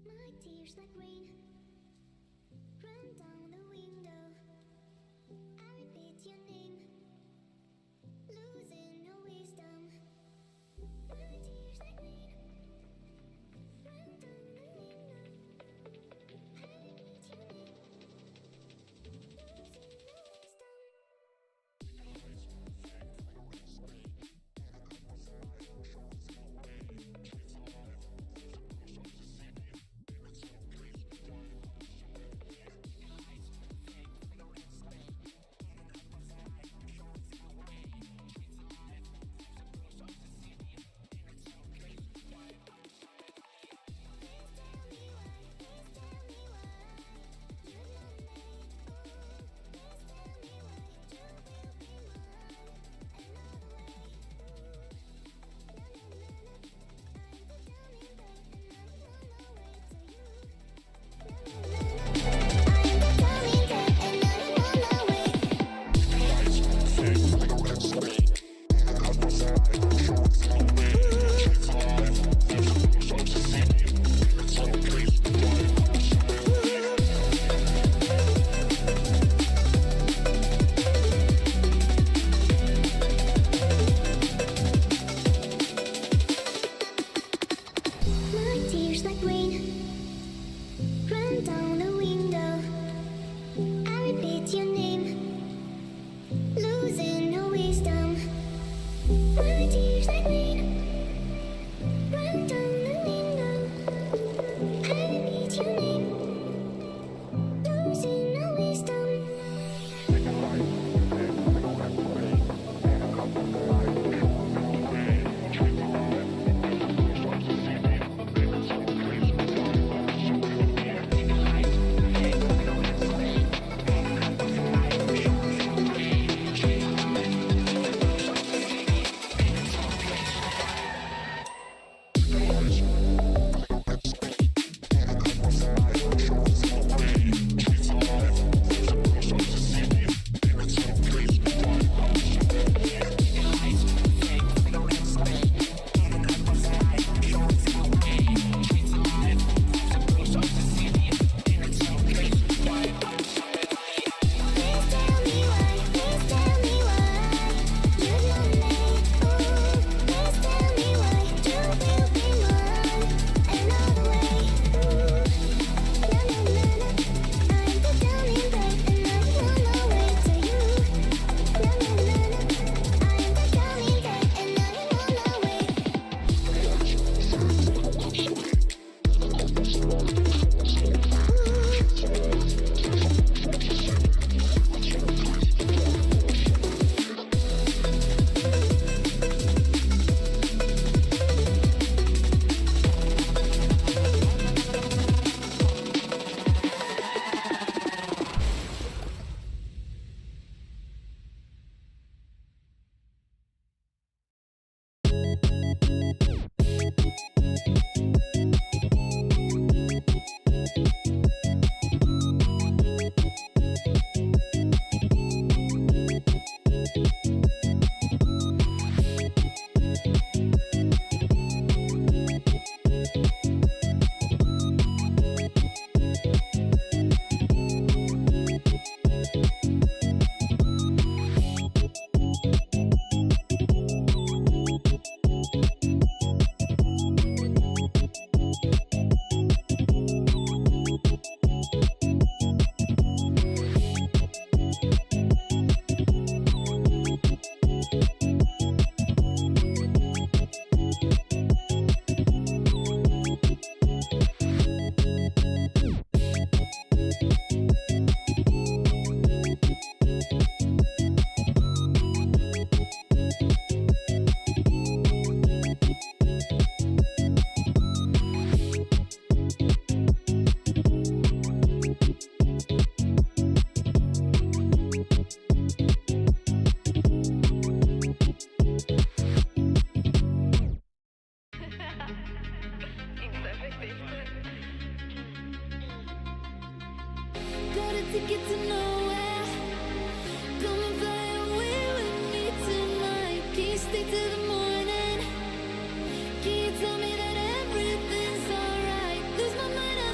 My tears like rain run down the window. I repeat your name, losing no wisdom. My tears like rain run down the window. I repeat your name, losing no wisdom. My tears like rain run down the window. I repeat your name, losing no wisdom. My tears like rain run down the window. I repeat your name, losing no wisdom. Got a ticket to nowhere. Come and fly away with me tonight. Can you stay till the morning? Can you tell me that everything's alright? Lose my mind.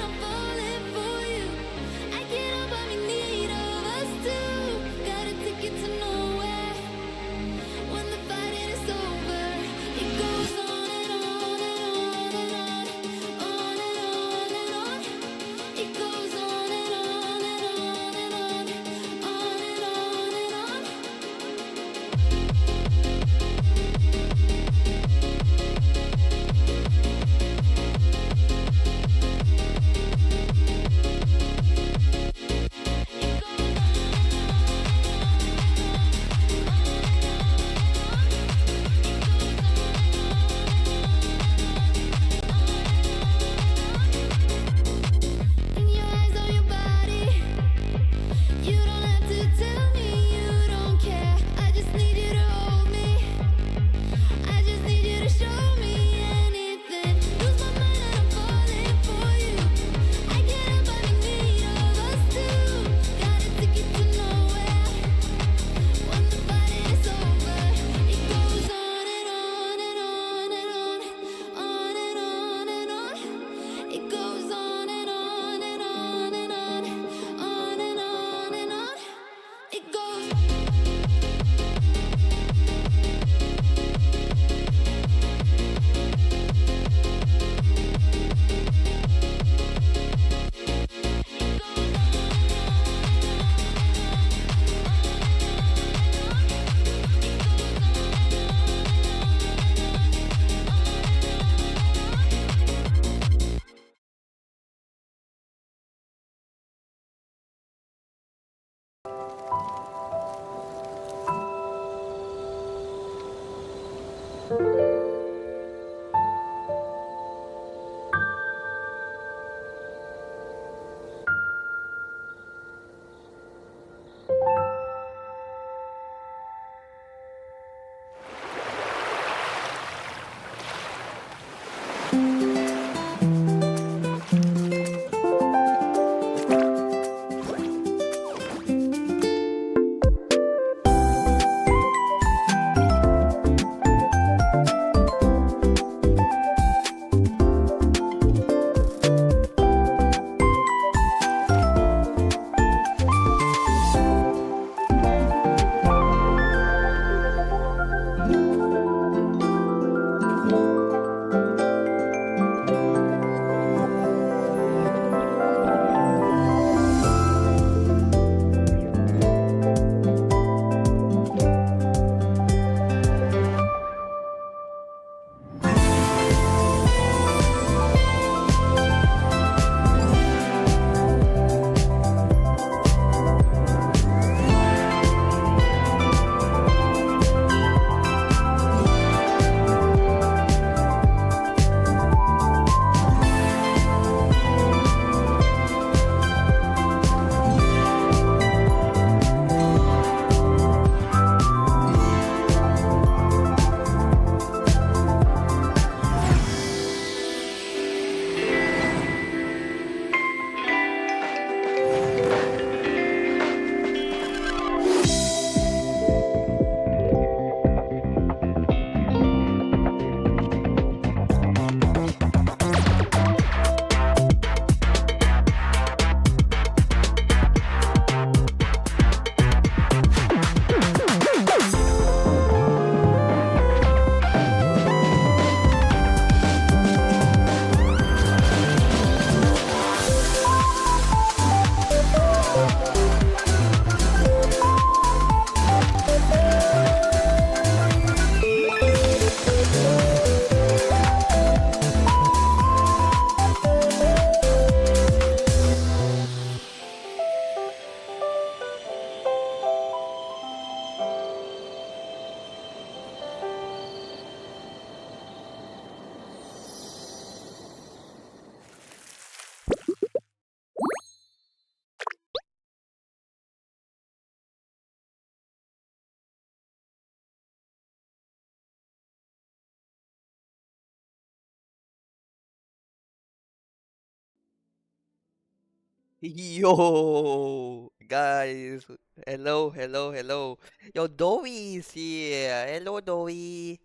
Yo, guys. Hello, hello, hello. Yo, Dowie is here. Hello, Dowie.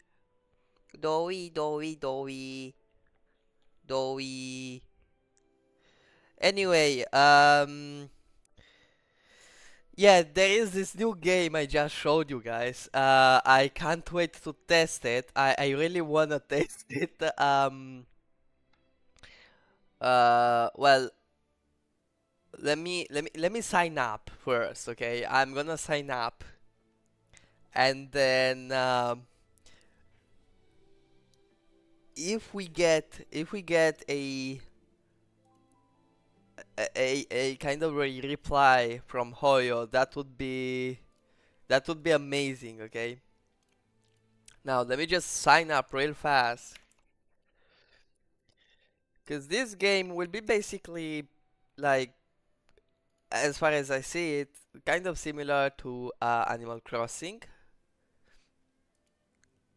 Dowie, Dowie, Dowie, Dowie. Anyway, yeah, there is this new game I just showed you guys. I can't wait to test it. I really wanna test it. Well, let me sign up first, okay? I'm gonna sign up, and then if we get a kind of a reply from Hoyo, that would be amazing, okay? Now let me just sign up real fast, because this game will be basically like, as far as I see it, kind of similar to Animal Crossing,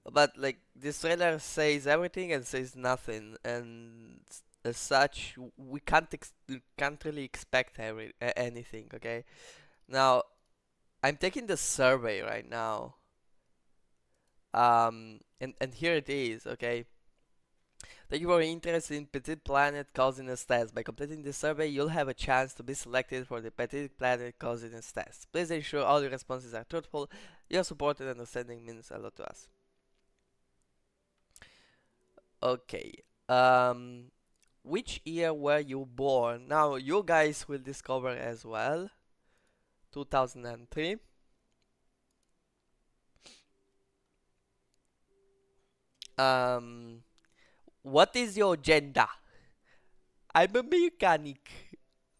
but like this trailer says everything and says nothing, and as such, we can't really expect anything, okay? Now I'm taking the survey right now. And here it is, okay? Thank you for your interest in Petite Planet Coziness Test. By completing this survey, you'll have a chance to be selected for the Petite Planet Coziness Test. Please ensure all your responses are truthful. Your support and understanding means a lot to us. Okay. Um, which year were you born? Now, you guys will discover as well. 2003. Um, what is your gender? I'm a mechanic,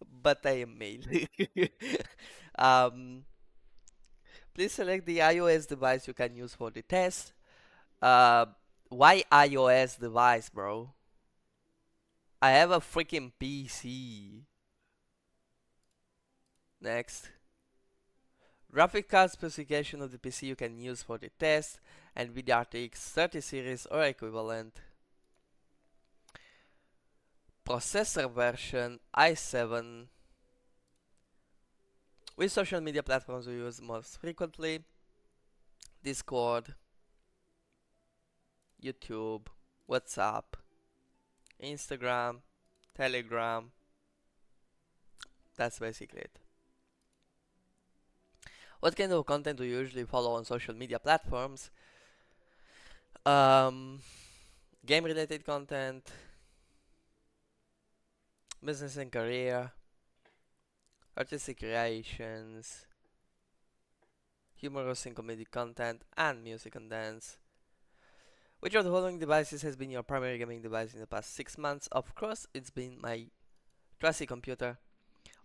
but I am male. um, please select the iOS device you can use for the test. Uh, why iOS device, bro? I have a freaking PC. Next. Graphic card specification of the PC you can use for the test. NVIDIA RTX 30 series or equivalent. Processor version i7. Which social media platforms you use most frequently? Discord, YouTube, WhatsApp, Instagram, Telegram. That's basically it. What kind of content do you usually follow on social media platforms? Um, game related content, business and career, artistic creations, humorous and comedic content, and music and dance. Which of the following devices has been your primary gaming device in the past 6 months? Of course, it's been my trusty computer.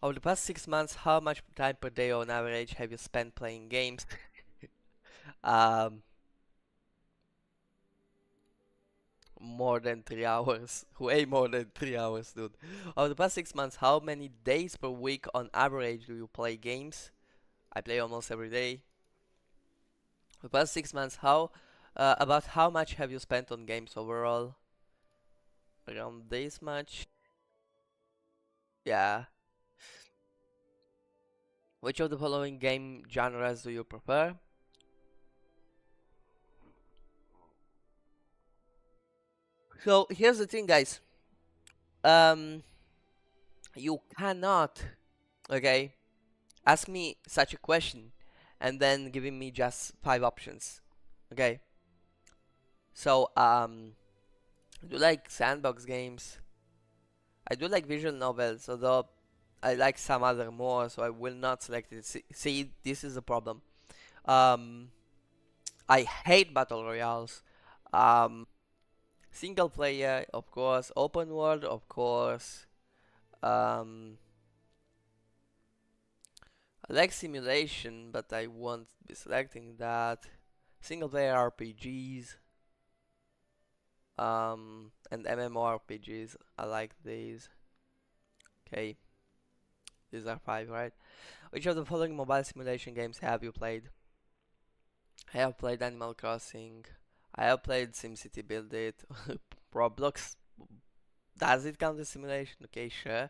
Over the past 6 months, how much time per day on average have you spent playing games? um, more than 3 hours. Way more than 3 hours, dude. Over the past 6 months, how many days per week on average do you play games? I play almost every day. For the past 6 months, about how much have you spent on games overall? Around this much? Yeah. Which of the following game genres do you prefer? So here's the thing, guys. Um, you cannot, okay, ask me such a question and then giving me just 5 options. Okay. So I do like sandbox games. I do like visual novels, although I like some other more, so I will not select it. See, this is the problem. Um, I hate battle royales. Single player, of course. Open world, of course. Um, I like simulation, but I won't be selecting that. Single player RPGs. And MMORPGs. I like these. Okay, these are 5, right? Which of the following mobile simulation games have you played? I have played Animal Crossing. I have played SimCity Build It. Roblox. Does it count as simulation? Okay, sure.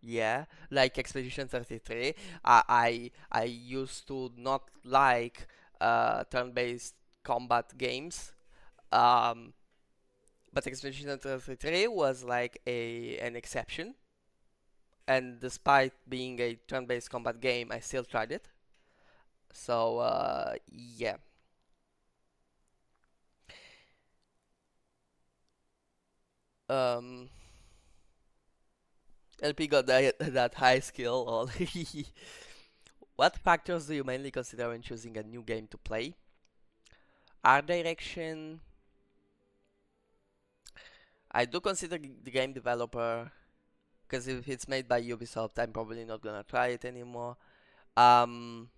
Yeah, like Expedition 33. I used to not like turn-based combat games. Um, but Expedition 33 was like a an exception, and despite being a turn-based combat game, I still tried it. So yeah. Um, LP got that high skill. What factors do you mainly consider when choosing a new game to play? Art direction. I do consider the game developer, because if it's made by Ubisoft, I'm probably not gonna try it anymore. Um,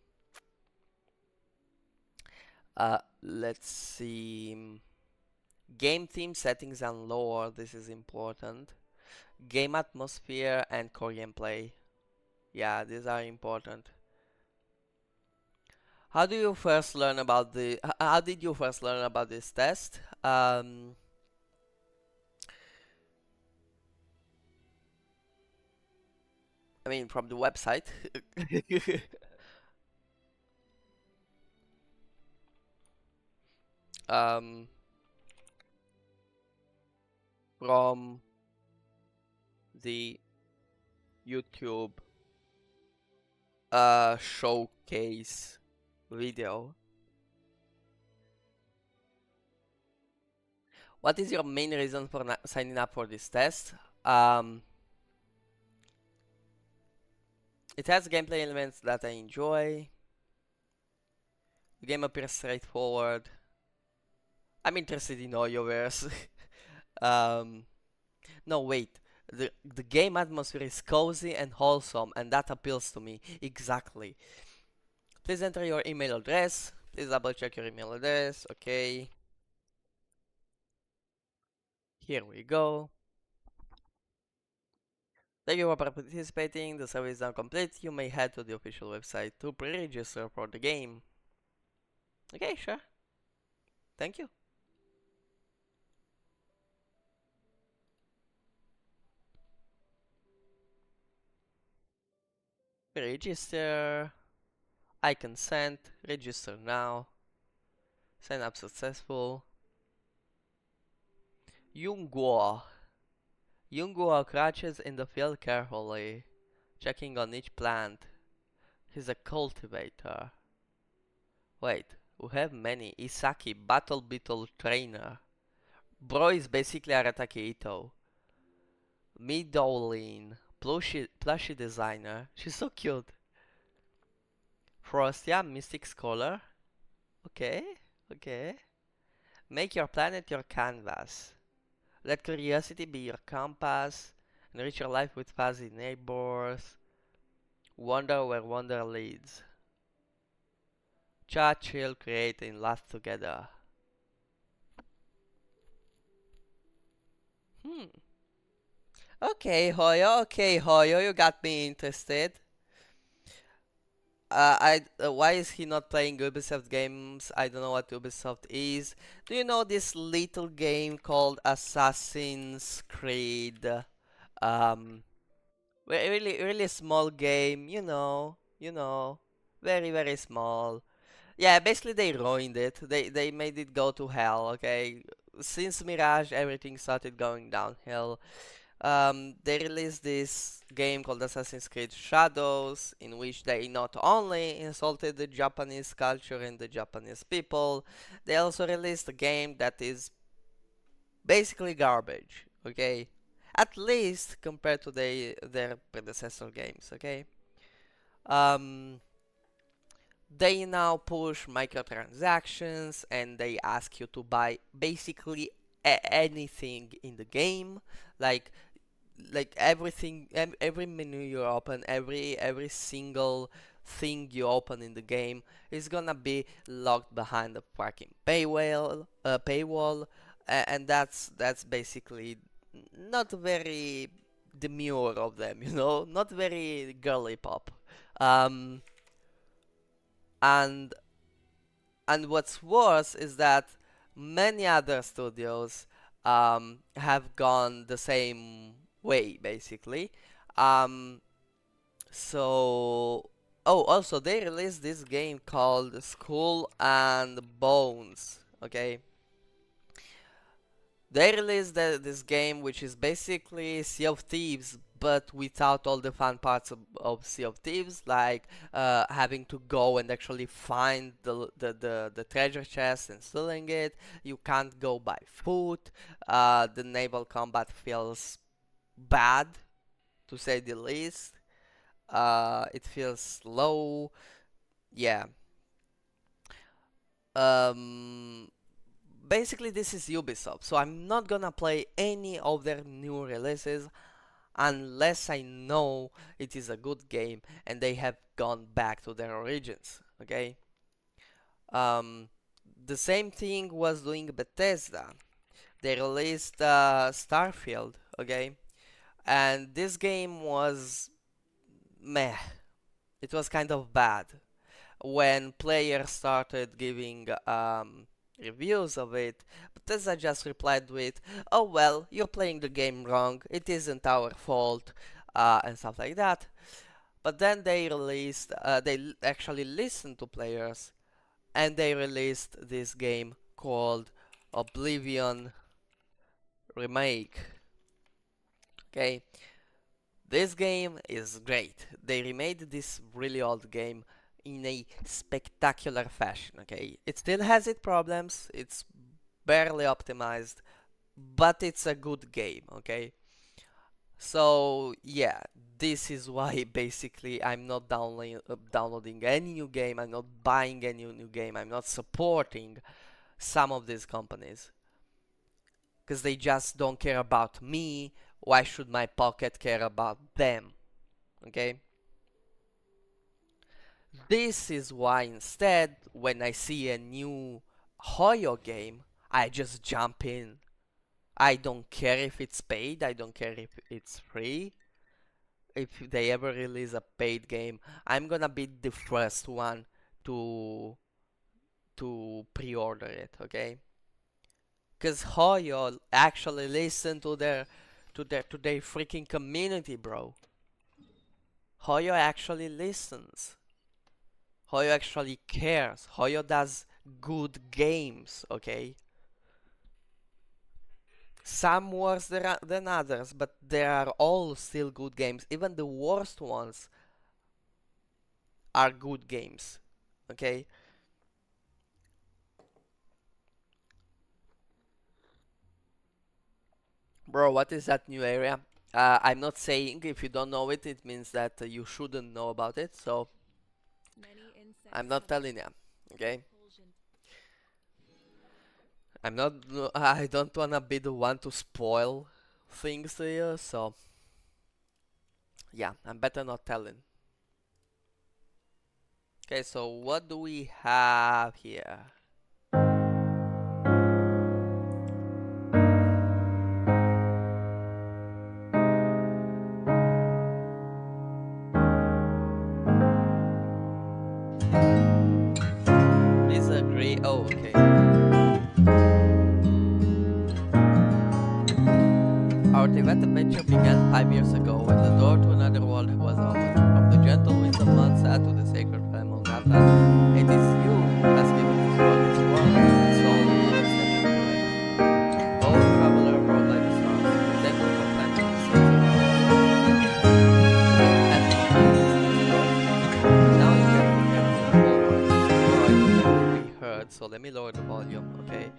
let's see. Game theme, settings, and lore. This is important. Game atmosphere and core gameplay. Yeah, these are important. How do you first learn about the? How did you first learn about this test? I mean, from the website. um, from the YouTube showcase video. What is your main reason for signing up for this test? Um, it has gameplay elements that I enjoy. The game appears straightforward. I'm interested in Hoyoverse. um, no, wait. The game atmosphere is cozy and wholesome, and that appeals to me exactly. Please enter your email address. Please double check your email address. Okay, here we go. Thank you for participating. The survey is now complete. You may head to the official website to pre-register for the game. Okay, sure. Thank you. Register. I consent. Register now. Sign up successful. Yungguo. Yungguo crouches in the field carefully, checking on each plant. He's a cultivator. Wait, we have many. Isaki, battle beetle trainer. Bro is basically Arataki Ito. Midolin, plushy designer. She's so cute. Frostia, mystic scholar. Okay, okay. Make your planet your canvas. Let curiosity be your compass. Enrich your life with fuzzy neighbors. Wonder where wonder leads. Chat, chill, create, and laugh together. Hmm. Okay, Hoyo, you got me interested. Why is he not playing Ubisoft games? I don't know what Ubisoft is. Do you know this little game called Assassin's Creed? Um, really small game, very small. Yeah, basically they ruined it. They made it go to hell. Okay, since Mirage, everything started going downhill. They released this game called Assassin's Creed Shadows, in which they not only insulted the Japanese culture and the Japanese people, they also released a game that is basically garbage, okay? At least compared to their predecessor games, okay? Um, they now push microtransactions and they ask you to buy basically anything in the game, like everything, every menu you open, every single thing you open in the game is gonna be locked behind a fucking paywall, and that's basically not very demure of them, not very girly pop. Um, and and what's worse is that many other studios have gone the same way, basically. Um, so oh, also they released this game called Skull and Bones. Okay, they released this game, which is basically Sea of Thieves, but without all the fun parts of Sea of Thieves, like having to go and actually find the treasure chest and stealing it. You can't go by foot. The naval combat feels bad, to say the least. It feels slow. Yeah. Um, Basically this is Ubisoft, so I'm not gonna play any of their new releases unless I know it is a good game and they have gone back to their origins. Okay. Um, the same thing was doing Bethesda. They released Starfield. Okay, and this game was meh. It was kind of bad. When players started giving reviews of it, Bethesda just replied with, "Oh well, you're playing the game wrong. It isn't our fault," and stuff like that. But then they released, actually listened to players, and they released this game called Oblivion Remake. Okay, this game is great. They remade this really old game in a spectacular fashion. Okay, it still has its problems. It's barely optimized, but it's a good game. Okay, so yeah, this is why basically I'm not downloading any new game. I'm not buying any new game. I'm not supporting some of these companies because they just don't care about me. Why should my pocket care about them? Okay. This is why instead, when I see a new Hoyo game, I just jump in. I don't care if it's paid, I don't care if it's free. If they ever release a paid game, I'm gonna be the first one to pre-order it, okay? Cause Hoyo actually listen to their freaking community, bro. Hoyo actually listens. Hoyo actually cares. Hoyo does good games, okay? Some worse than others, but they are all still good games. Even the worst ones are good games, okay? Bro, what is that new area? I'm not saying if you don't know it, it means that you shouldn't know about it, so I'm not telling you, okay? I'm not. I don't wanna be the one to spoil things to you, so yeah, I'm better not telling. Okay, so what do we have here? Please agree. Oh, okay. Our Tibet adventure began 5 years ago when the door to another world was opened. From the gentle winds of Mansa to the sacred realm of Nathan, it is you who has given this world its warmth and soul and stepping into it. Oh, traveler brought by the stars, thank you for planting the seeds of our and now you can prepare for the whole world. Your voice will be heard, so let me lower the volume, okay?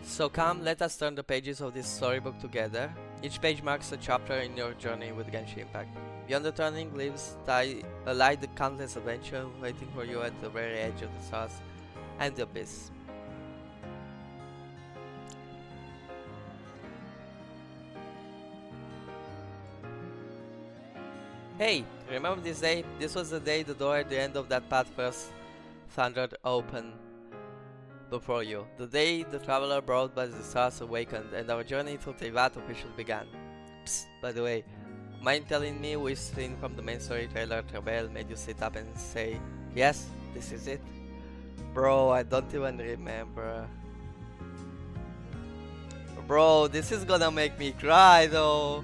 So come, let us turn the pages of this storybook together. Each page marks a chapter in your journey with Genshin Impact. Beyond the turning leaves lie the countless adventure waiting for you at the very edge of the stars and the abyss. Hey, remember this day? This was the day the door at the end of that path first thundered open before you. The day the traveler brought by the stars awakened and our journey through Teyvat officially began. Psst, by the way, mind telling me which scene from the main story trailer Trebel made you sit up and say, yes, this is it? Bro, I don't even remember. Bro, this is gonna make me cry though.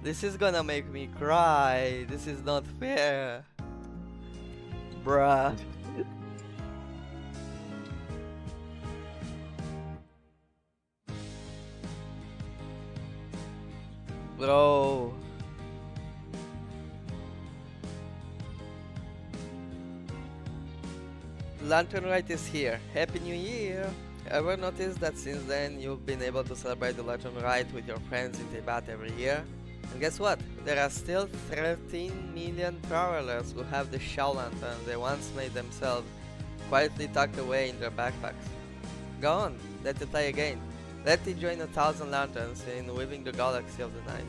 This is gonna make me cry. This is not fair. Bruh. Bro. Lantern Rite is here. Happy New Year! Ever noticed that since then you've been able to celebrate the Lantern Rite with your friends in Tibet every year? And guess what? There are still 13 million travelers who have the shell lantern they once made themselves, quietly tucked away in their backpacks. Go on, let it play again. Let it join 1,000 lanterns in weaving the galaxy of the night.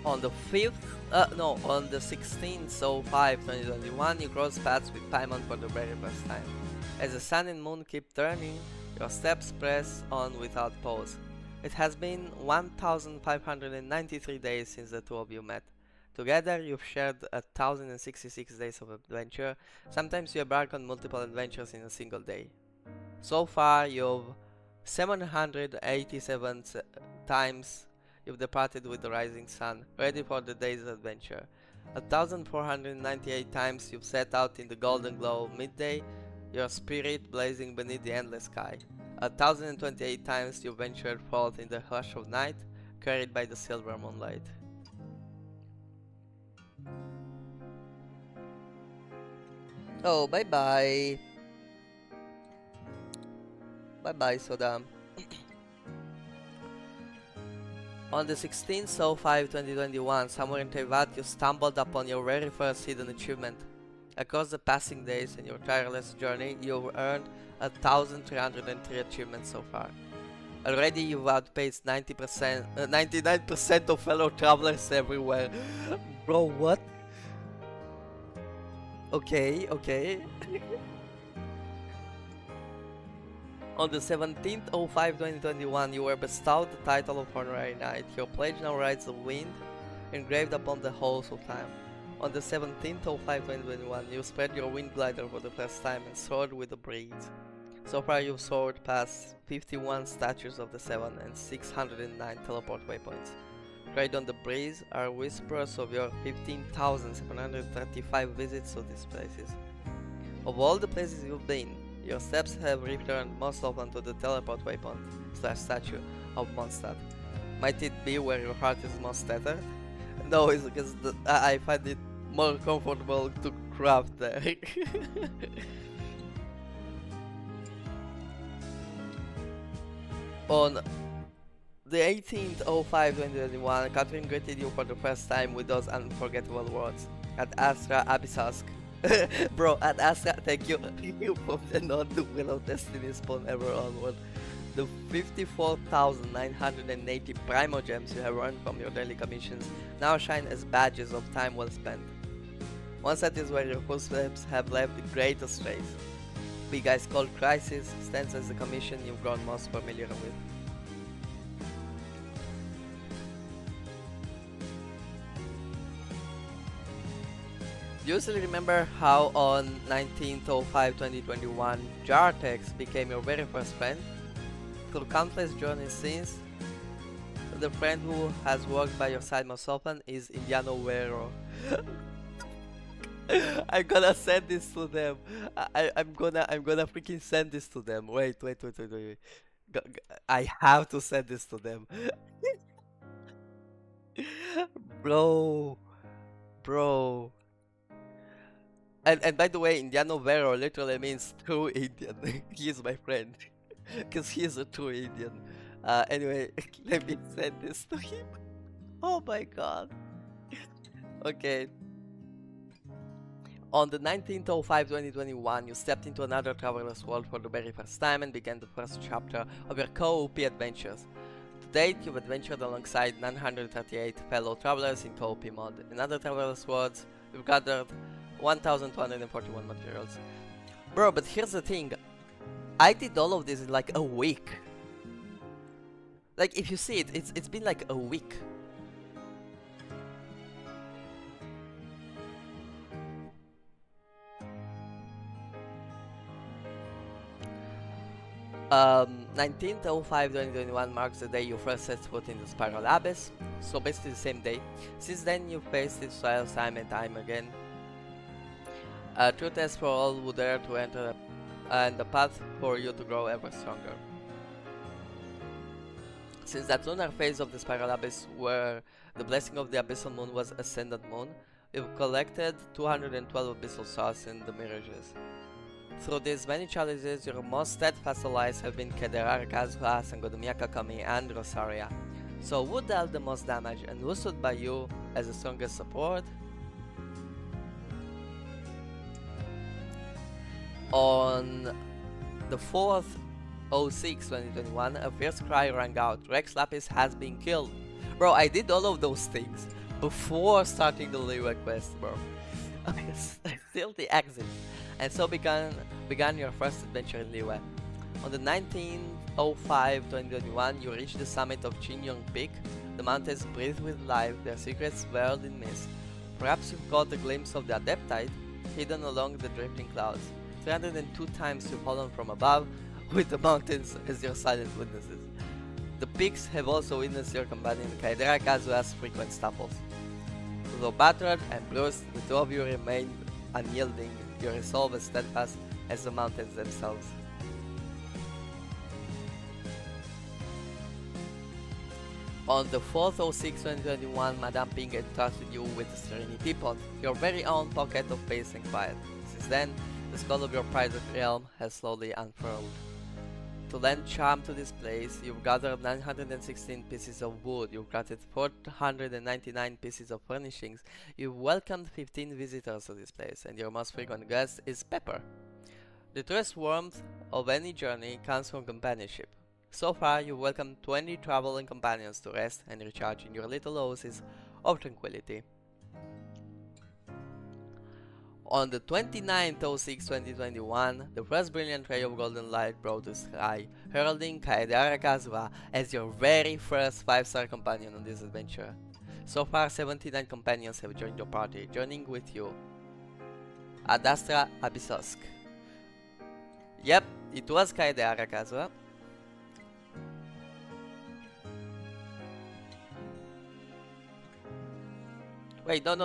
On the 16th, so 2021, you cross paths with Paimon for the very first time. As the sun and moon keep turning, your steps press on without pause. It has been 1,593 days since the two of you met. Together, you've shared 1,066 days of adventure. Sometimes you embark on multiple adventures in a single day. So far, you've 787 times you've departed with the rising sun, ready for the day's adventure. 1,498 times you've set out in the golden glow of midday, your spirit blazing beneath the endless sky. 1,028 times you ventured forth in the hush of night, carried by the silver moonlight. Oh, bye bye. Bye bye, Soda. On the 16th of 2021, somewhere in Teyvat, you stumbled upon your very first hidden achievement. Across the passing days in your tireless journey, you've earned 1,303 achievements so far. Already you've outpaced 99% of fellow travelers everywhere. Bro, what? Okay. On the 17th of 2021, you were bestowed the title of Honorary Knight. Your pledge now rides the wind, engraved upon the halls of time. On the 17th of 2021, you spread your wind glider for the first time and soared with the breeze. So far you've soared past 51 statues of the Seven and 609 teleport waypoints. Right on the breeze are whispers of your 15,735 visits to these places. Of all the places you've been, your steps have returned most often to the teleport waypoint / statue of Mondstadt. Might it be where your heart is most tethered? No, it's because I find it more comfortable to craft there. On the 18th of 2021, Catherine greeted you for the first time with those unforgettable words. At Astra Abyssask. Bro, at Astra, thank you. You proved the not the will of destiny spawn ever onward. The 54,980 Primo Gems you have earned from your daily commissions now shine as badges of time well spent. Once that is where your footsteps have left the greatest trace. Big Ice Cold Crisis stands as the commission you've grown most familiar with. Do you still remember how on 19th of 2021, Jartex became your very first friend? Through countless journeys since, the friend who has walked by your side most often is Indiano Vero. I'm gonna send this to them. I'm gonna freaking send this to them. Wait. I have to send this to them. Bro. And by the way, Indiano Vero literally means true Indian. He is my friend. Because he is a true Indian. Anyway, let me send this to him. Oh my god. Okay. On the 19th of 2021, you stepped into another traveler's world for the very first time and began the first chapter of your co-OP adventures. To date, you've adventured alongside 938 fellow travelers in co-OP mod. In other traveler's worlds, you've gathered 1,241 materials. Bro, but here's the thing. I did all of this in like a week. Like, if you see it, it's been like a week. 1905-2021 marks the day you first set foot in the Spiral Abyss, so basically the same day. Since then, you've faced its trials time and time again. A true test for all who dare to enter, and a path for you to grow ever stronger. Since that lunar phase of the Spiral Abyss, where the blessing of the Abyssal Moon was Ascendant Moon, you've collected 212 Abyssal Stars in the Mirages. Through these many challenges, your most steadfast allies have been Kederar, Kazuha, Sangonomiya Kakami, and Rosaria. So who dealt the most damage, and who stood by you as the strongest support? On the 4th 06-2021, a fierce cry rang out, Rex Lapis has been killed. Bro, I did all of those things before starting the Liyue quest, bro. I still the exit. And so began your first adventure in Liyue. On the 1905-2021, you reached the summit of Chinyong Peak. The mountains breathe with life, their secrets veiled in mist. Perhaps you've caught a glimpse of the Adeptite, hidden along the drifting clouds. 302 times you've fallen from above, with the mountains as your silent witnesses. The peaks have also witnessed your companion Kaedera Kazuha's frequent stumbles. Though battered and bruised, the two of you remain unyielding, your resolve as steadfast as the mountains themselves. On the 4th 06-2021, Madame Ping entrusted you with the Serenity Pot, your very own pocket of peace and quiet. Since then, the skull of your private realm has slowly unfurled. To lend charm to this place, you've gathered 916 pieces of wood, you've granted 499 pieces of furnishings, you've welcomed 15 visitors to this place, and your most frequent guest is Pepper. The truest warmth of any journey comes from companionship. So far, you've welcomed 20 traveling companions to rest and recharge in your little oasis of tranquility. On the 29th 06-2021, the first brilliant ray of golden light broke the sky, heralding Kaedera Kazuha as your very first 5-star companion on this adventure. So far, 79 companions have joined your party, joining with you Adastra Abyssosk. Yep, it was Kaedera Kazuha. Wait, no,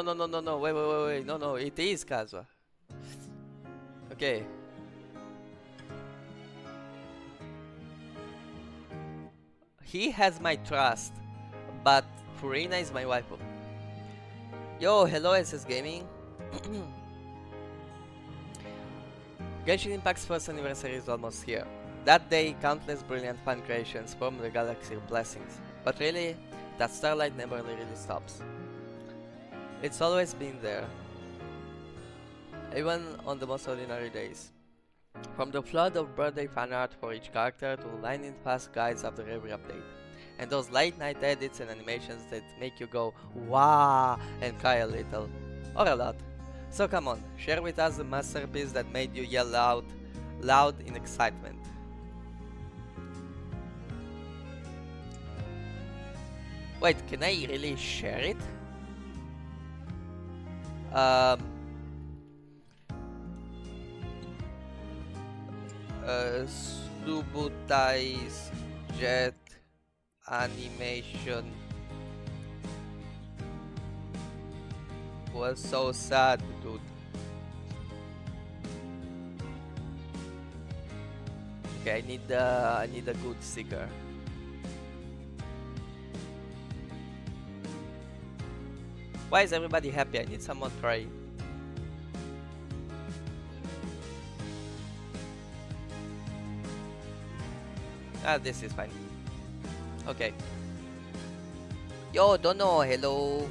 wait, no, it is Kazuha. Okay. He has my trust, but Furina is my waifu. Yo, hello SS Gaming. Genshin Impact's first anniversary is almost here. That day, countless brilliant fan creations form the galaxy of blessings. But really, that starlight never really stops. It's always been there, even on the most ordinary days. From the flood of birthday fan art for each character to lightning fast guides after every update. And those late night edits and animations that make you go wow and cry a little, or a lot. So come on, share with us the masterpiece that made you yell loud in excitement. Wait, can I really share it? Slubutai's jet animation was so sad, dude. Okay, I need a good sticker. Why is everybody happy? I need someone cry. Ah, this is fine. Okay. Yo, Dono, hello.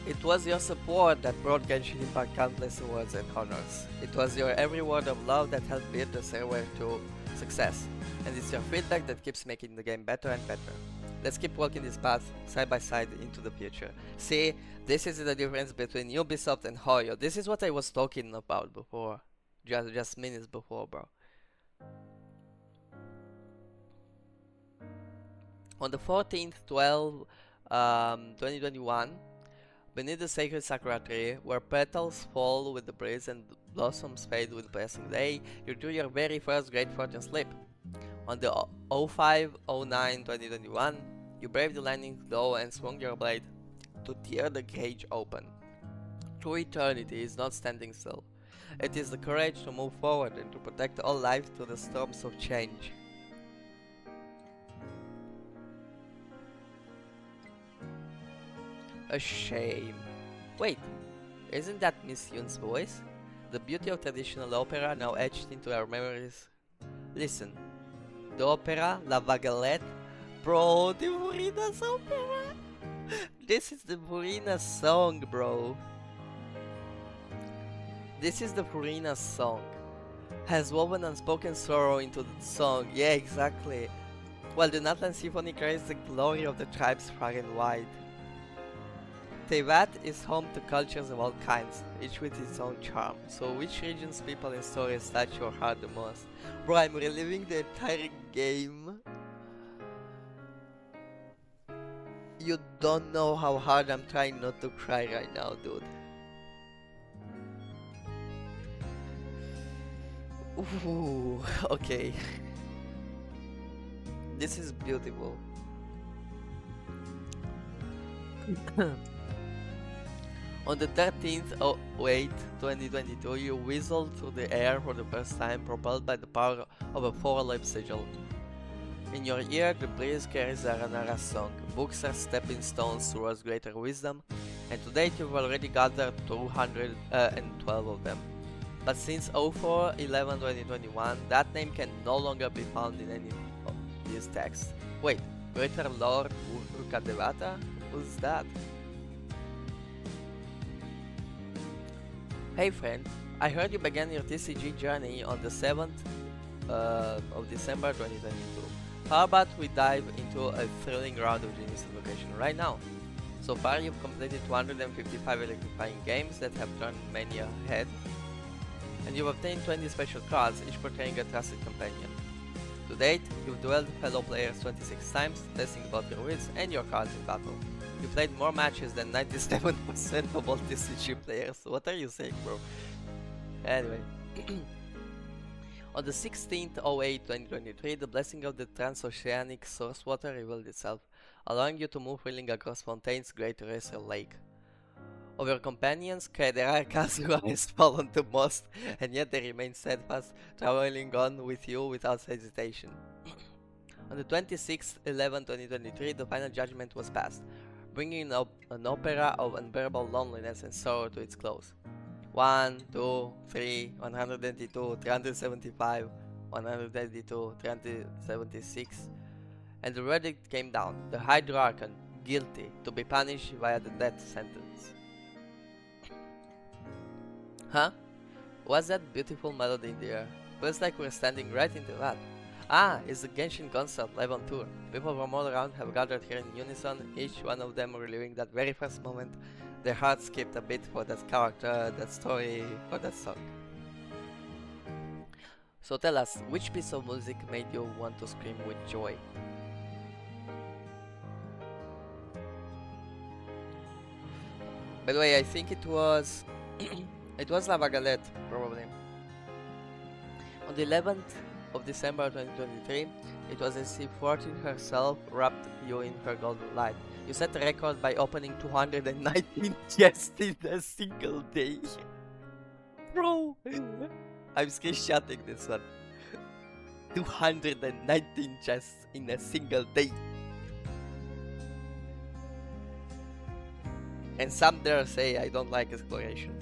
It was your support that brought Genshin Impact countless awards and honors. It was your every word of love that helped build the stairway to success. And it's your feedback that keeps making the game better and better. Let's keep walking this path side by side into the future. See, this is the difference between Ubisoft and Hoyo. This is what I was talking about before. Just minutes before, bro. On the 14th 2021, beneath the sacred sakura tree, where petals fall with the breeze and blossoms fade with passing day, you drew your very first great fortune slip. On the 05-09-2021, you braved the landing blow and swung your blade to tear the cage open. True eternity is not standing still. It is the courage to move forward and to protect all life through the storms of change. A shame. Wait, isn't that Miss Yoon's voice? The beauty of traditional opera now etched into our memories. Listen, the opera La Vagalette. Bro, the Burina's opera! This is the Burina song, bro. This is the Burina song. Has woven unspoken sorrow into the song. Yeah, exactly. While the Natlan Symphony carries the glory of the tribes far and wide. Teyvat is home to cultures of all kinds, each with its own charm. So which region's people and stories touch your heart the most? Bro, I'm reliving the entire game. You don't know how hard I'm trying not to cry right now, dude. Ooh, okay. This is beautiful. On the 13th of 2022, you whistled through the air for the first time, propelled by the power of a four-leaf sigil. In your ear, the breeze carries a Ranara song. Books are stepping stones towards greater wisdom, and to date you've already gathered 212 of them. But since 04-11-2021, that name can no longer be found in any of these texts. Wait, Greater Lord Urukadevata? Who's that? Hey friend, I heard you began your TCG journey on the 7th of December 2022. How about we dive into a thrilling round of Genius Invocation right now? So far you've completed 255 electrifying games that have turned many ahead, and you've obtained 20 special cards, each portraying a trusted companion. To date, you've duelled fellow players 26 times, testing both your wits and your cards in battle. You played more matches than 97% of all TCG players. What are you saying, bro? Anyway. On the 16th-08-2023, the blessing of the transoceanic source water revealed itself, allowing you to move freely across Fontaine's Great Eraser Lake. Of your companions, Kaedera Kazura has fallen the most, and yet they remain steadfast, traveling on with you without hesitation. On the 26th-11-2023, the final judgment was passed, bringing up an opera of unbearable loneliness and sorrow to its close. 1, 2, 3, 182, 375, 182, 376, and the verdict came down. The Hydra-Archon, guilty, to be punished via the death sentence. Huh? What's that beautiful melody in the air? Feels like we're standing right into that. Ah, it's the Genshin concert live on tour. People from all around have gathered here in unison, each one of them reliving that very first moment. Their hearts skipped a bit for that character, that story, or that song. So tell us, which piece of music made you want to scream with joy? By the way, I think it was it was La Vagalette, probably. On the 11th of December 2023, it was as if Fortune herself wrapped you in her golden light. You set the record by opening 219 chests in a single day. Bro, I'm screenshotting this one. 219 chests in a single day. And some dare say I don't like exploration.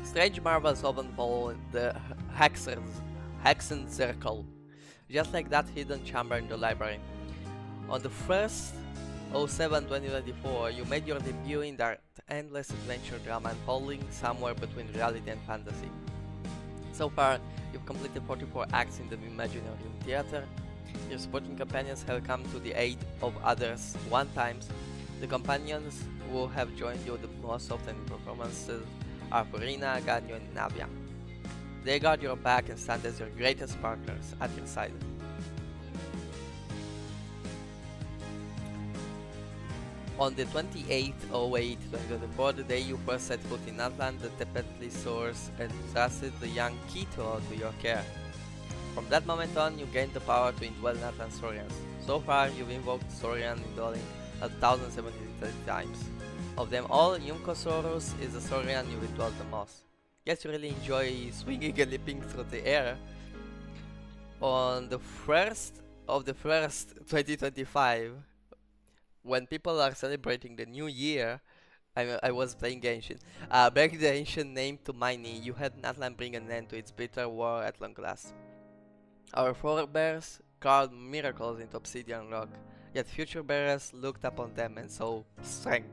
Strange marvels often follow the Hexen Circle, just like that hidden chamber in the library. On the 1st 07-2024, you made your debut in that endless adventure drama unfolding somewhere between reality and fantasy. So far, you've completed 44 acts in the Imaginarium Theater. Your supporting companions have come to the aid of others 1 time. The companions who have joined you the most often in performances are Furina, Ganyo, and Navia. They guard your back and stand as your greatest partners at your side. On the 28th08/2024, the day you first set foot in Atlant, the Tepetli source entrusted the young Kito to your care. From that moment on, you gained the power to indwell Nathan Saurians. So far, you've invoked Saurian indwelling 1,073 times. Of them all, Yunkosaurus is the Saurian you've indwelled the most. Yes, you really enjoy swinging and leaping through the air. On the 1st 2025, when people are celebrating the new year, I was playing Genshin. Back the ancient name to Miney, you had Natlan bring an end to its bitter war at long last. Our forebears carved miracles into obsidian rock, yet future bearers looked upon them and saw strength.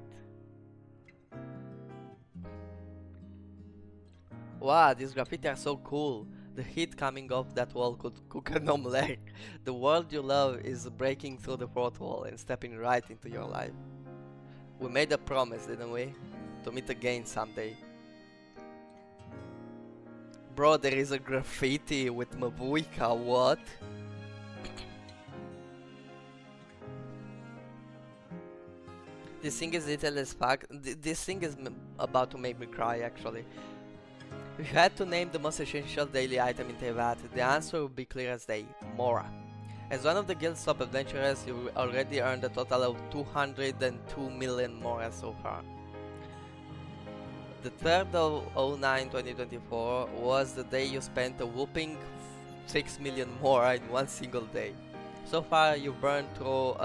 Wow, these graffiti are so cool. The heat coming off that wall could cook an omelette. The world you love is breaking through the fourth wall and stepping right into your life. We made a promise, didn't we? To meet again someday. Bro, there is a graffiti with Mavuika, what? This thing is little as fuck. This thing is about to make me cry, actually. If you had to name the most essential daily item in Tevat, the answer would be clear as day: Mora. As one of the guild's top adventurers, you already earned a total of 202 million Mora so far. The 3rd of 09/2024 was the day you spent a whooping 6 million Mora in one single day. So far, you've burned through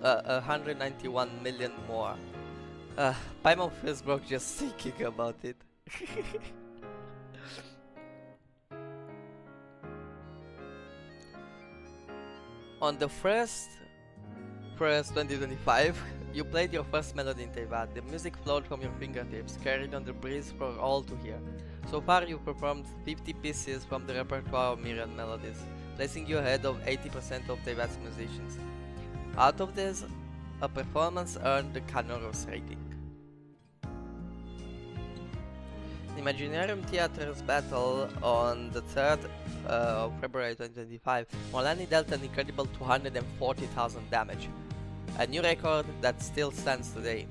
191 million more. Paimon feels broke just thinking about it. On the 1st 2025, you played your first melody in Tevat. The music flowed from your fingertips, carried on the breeze for all to hear. So far, you've performed 50 pieces from the repertoire of myriad melodies, placing you ahead of 80% of Tevat's musicians. Out of this, a performance earned the Canorus rating. The Imaginarium Theater's battle on the 3rd of February 2025, Molani dealt an incredible 240,000 damage, a new record that still stands today.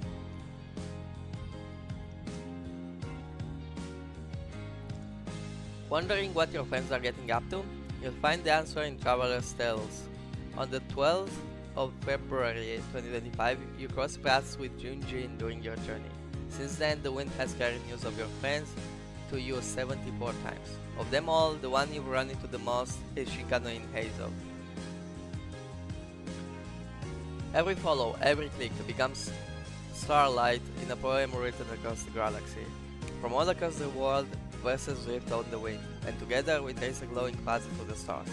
Wondering what your friends are getting up to? You'll find the answer in Traveler's Tales. On the 12th of February 2025, you cross paths with Junjin during your journey. Since then, the wind has carried news of your friends to you 74 times. Of them all, the one you've run into the most is Shikano in Hazel. Every follow, every click becomes starlight in a poem written across the galaxy. From all across the world, verses drift on the wind, and together we trace a glowing path through the stars.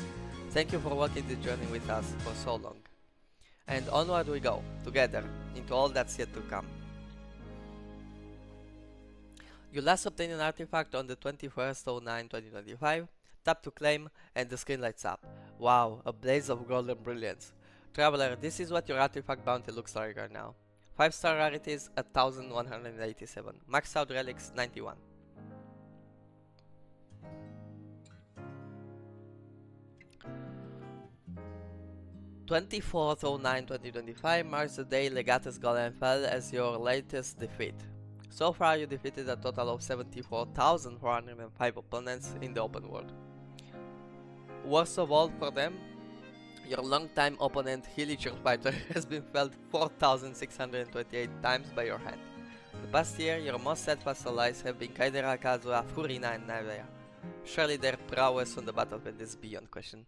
Thank you for walking the journey with us for so long. And onward we go, together, into all that's yet to come. You last obtained an artifact on the 21st/09/2025, tap to claim, and the screen lights up. Wow, a blaze of golden brilliance. Traveler, this is what your artifact bounty looks like right now. 5-star rarities 1187, maxed out relics 91. (24th/09/2025) marks the day Legatus Golem fell as your latest defeat. So far, you defeated a total of 74,405 opponents in the open world. Worst of all for them, your longtime opponent Hillichurch Fighter has been felled 4,628 times by your hand. The past year, your most steadfast allies have been Kaidera, Kazuha, Furina, and Navia. Surely their prowess on the battlefield is beyond question.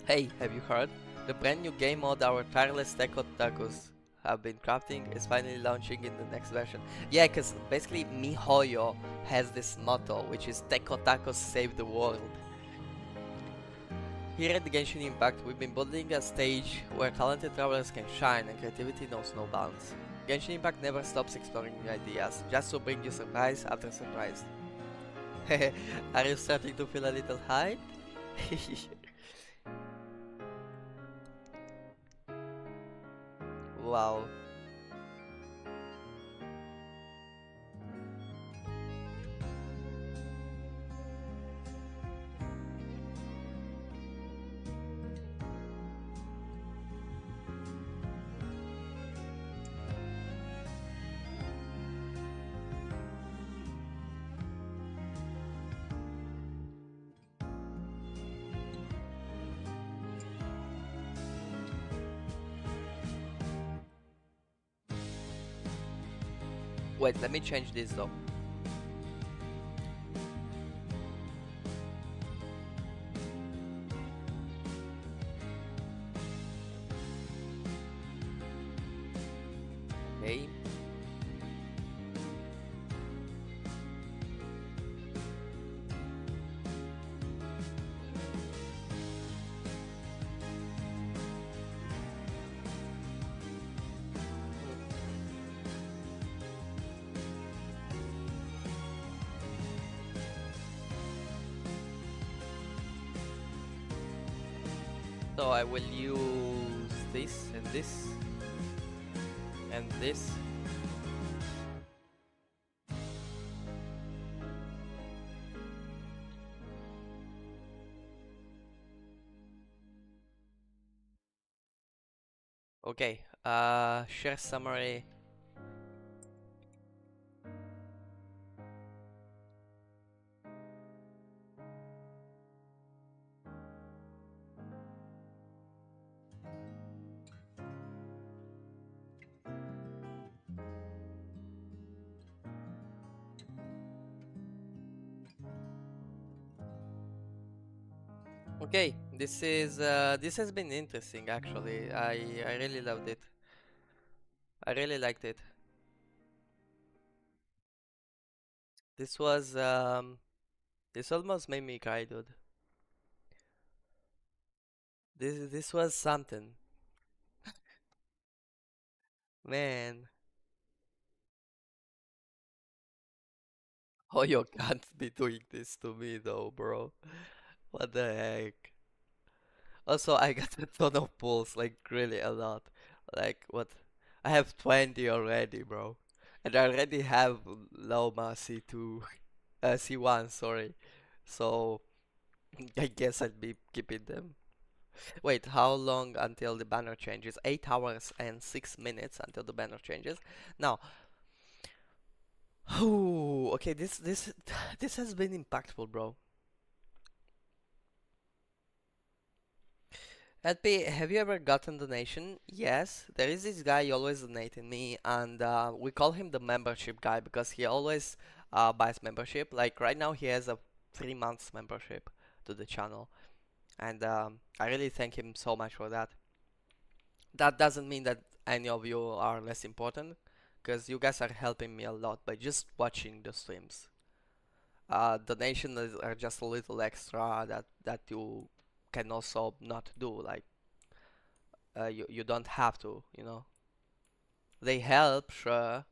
Hey, have you heard? The brand new game mode our tireless tech otakus have been crafting is finally launching in the next version. Yeah, cause basically MiHoYo has this motto, which is Tech Otakus save the world. Here at the Genshin Impact, we've been building a stage where talented travelers can shine and creativity knows no bounds. Genshin Impact never stops exploring new ideas, just to bring you surprise after surprise. Are you starting to feel a little hyped? Wow. Wait, let me change this though. Okay. So I will use this and this and this. Okay, share summary. Okay, this has been interesting actually. I really loved it. I really liked it. This was this almost made me cry, dude. This was something. Man. Oh, you can't be doing this to me though, bro. What the heck? Also, I got a ton of pulls, like really a lot. Like what? I have 20 already, bro. And I already have Loma C2, C1, sorry. So I guess I'll be keeping them. Wait, how long until the banner changes? 8 hours and 6 minutes until the banner changes. Now, okay, this has been impactful, bro. LP, have you ever gotten donation? Yes, there is this guy always donating me, and we call him the membership guy because he always buys membership. Like right now, he has a 3 months membership to the channel, and I really thank him so much for that. That doesn't mean that any of you are less important, because you guys are helping me a lot by just watching the streams. Donations are just a little extra that you can also not do. Like you don't have to, you know. They help, sure,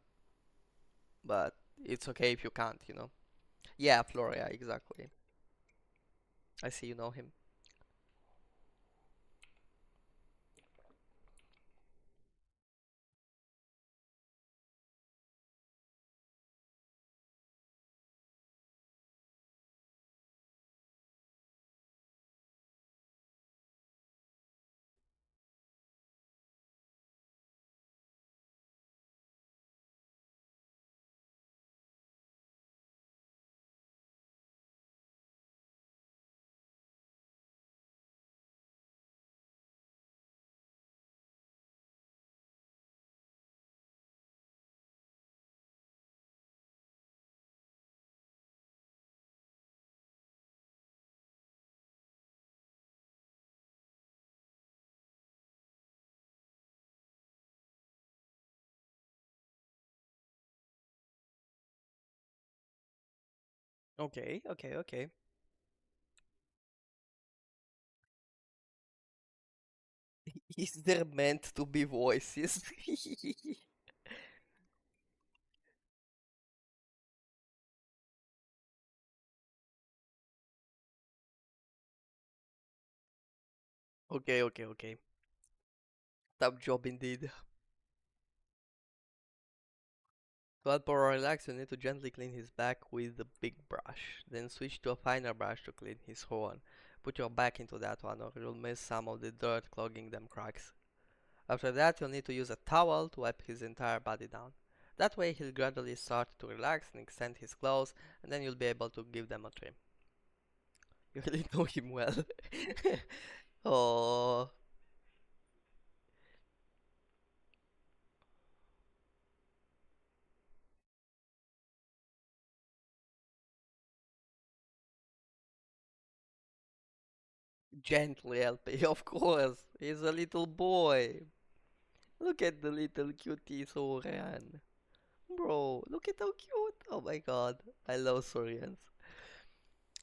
but it's okay if you can't, you know. Yeah, Floria, exactly. I see you know him. Okay, okay, okay. Is there meant to be voices? Okay, okay, okay. Tough job indeed. To help Poro relax, you need to gently clean his back with the big brush. Then switch to a finer brush to clean his horn. Put your back into that one or you'll miss some of the dirt clogging them cracks. After that, you'll need to use a towel to wipe his entire body down. That way he'll gradually start to relax and extend his claws, and then you'll be able to give them a trim. You really know him well. Oh, Gently, LP, of course. He's a little boy. Look at the little cutie Sorian. Bro, look at how cute. Oh my god. I love Sorians.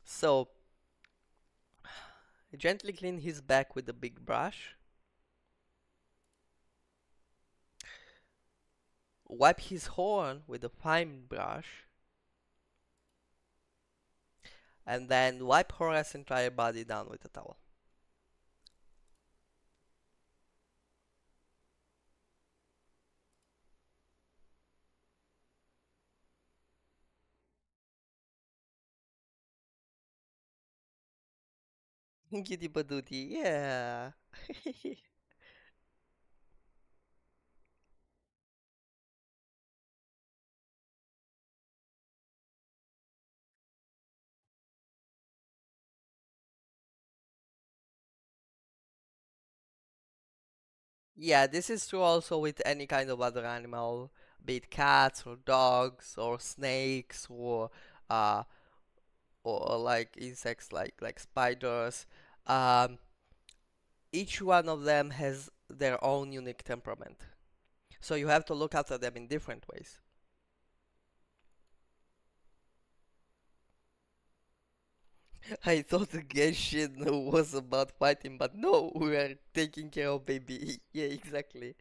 So, gently clean his back with a big brush. Wipe his horn with a fine brush. And then wipe Horace's entire body down with a towel. Kitty Paduti, yeah. Yeah, this is true also with any kind of other animal, be it cats or dogs or snakes uh or like insects like spiders. Um, each one of them has their own unique temperament. So you have to look after them in different ways. I thought the Genshin was about fighting, but no, we are taking care of baby. Yeah, exactly.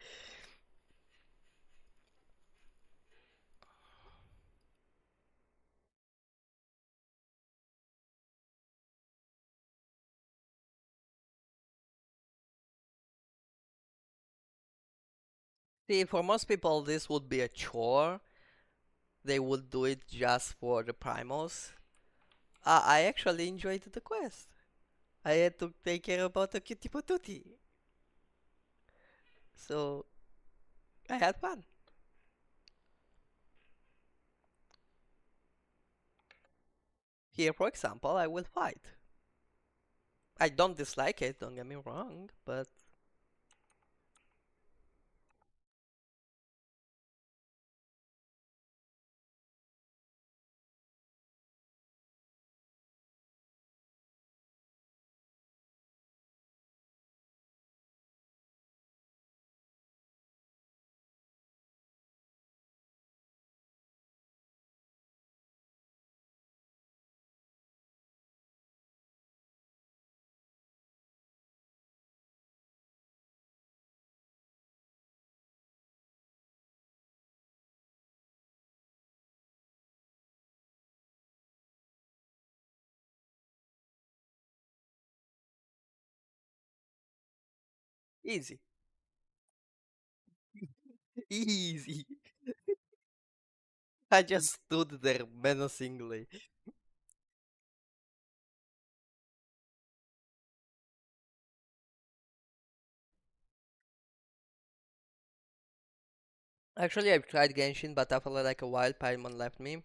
See, for most people, this would be a chore. They would do it just for the primals. I actually enjoyed the quest. I had to take care about the cutie patootie. So I had fun. Here, for example, I will fight. I don't dislike it, don't get me wrong, but easy. Easy. I just stood there menacingly. Actually, I've tried Genshin, but after like a while, Paimon left me,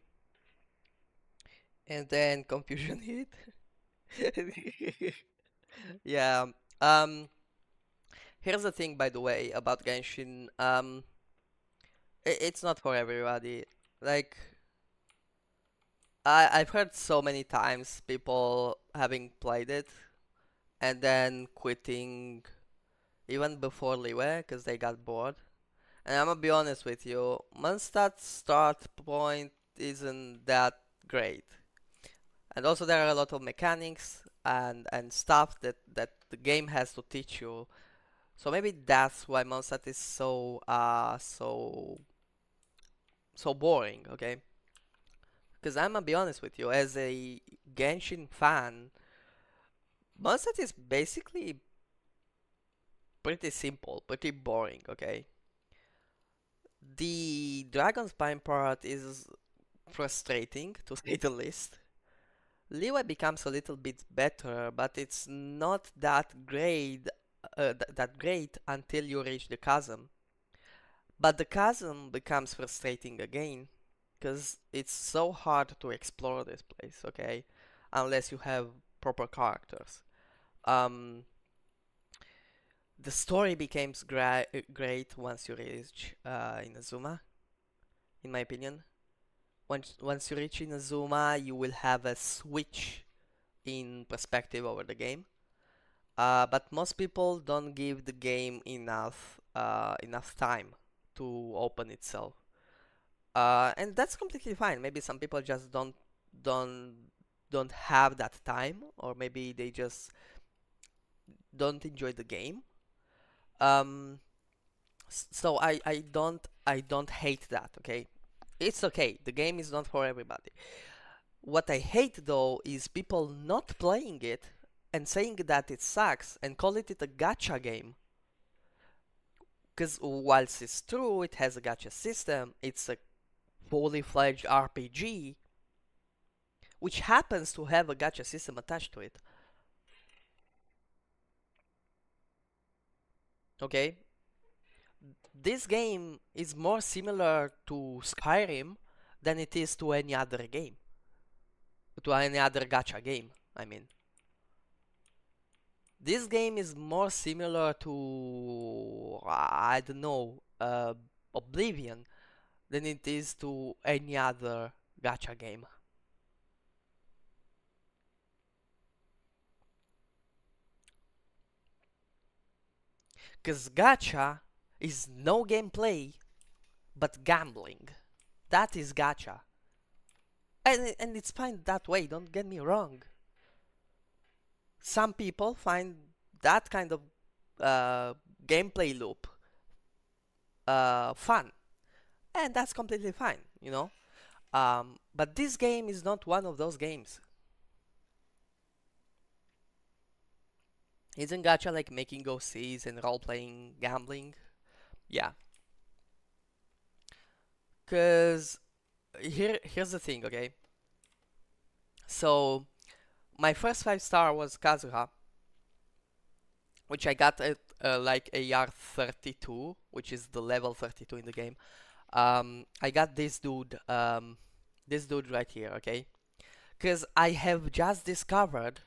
and then confusion hit. Yeah. Um. Here's the thing, by the way, about Genshin. It's not for everybody. Like, I've heard so many times people having played it and then quitting even before Leeway because they got bored. And I'm gonna be honest with you, Mondstadt's start point isn't that great. And also there are a lot of mechanics and stuff that the game has to teach you. So maybe that's why Mondstadt is so boring, okay? Because I'm gonna be honest with you, as a Genshin fan, Mondstadt is basically pretty simple, pretty boring, okay? The Dragon Spine part is frustrating, to say the least. Leeway becomes a little bit better, but it's not that great, that great until you reach the chasm. But the chasm becomes frustrating again, because it's so hard to explore this place, okay? Unless you have proper characters. Um, the story becomes great once you reach Inazuma, in my opinion. Once you reach Inazuma, you will have a switch in perspective over the game. but most people don't give the game enough time to open itself. And that's completely fine. Maybe some people just don't don't have that time, or maybe they just don't enjoy the game. Um, so I don't hate that. Okay, it's okay. The game is not for everybody. What I hate though is people not playing it and saying that it sucks and call it a gacha game. Because whilst it's true, it has a gacha system, it's a fully fledged RPG, which happens to have a gacha system attached to it. Okay? This game is more similar to Skyrim than it is to any other game. To any other gacha game, I mean. This game is more similar to, I don't know, Oblivion than it is to any other gacha game. Because gacha is no gameplay but gambling. That is gacha. And it's fine that way, don't get me wrong. Some people find that kind of uh, gameplay loop fun, and that's completely fine, you know. But this game is not one of those games. Isn't gacha like making OCs and role-playing gambling? Yeah. Cause here's the thing, okay? So my first 5-star was Kazuha, which I got at like AR 32, which is the level 32 in the game. I got this dude right here, okay? Because I have just discovered,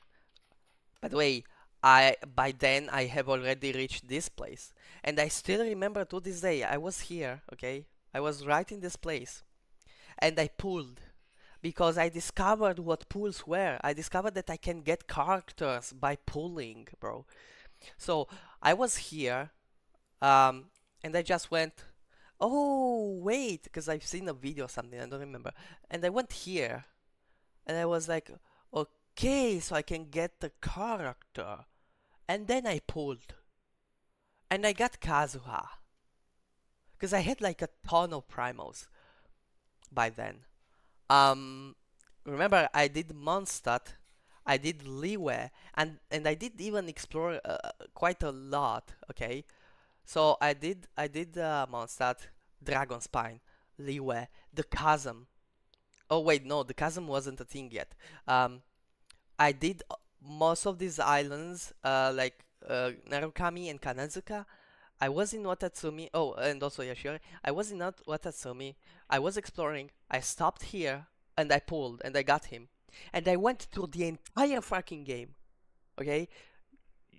by the way, by then I have already reached this place, and I still remember to this day I was here, okay? I was right in this place, and I pulled because I discovered what pulls were. I discovered that I can get characters by pulling, bro. So I was here, um, and I just went, oh wait, because I've seen a video or something, I don't remember. And I went here, and I was like, okay, so I can get the character. And then I pulled, and I got Kazuha, because I had like a ton of primals by then. Um, Remember I did Mondstadt, I did Leeway, and I did even explore quite a lot. Okay, so I did Mondstadt, Dragon Spine, Leeway, the Chasm. Oh wait, no, the Chasm wasn't a thing yet. I did most of these islands, like Narukami and Kanazuka. I was in Watatsumi. Oh, and also Yashiri. I was in Watatsumi. I was exploring. I stopped here and I pulled and I got him. And I went through the entire fucking game. Okay?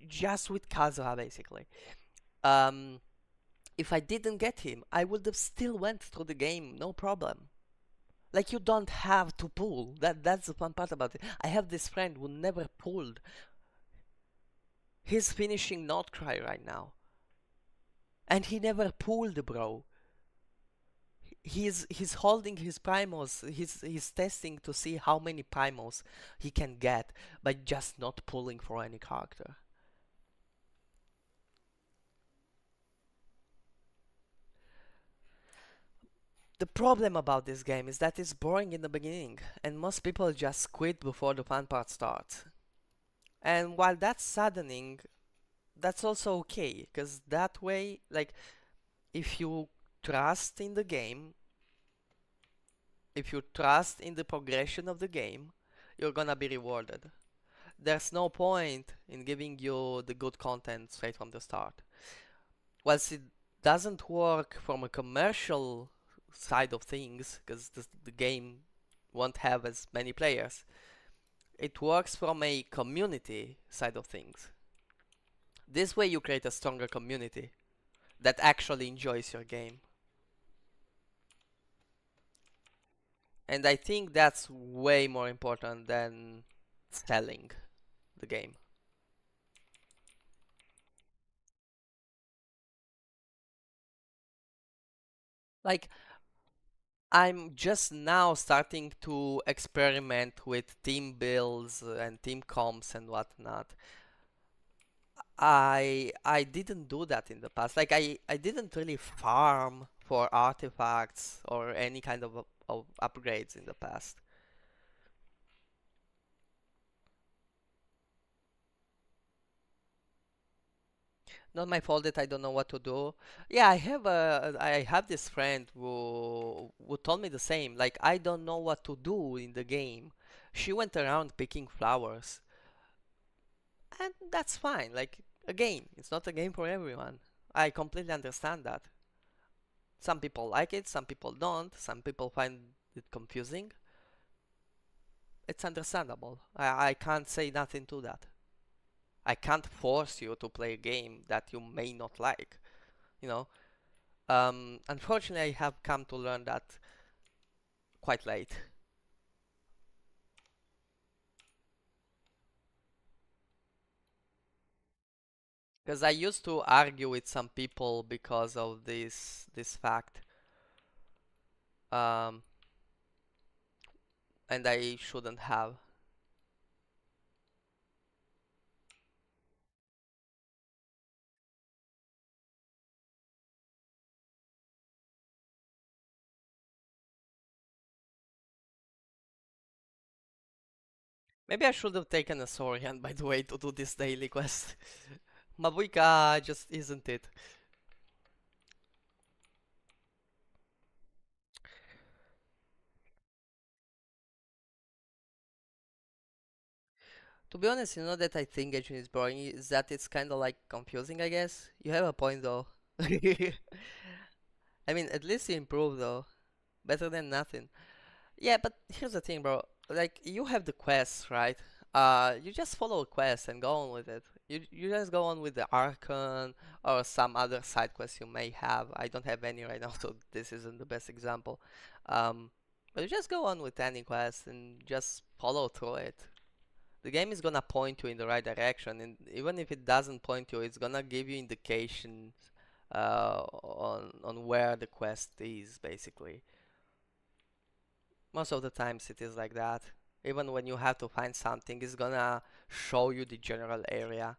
Just with Kazuha basically. Um, if I didn't get him, I would have still went through the game, no problem. Like you don't have to pull. That's the fun part about it. I have this friend who never pulled. He's finishing Notcry right now. And he never pulled, bro. He's holding his primals. He's testing to see how many primals he can get by just not pulling for any character. The problem about this game is that it's boring in the beginning, and most people just quit before the fun part starts. And while that's saddening, that's also okay, because that way, like, if you trust in the game, if you trust in the progression of the game, you're gonna be rewarded. There's no point in giving you the good content straight from the start. Whilst it doesn't work from a commercial side of things, because the game won't have as many players, it works from a community side of things. This way you create a stronger community that actually enjoys your game. And I think that's way more important than selling the game. Like, I'm just now starting to experiment with team builds and team comps and whatnot. I didn't do that in the past. Like, I didn't really farm for artifacts or any kind of upgrades in the past. Not my fault that I don't know what to do. Yeah, I have this friend who told me the same. Like, I don't know what to do in the game. She went around picking flowers, and that's fine. Like, again, it's not a game for everyone. I completely understand that. Some people like it, some people don't. Some people find it confusing. It's understandable. I can't say nothing to that. I can't force you to play a game that you may not like, you know. Unfortunately, I have come to learn that quite late. Because I used to argue with some people because of this fact, um, and I shouldn't have. Maybe I should have taken a Saurian, by the way, to do this daily quest. Mabuika just isn't it. To be honest, you know that I think Genshin is boring, is that it's kind of like confusing, I guess. You have a point though. I mean, at least you improved though. Better than nothing. Yeah, but here's the thing, bro. Like, you have the quests, right? You just follow a quest and go on with it. You just go on with the Archon or some other side quests you may have. I don't have any right now, so this isn't the best example. But you just go on with any quest and just follow through it. The game is gonna point you in the right direction, and even if it doesn't point you, it's gonna give you indications on where the quest is, basically. Most of the times it is like that. Even when you have to find something, it's gonna show you the general area.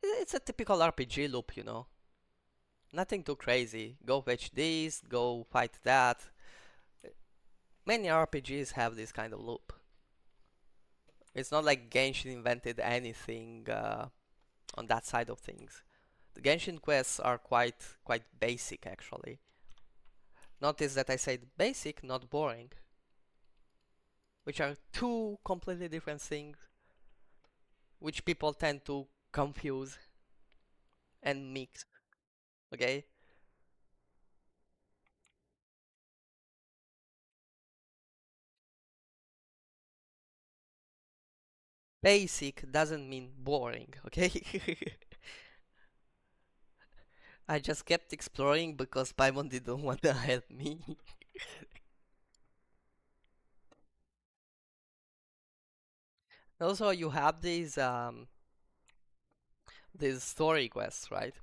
It's a typical RPG loop, you know. Nothing too crazy. Go fetch this, go fight that. Many RPGs have this kind of loop. It's not like Genshin invented anything on that side of things. The Genshin quests are quite basic actually. Notice that I said basic, not boring, which are two completely different things, which people tend to confuse and mix. Okay? Basic doesn't mean boring, okay? I just kept exploring because Paimon didn't want to help me. Also, you have these story quests, right?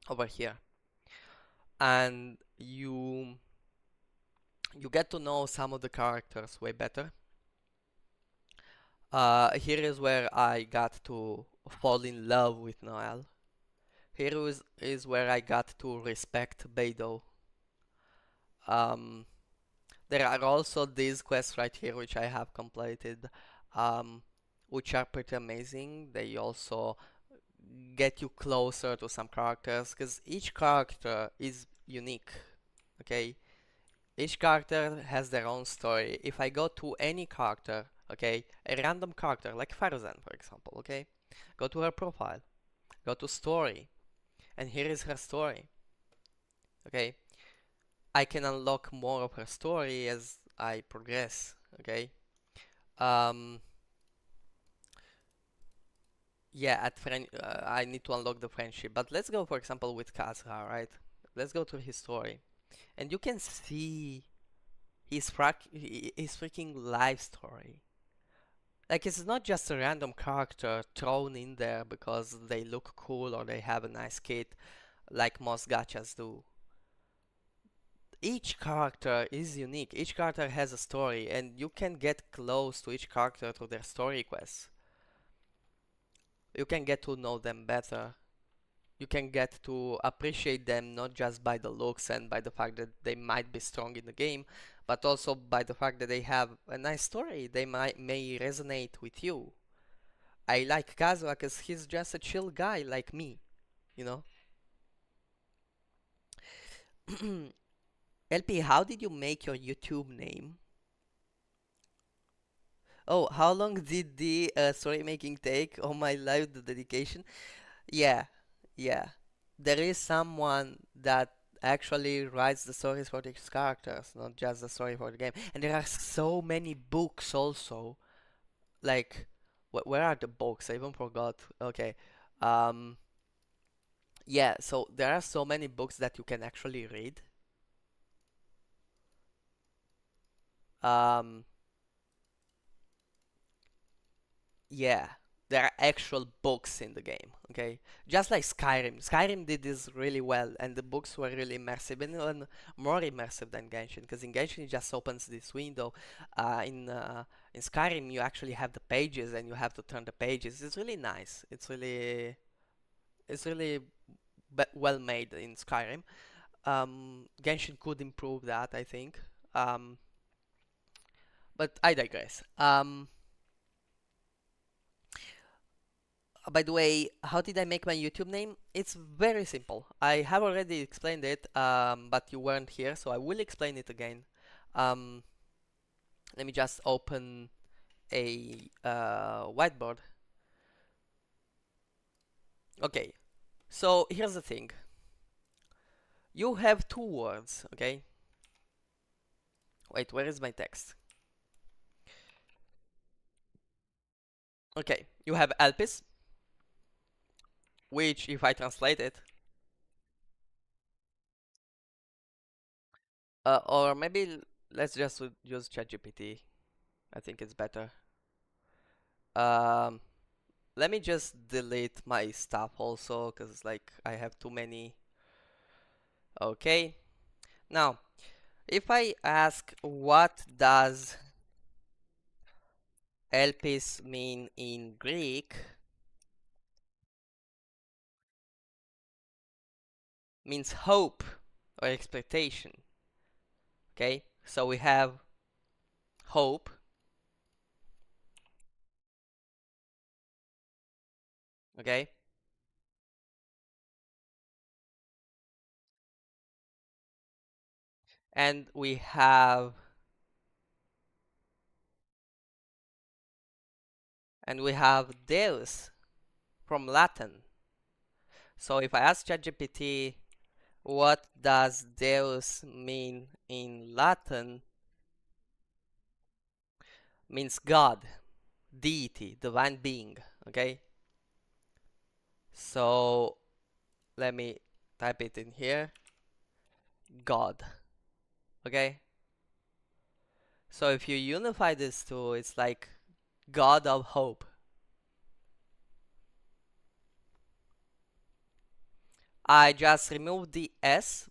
Over here. And you get to know some of the characters way better. Here is where I got to fall in love with Noel. Is where I got to respect Beidou. Um, there are also these quests right here which I have completed, um, which are pretty amazing. They also get you closer to some characters because each character is unique. Okay, each character has their own story. If I go to any character, okay, a random character like Farzan, for example, okay, go to her profile, go to story, and here is her story. Okay, I can unlock more of her story as I progress. Okay, um, yeah, I need to unlock the friendship. But let's go, for example, with Kazra, right? Let's go to his story, and you can see his freaking life story. Like, it's not just a random character thrown in there because they look cool or they have a nice kit, like most gachas do. each character is unique. Each character has a story, and you can get close to each character through their story quests. You can get to know them better. You can get to appreciate them not just by the looks and by the fact that they might be strong in the game, but also by the fact that they have a nice story. They may resonate with you. I like Kazuha because he's just a chill guy like me, you know? LP, how did you make your YouTube name? Oh, how long did the story making take? Oh my life, the dedication. Yeah, yeah. There is someone that actually writes the stories for these characters, not just the story for the game. And there are so many books also. Like, where are the books? I even forgot. Okay. Um, yeah, so there are so many books that you can actually read. Um, Yeah, there are actual books in the game, okay? Just like Skyrim. Skyrim did this really well, and the books were really immersive, and even more immersive than Genshin, because in Genshin it just opens this window. In Skyrim you actually have the pages, and you have to turn the pages. It's really nice. It's really well made in Skyrim. Genshin could improve that, I think. Um, but I digress. By the way, how did I make my YouTube name? It's very simple. I have already explained it, but you weren't here, so I will explain it again. Um, Let me just open a whiteboard. Okay, so here's the thing. You have two words, okay? Wait, where is my text? Okay, you have Elpis, which if I translate it, or maybe let's just use ChatGPT. I think it's better. Um, Let me just delete my stuff also, because like I have too many. Okay. Now, if I ask what does Elpis mean in Greek, means hope or expectation. Okay, so we have hope. Okay, and we have Deus from Latin. So if I ask ChatGPT what does Deus mean in Latin, means God, deity, divine being. Okay, so let me type it in here. God. Okay, so if you unify these two, it's like God of hope. I just removed the S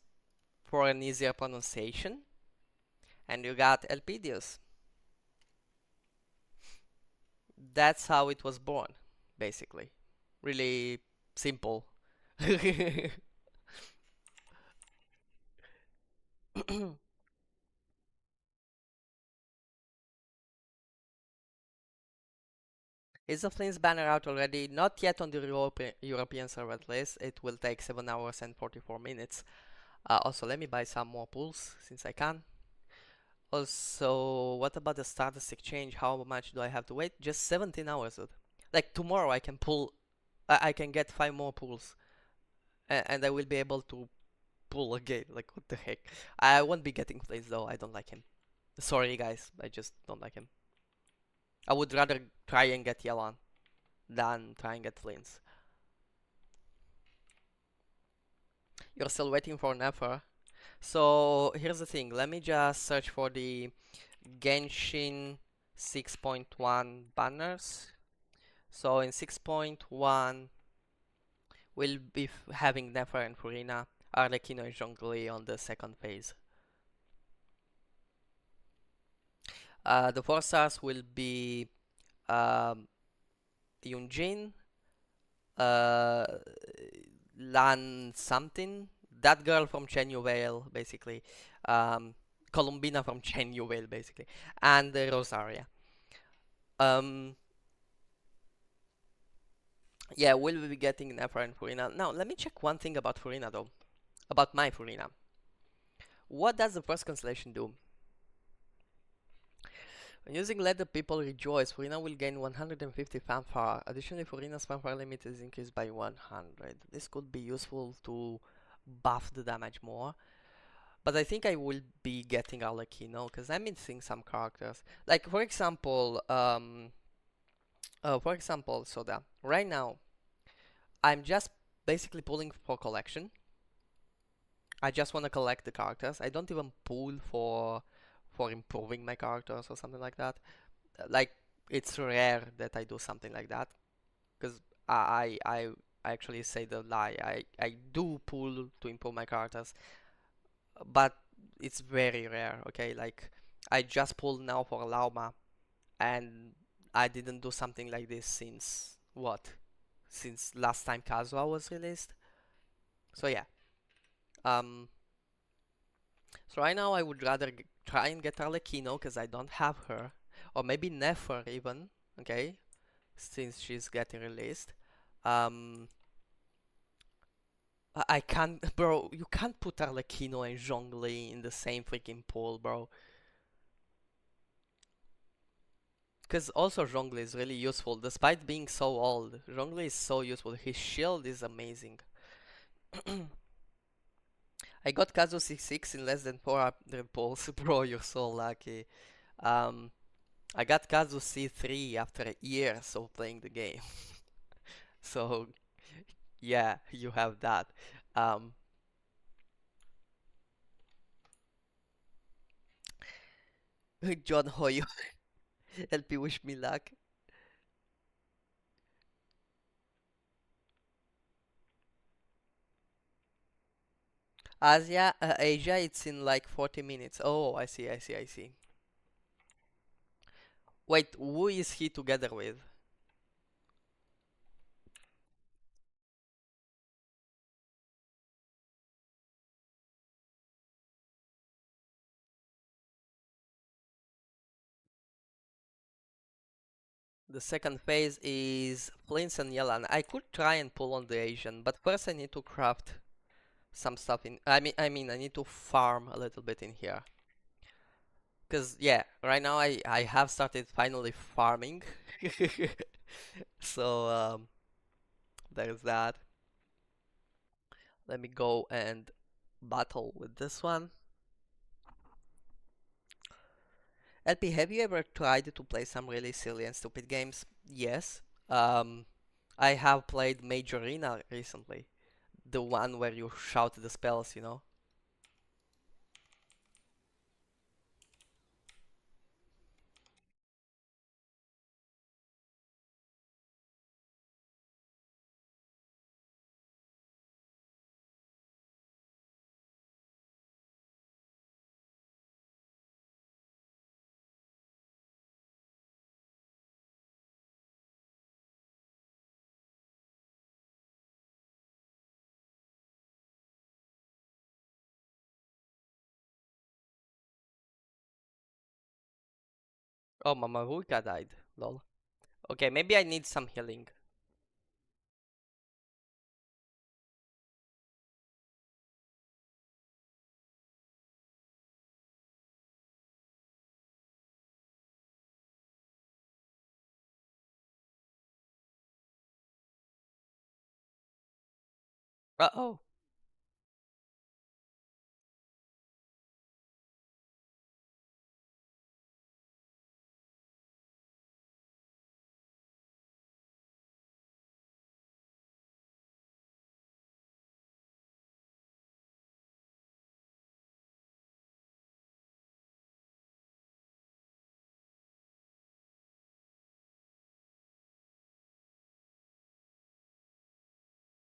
for an easier pronunciation, and you got Elpidius. That's how it was born, basically. Really simple. Is the Flames banner out already? Not yet on the European server list. It will take 7 hours and 44 minutes. Also, let me buy some more pools since I can. Also, what about the statistic change? How much do I have to wait? Just 17 hours, dude. Like tomorrow I can pull, I can get 5 more pulls, and I will be able to pull again. Like what the heck? I won't be getting plays though. I don't like him. Sorry guys, I just don't like him. I would rather try and get Yelan than try and get Flames. You're still waiting for Nefer. So here's the thing. Let me just search for the Genshin 6.1 banners. So in 6.1, we'll be having Nefer and Furina, Arlecchino and Zhongli on the second phase. The 4 stars will be um, Yunjin, uh, Lan something, that girl from Chen Yubel, basically, um, Columbina from Chen Yubel, basically, and Rosaria. Um, yeah, we'll be getting Nefer and Furina. Now, let me check one thing about Furina, though. About my Furina. What does the first constellation do? When using Let the People Rejoice, Furina will gain 150 fanfare. Additionally, Furina's fanfare limit is increased by 100. This could be useful to buff the damage more. But I think I will be getting Arlecchino because I'm missing some characters. Like for example, Soda. Right now, I'm just basically pulling for collection. I just want to collect the characters. I don't even pull for improving my characters or something like that. Like it's rare that I do something like that because I actually say the lie. I do pull to improve my characters, but it's very rare. Okay, like I just pulled now for Lauma, and I didn't do something like this since what? Since last time Kazuha was released. So yeah. Um. So right now I would rather try and get Arlecchino because I don't have her, or maybe Nefer even. Okay, since she's getting released. Um. I can't, bro. You can't put Arlecchino and Zhongli in the same freaking pool, bro. Because also Zhongli is really useful, despite being so old. Zhongli is so useful. His shield is amazing. I got Kazu 6 in less than 400 pulls. Bro, you're so lucky. Um, I got Kazu C3 after years of playing the game. So, yeah, you have that. Um, John Hoyo, LP wish me luck. Asia, it's in like 40 minutes. Oh, I see. Wait, who is he together with? The second phase is Flint and Yelan. I could try and pull on the Asian, but first I need to craft some stuff in. I need to farm a little bit in here. Cause yeah, right now I have started finally farming. So there's that. Let me go and battle with this one. LP, have you ever tried to play some really silly and stupid games? Yes. Um, I have played Major Arena recently. The one where you shout the spells, you know? Oh, Mama Ruka died. Lol. Okay, maybe I need some healing. Uh-oh.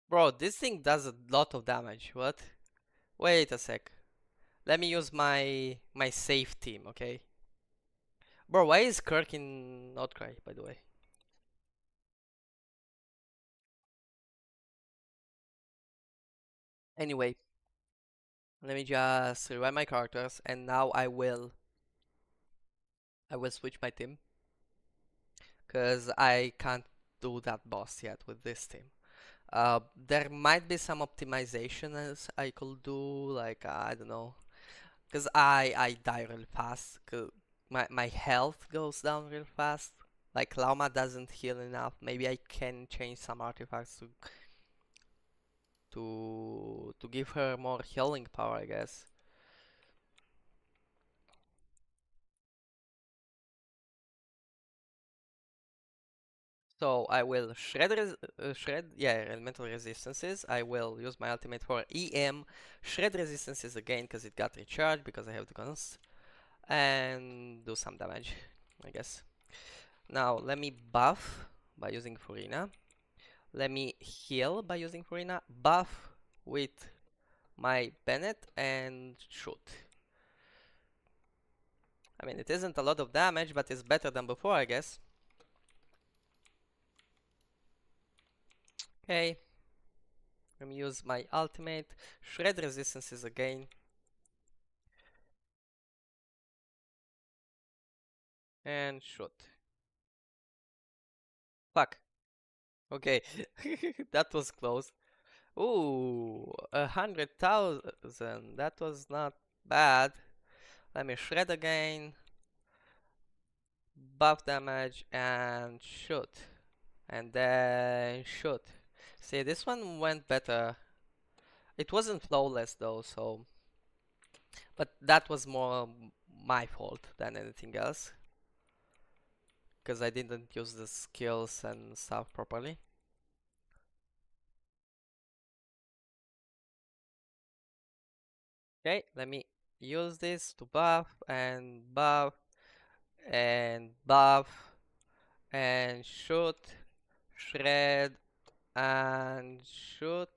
Bro, this thing does a lot of damage. What? Wait a sec. Let me use my safe team, okay? Bro, why is Kirk in Outcry, by the way? Anyway, let me just rewind my characters, and now I will switch my team, because I can't do that boss yet with this team. There might be some optimization as I could do, like I don't know, because I die real fast. 'Cause my health goes down real fast. Like Lauma doesn't heal enough. Maybe I can change some artifacts to give her more healing power, I guess. So I will shred, yeah, elemental resistances. I will use my ultimate for EM, shred resistances again because it got recharged because I have the guns, and do some damage, I guess. Now let me buff by using Furina. Let me heal by using Furina. Buff with my Bennett and shoot. I mean, it isn't a lot of damage, but it's better than before, I guess. Okay, let me use my ultimate. Shred resistances again. And shoot. Fuck. Okay, that was close. Ooh, 100,000. That was not bad. Let me shred again. Buff damage and shoot. And then shoot. See, this one went better. It wasn't flawless though, so. But that was more my fault than anything else. Because I didn't use the skills and stuff properly. Okay, let me use this to buff and buff and shoot, shred and shoot.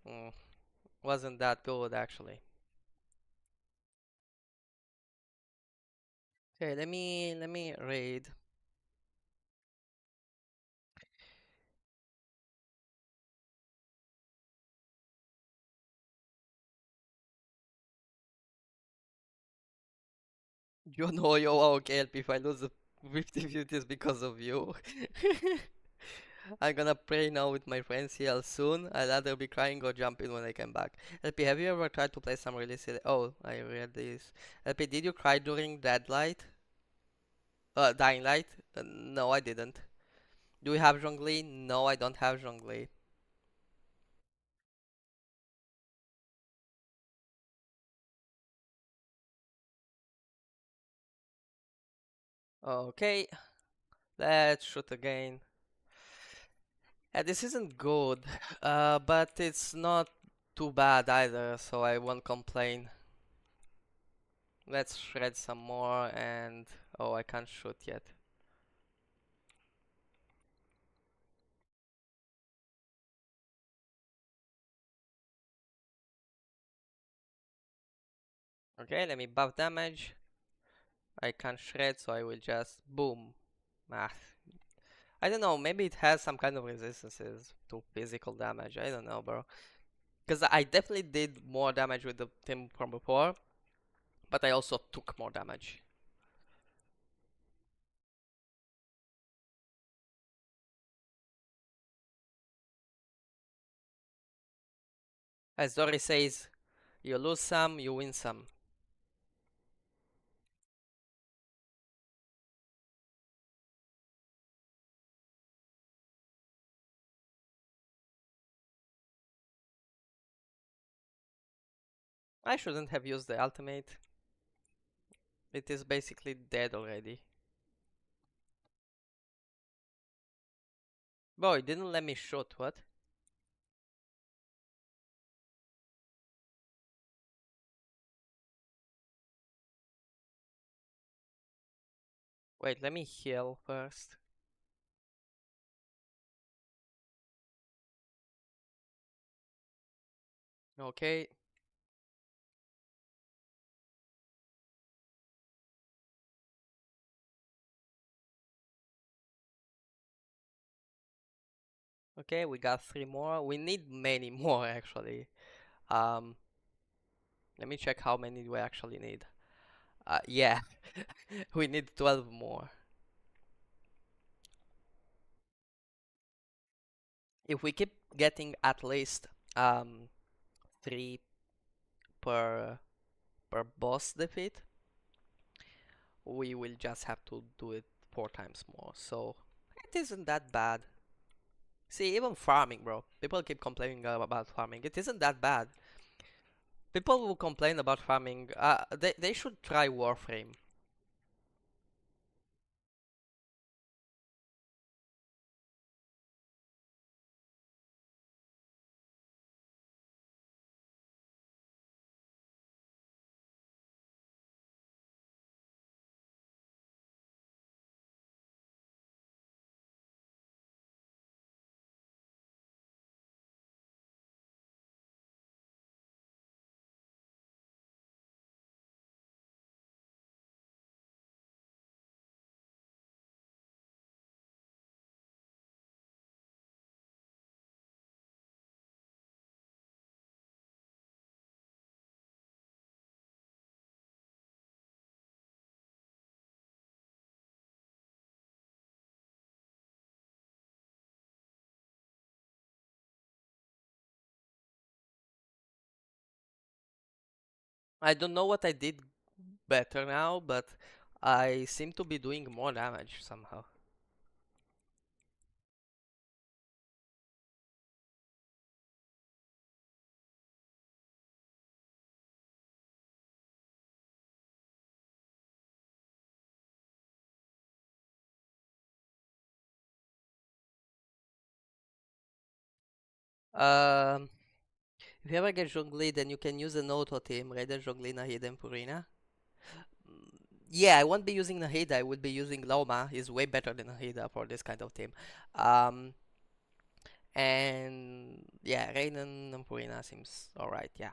Mm, wasn't that good actually. Okay, let me raid. You know you okay help if I lose the 50-50 because of you. I'm gonna pray now with my friends here soon. I'll either be crying or jumping when I come back. LP, have you ever tried to play some really silly? Oh, I read this. LP, did you cry during Deadlight? Dying Light? No, I didn't. Do you have Zhongli? No, I don't have Zhongli. Okay, let's shoot again. This isn't good, but it's not too bad either, so I won't complain. Let's shred some more and... Oh, I can't shoot yet. Okay, let me buff damage. I can't shred, so I will just boom. Ah, I don't know, maybe it has some kind of resistances to physical damage. I don't know, bro. Because I definitely did more damage with the team from before, but I also took more damage. As Dory says, you lose some, you win some. I shouldn't have used the ultimate. It is basically dead already. Bro, it didn't let me shoot, what? Wait, let me heal first. Okay. Okay, we got three more. We need many more actually. Um, Let me check how many we actually need. Yeah, we need 12 more. If we keep getting at least um three per boss defeat, we will just have to do it 4 times more. So it isn't that bad. See, even farming, bro. People keep complaining about farming. It isn't that bad. People who complain about farming, they should try Warframe. I don't know what I did better now, but I seem to be doing more damage somehow. Um, if you ever get Zhongli, then you can use an auto team, Raiden, Zhongli, Nahida, and Purina. Yeah, I won't be using Nahida, I will be using Loma. He's way better than Nahida for this kind of team. Um, and yeah, Raiden and Purina seems alright, yeah.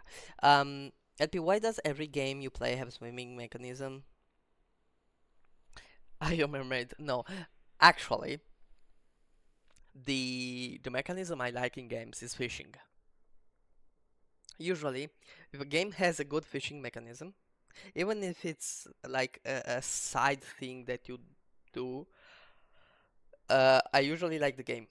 LP, why does every game you play have swimming mechanism? I am mermaid. No, actually, the mechanism I like in games is fishing. Usually, if a game has a good fishing mechanism, even if it's like a side thing that you do, I usually like the game.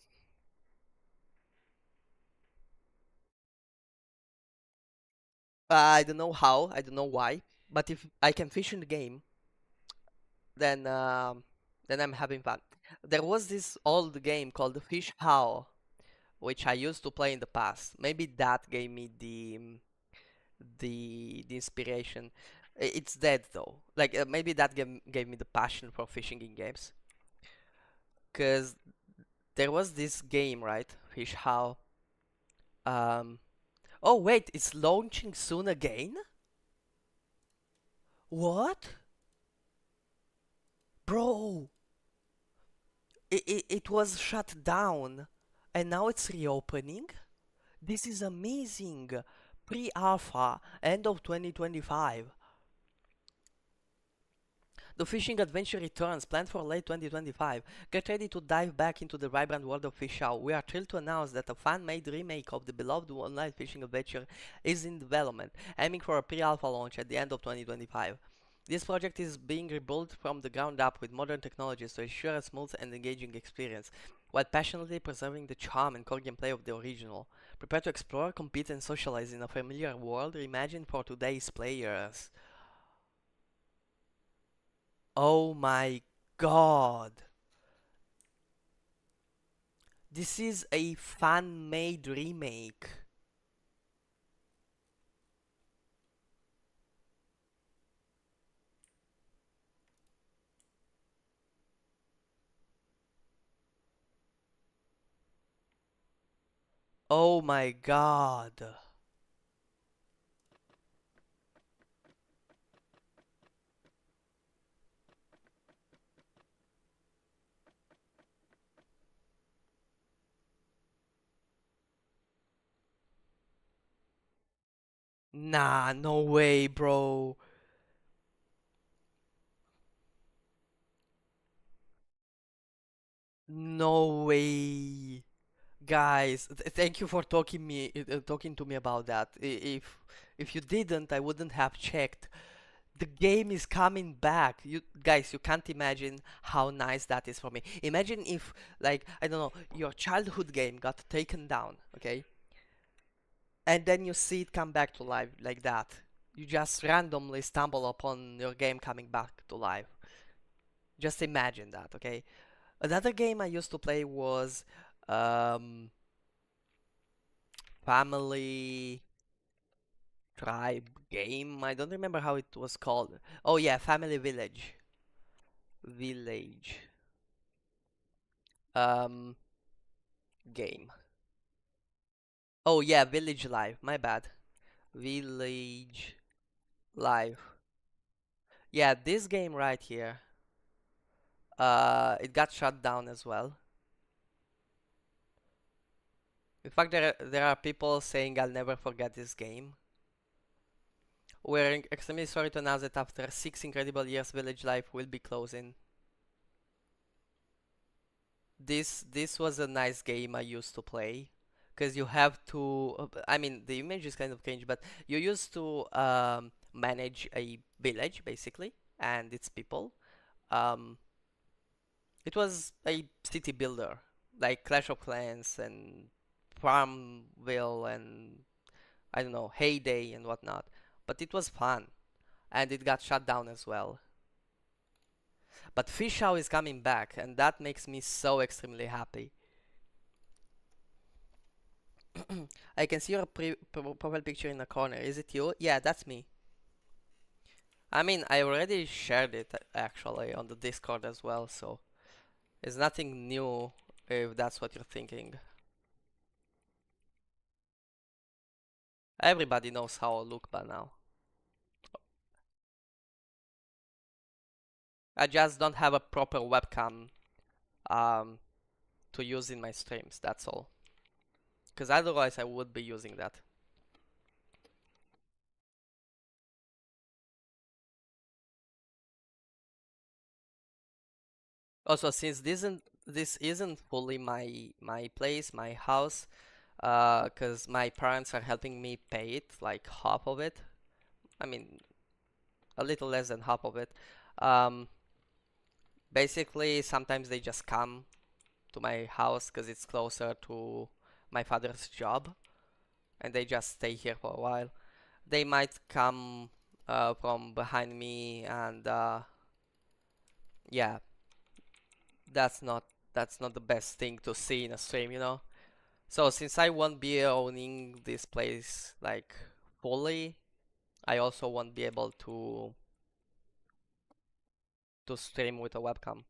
I don't know how, I don't know why, but if I can fish in the game, then then I'm having fun. There was this old game called Fish How, which I used to play in the past. Maybe that gave me the inspiration. It's dead though. Like maybe that gave me the passion for fishing in games. Cause there was this game, right? Fish How. Um. Oh wait, it's launching soon again? What? Bro, it was shut down and now it's reopening? This is amazing. Pre-alpha, end of 2025. The fishing adventure returns, planned for late 2025. Get ready to dive back into the vibrant world of Fish Out. We are thrilled to announce that a fan-made remake of the beloved online fishing adventure is in development, aiming for a pre-alpha launch at the end of 2025. This project is being rebuilt from the ground up with modern technologies to ensure a smooth and engaging experience, while passionately preserving the charm and core gameplay of the original. Prepare to explore, compete, and socialize in a familiar world reimagined for today's players. Oh my god. This is a fan-made remake. Oh my god. Nah, no way, bro. No way. Guys, thank you for talking to me about that. If you didn't, I wouldn't have checked. The game is coming back. You guys, you can't imagine how nice that is for me. Imagine if, like, I don't know, your childhood game got taken down, okay? And then you see it come back to life like that. You just randomly stumble upon your game coming back to life. Just imagine that, okay? Another game I used to play was um, Family Tribe game. I don't remember how it was called. Oh yeah, Family Village. Village um game. Oh yeah, Village Live. My bad. Village Live. Yeah, this game right here. It got shut down as well. In fact, there are people saying I'll never forget this game. We're extremely sorry to announce that after 6 incredible years, Village Life will be closing. This was a nice game I used to play, because you have to. I mean, the image is kind of changed, but you used to manage a village basically and its people. Um, it was a city builder, like Clash of Clans and Farmville and I don't know, Heyday and whatnot. But it was fun, and it got shut down as well. But Fishow is coming back, and that makes me so extremely happy. I can see your profile picture in the corner. Is it you? Yeah, that's me. I mean, I already shared it actually on the Discord as well, so it's nothing new if that's what you're thinking. Everybody knows how I look by now. I just don't have a proper webcam um, to use in my streams, that's all. Because otherwise I would be using that. Also, since this isn't fully my place, my house, because my parents are helping me pay it, like half of it. I mean, a little less than half of it. Um, Basically, sometimes they just come to my house because it's closer to my father's job, and they just stay here for a while. They might come from behind me, and yeah, that's not that's not the best thing to see in a stream, you know. So since I won't be owning this place like fully, I also won't be able to stream with a webcam.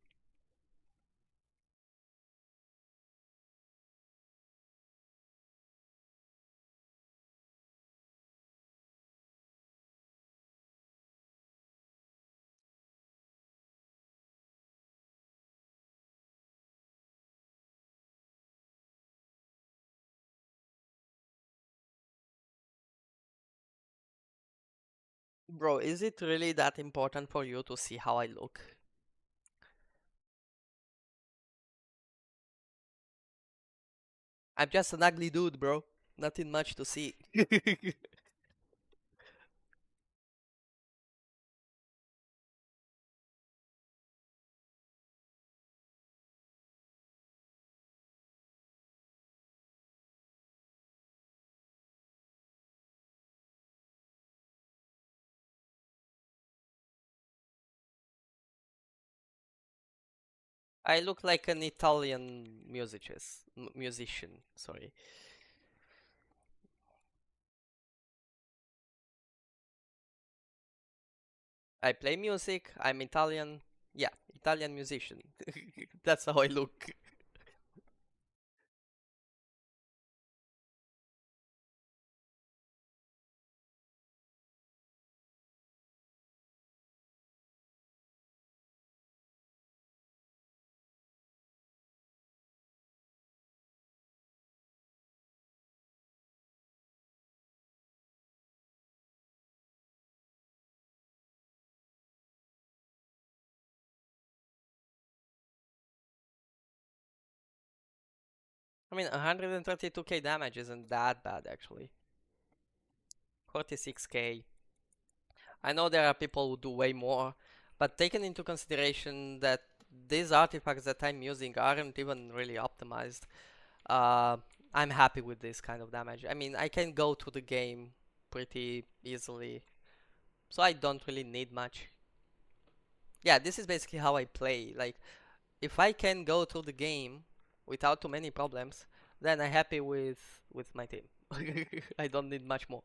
Bro, is it really that important for you to see how I look? I'm just an ugly dude, bro. Nothing much to see. I look like an Italian musician, sorry. I play music, I'm Italian. Yeah, Italian musician. That's how I look. I mean, 132k damage isn't that bad actually. 46k. I know there are people who do way more, but taking into consideration that these artifacts that I'm using aren't even really optimized, uh, I'm happy with this kind of damage. I mean, I can go through the game pretty easily, so I don't really need much. Yeah, this is basically how I play. Like, if I can go through the game without too many problems, then I'm happy with my team. I don't need much more.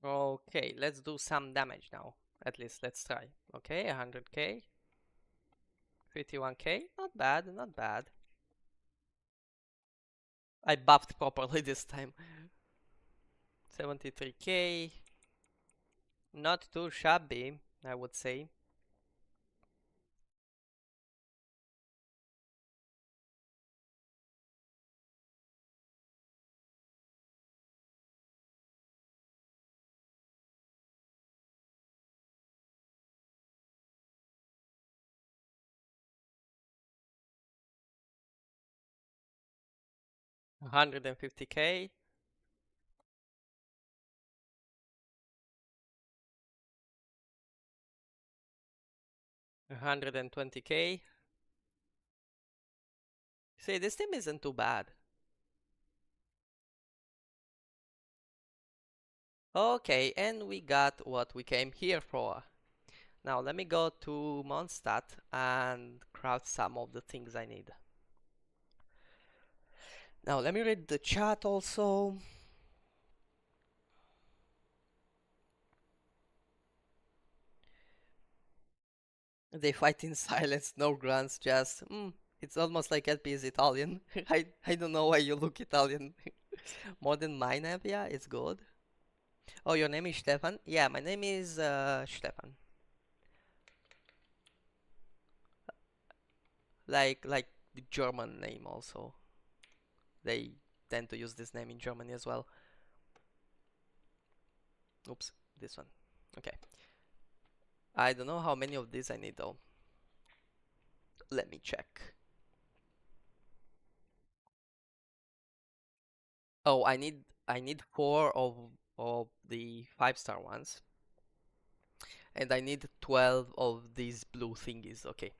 Okay, let's do some damage now. At least let's try. Okay, 100k, 51k. Not bad, not bad. I buffed properly this time. 73k. Not too shabby, I would say. 150k. 120k. See, this team isn't too bad. Okay, and we got what we came here for. Now let me go to Mondstadt and craft some of the things I need. Now let me read the chat also. They fight in silence, no grunts, just it's almost like LP is Italian. I don't know why you look Italian. More than mine, yeah, it's good. Oh, your name is Stefan? Yeah, my name is Stefan. Like the German name also. They tend to use this name in Germany as well. Oops, this one. Okay. I don't know how many of these I need though. Let me check. Oh, I need 4 of the 5-star ones. And I need 12 of these blue thingies. Okay.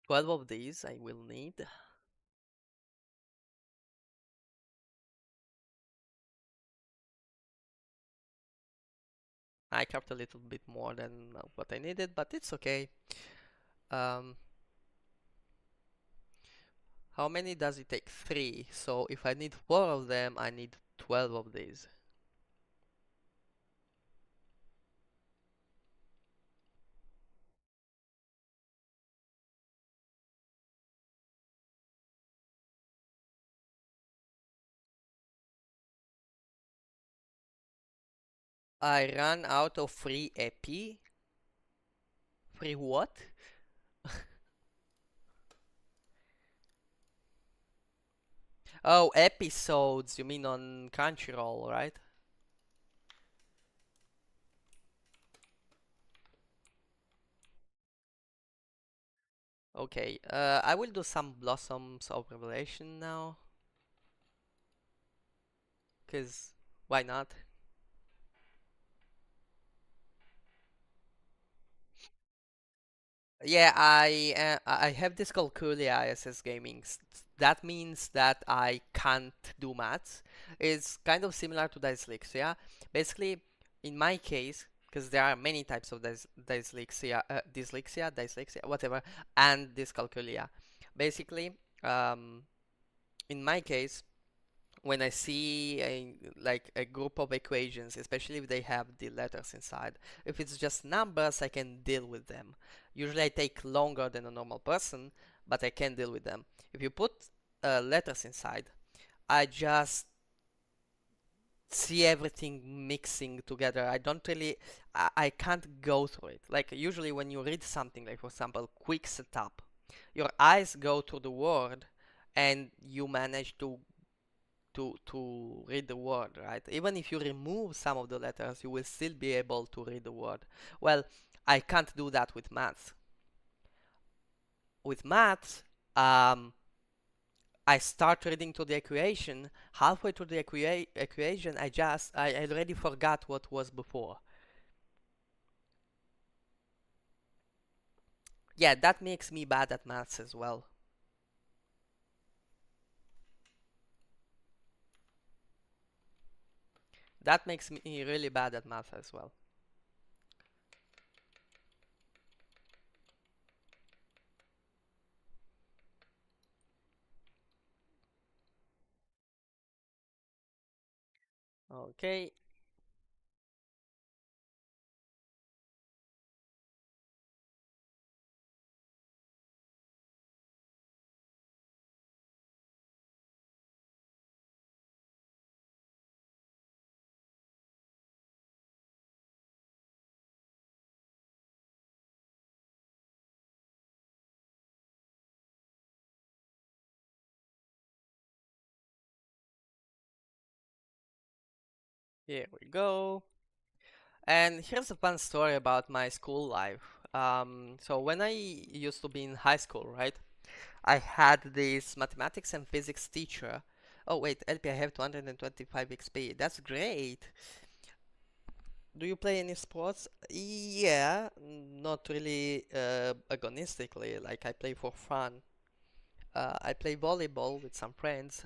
12 of these I will need. I craft a little bit more than what I needed, but it's okay. Um, how many does it take? 3. So if I need 4 of them, I need 12 of these. I ran out of free EP. Free what? Oh, episodes. You mean on Crunchyroll, right? Okay, I will do some Blossoms of Revelation now. Cause why not? Yeah, I have this called ISS Gaming. That means that I can't do maths. It's kind of similar to dyslexia. Basically, in my case, because there are many types of dyslexia, whatever, and dyscalculia. Basically, um, in my case, when I see like a group of equations, especially if they have the letters inside, if it's just numbers, I can deal with them. Usually I take longer than a normal person, but I can deal with them. If you put letters inside, I just see everything mixing together. I don't really, I can't go through it. Like usually when you read something, like for example, quick setup, your eyes go to the word and you manage to read the word, right? Even if you remove some of the letters, you will still be able to read the word. Well, I can't do that with maths. With maths, I start reading to the equation. Halfway through the equation, I already forgot what was before. Yeah, that makes me bad at maths as well. That makes me really bad at math as well. Okay, here we go. And here's a fun story about my school life. So when I used to be in high school, right, I had this mathematics and physics teacher. Oh wait, LP, I have 225 XP. That's great. Do you play any sports? Yeah, not really agonistically. Like I play for fun. I play volleyball with some friends.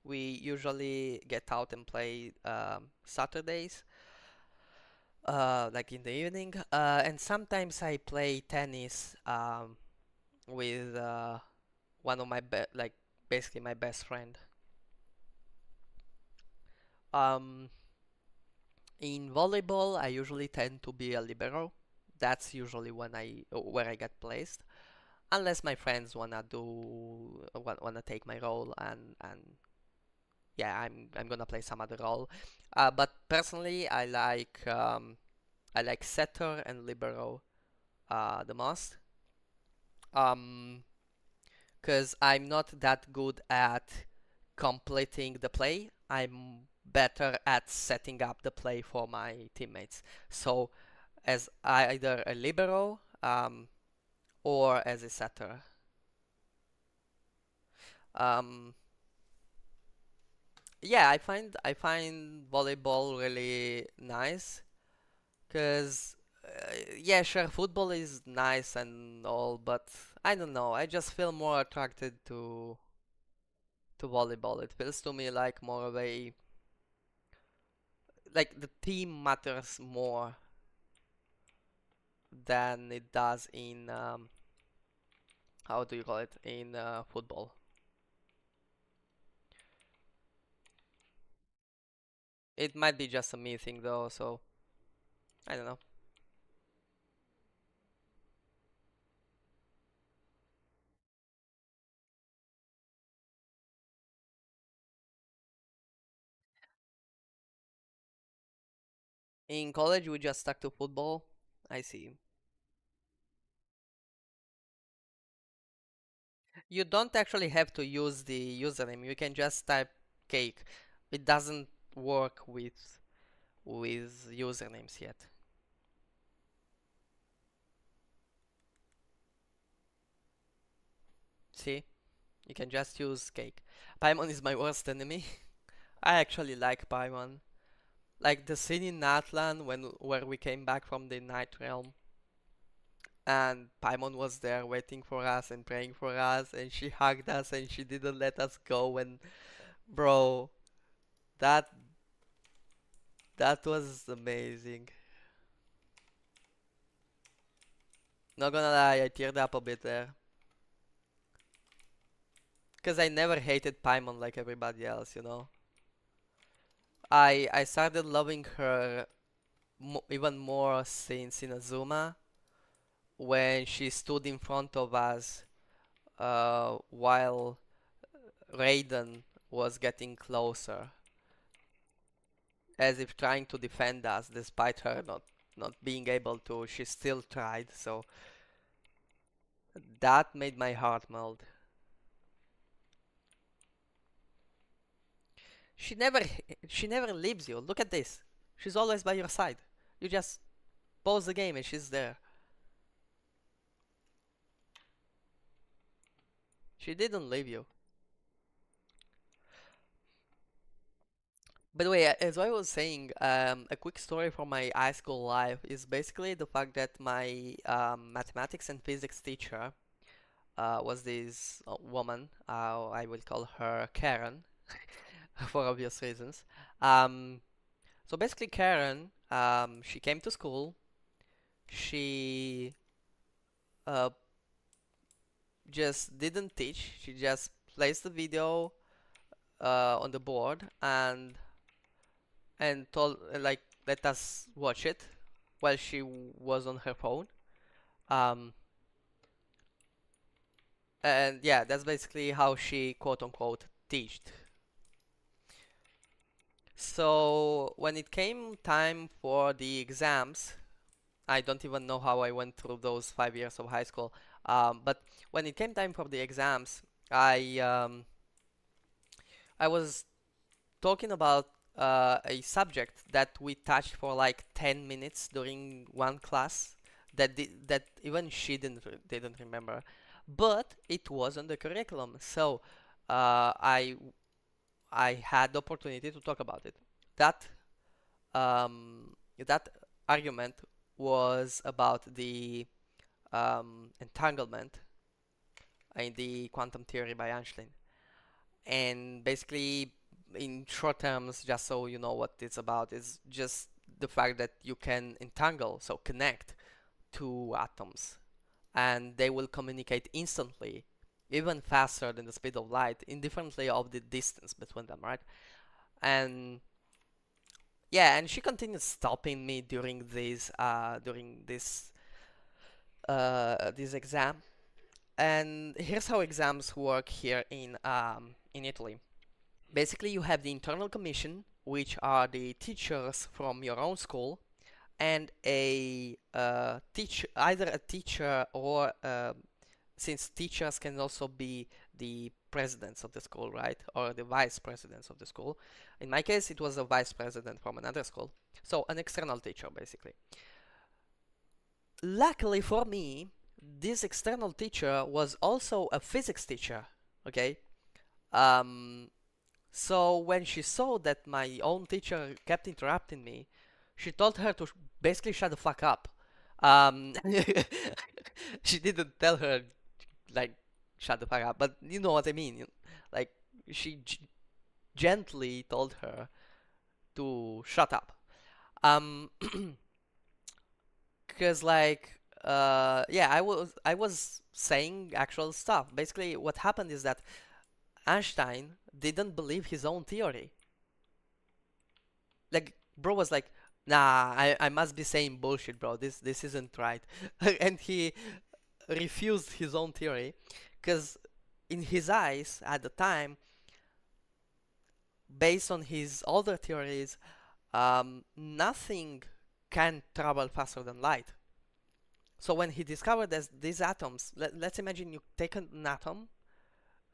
We usually get out and play Saturdays, like in the evening. And sometimes I play tennis with one of like basically my best friend. Um, in volleyball, I usually tend to be a libero. That's usually when where I get placed, unless my friends wanna take my role and yeah, I'm gonna play some other role. But personally, I like setter and libero the most. Um, because I'm not that good at completing the play. I'm better at setting up the play for my teammates. So as either a libero or as a setter. Um, yeah, I find volleyball really nice because yeah, sure, football is nice and all, but I don't know. I just feel more attracted to volleyball. It feels to me like more of a like the team matters more than it does in how do you call it in football. It might be just a me thing though, so I don't know. In college, we just stuck to football. I see. You don't actually have to use the username. You can just type cake. It doesn't work with usernames yet. See? You can just use cake. Paimon is my worst enemy. I actually like Paimon. Like the scene in Natlan where we came back from the Night Realm and Paimon was there waiting for us and praying for us and she hugged us and she didn't let us go and bro, that that was amazing. Not gonna lie, I teared up a bit there. Cause I never hated Paimon like everybody else, you know. I started loving her even more since Inazuma when she stood in front of us while Raiden was getting closer. as if trying to defend us despite her not being able to. She still tried, so that made my heart melt. She never she never leaves you. Look at this. She's always by your side. You just pause the game and she's there. She didn't leave you. By the way, as I was saying, a quick story from my high school life is basically the fact that my mathematics and physics teacher was this woman. I will call her Karen for obvious reasons. Um, so basically, Karen, she came to school. She uh, just didn't teach. She just placed the video on the board and told like let us watch it while she was on her phone. Um, and yeah, that's basically how she quote unquote teached. So when it came time for the exams, I don't even know how I went through those 5 years of high school. But when it came time for the exams, I was talking about a subject that we touched for like 10 minutes during one class that even she didn't remember, but it was on the curriculum. So uh, I I had the opportunity to talk about it. That argument was about the entanglement in the quantum theory by Einstein. And basically, in short terms, just so you know what it's about, is just the fact that you can entangle, so connect two atoms, and they will communicate instantly, even faster than the speed of light, indifferently of the distance between them, right? And yeah, and she continued stopping me during this exam. And here's how exams work here in Italy. Basically, you have the internal commission, which are the teachers from your own school, and either a teacher or since teachers can also be the presidents of the school, right, or the vice presidents of the school. In my case, it was a vice president from another school, so an external teacher, basically. Luckily for me, this external teacher was also a physics teacher. Okay. Um, So when she saw that my own teacher kept interrupting me, she told her to basically shut the fuck up. Um, she didn't tell her like shut the fuck up, but you know what I mean. Like she gently told her to shut up. Um, because like yeah, I was saying actual stuff. Basically, what happened is that Einstein didn't believe his own theory. Like, bro was like, nah, I must be saying bullshit, bro. This isn't right. And he refused his own theory because in his eyes at the time, based on his older theories, nothing can travel faster than light. So when he discovered that these atoms, let's imagine you take an atom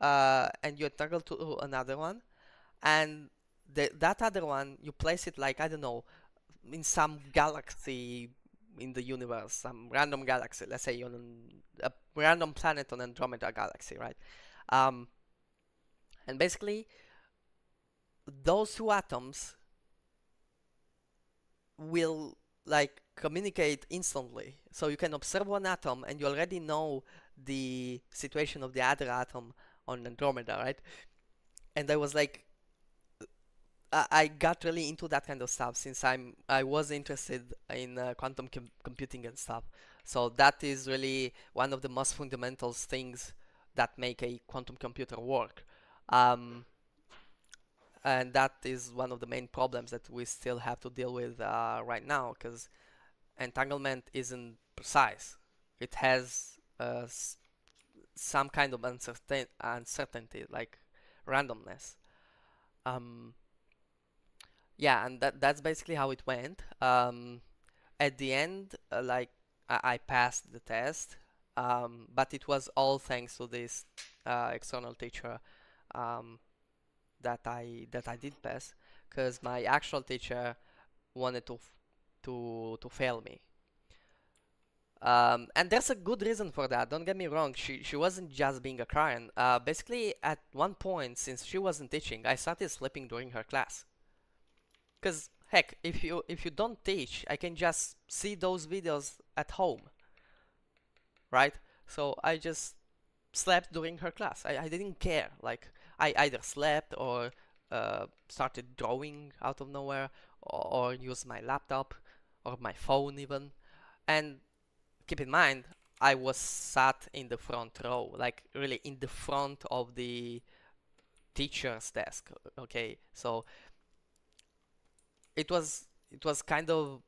and you entangle to another one, and that other one you place it like I don't know in some galaxy in the universe, some random galaxy, let's say on a random planet on Andromeda galaxy, right? Um, and basically those two atoms will like communicate instantly. So you can observe one atom and you already know the situation of the other atom on Andromeda, right? And I was like, I got really into that kind of stuff since I was interested in quantum computing and stuff. So that is really one of the most fundamental things that make a quantum computer work. Um, and that is one of the main problems that we still have to deal with right now because entanglement isn't precise. It has some kind of uncertainty, like randomness. Um, yeah, and that's basically how it went. At the end, like I passed the test, but it was all thanks to this external teacher um, that I did pass, because my actual teacher wanted to fail me. And there's a good reason for that. Don't get me wrong. She wasn't just being a crying. Basically, at one point, since she wasn't teaching, I started sleeping during her class. Cause heck, if you don't teach, I can just see those videos at home, right? So I just slept during her class. I didn't care. Like I either slept or started drawing out of nowhere, or used my laptop or my phone even. And keep in mind, I was sat in the front row, like really in the front of the teacher's desk. Okay, so it was kind of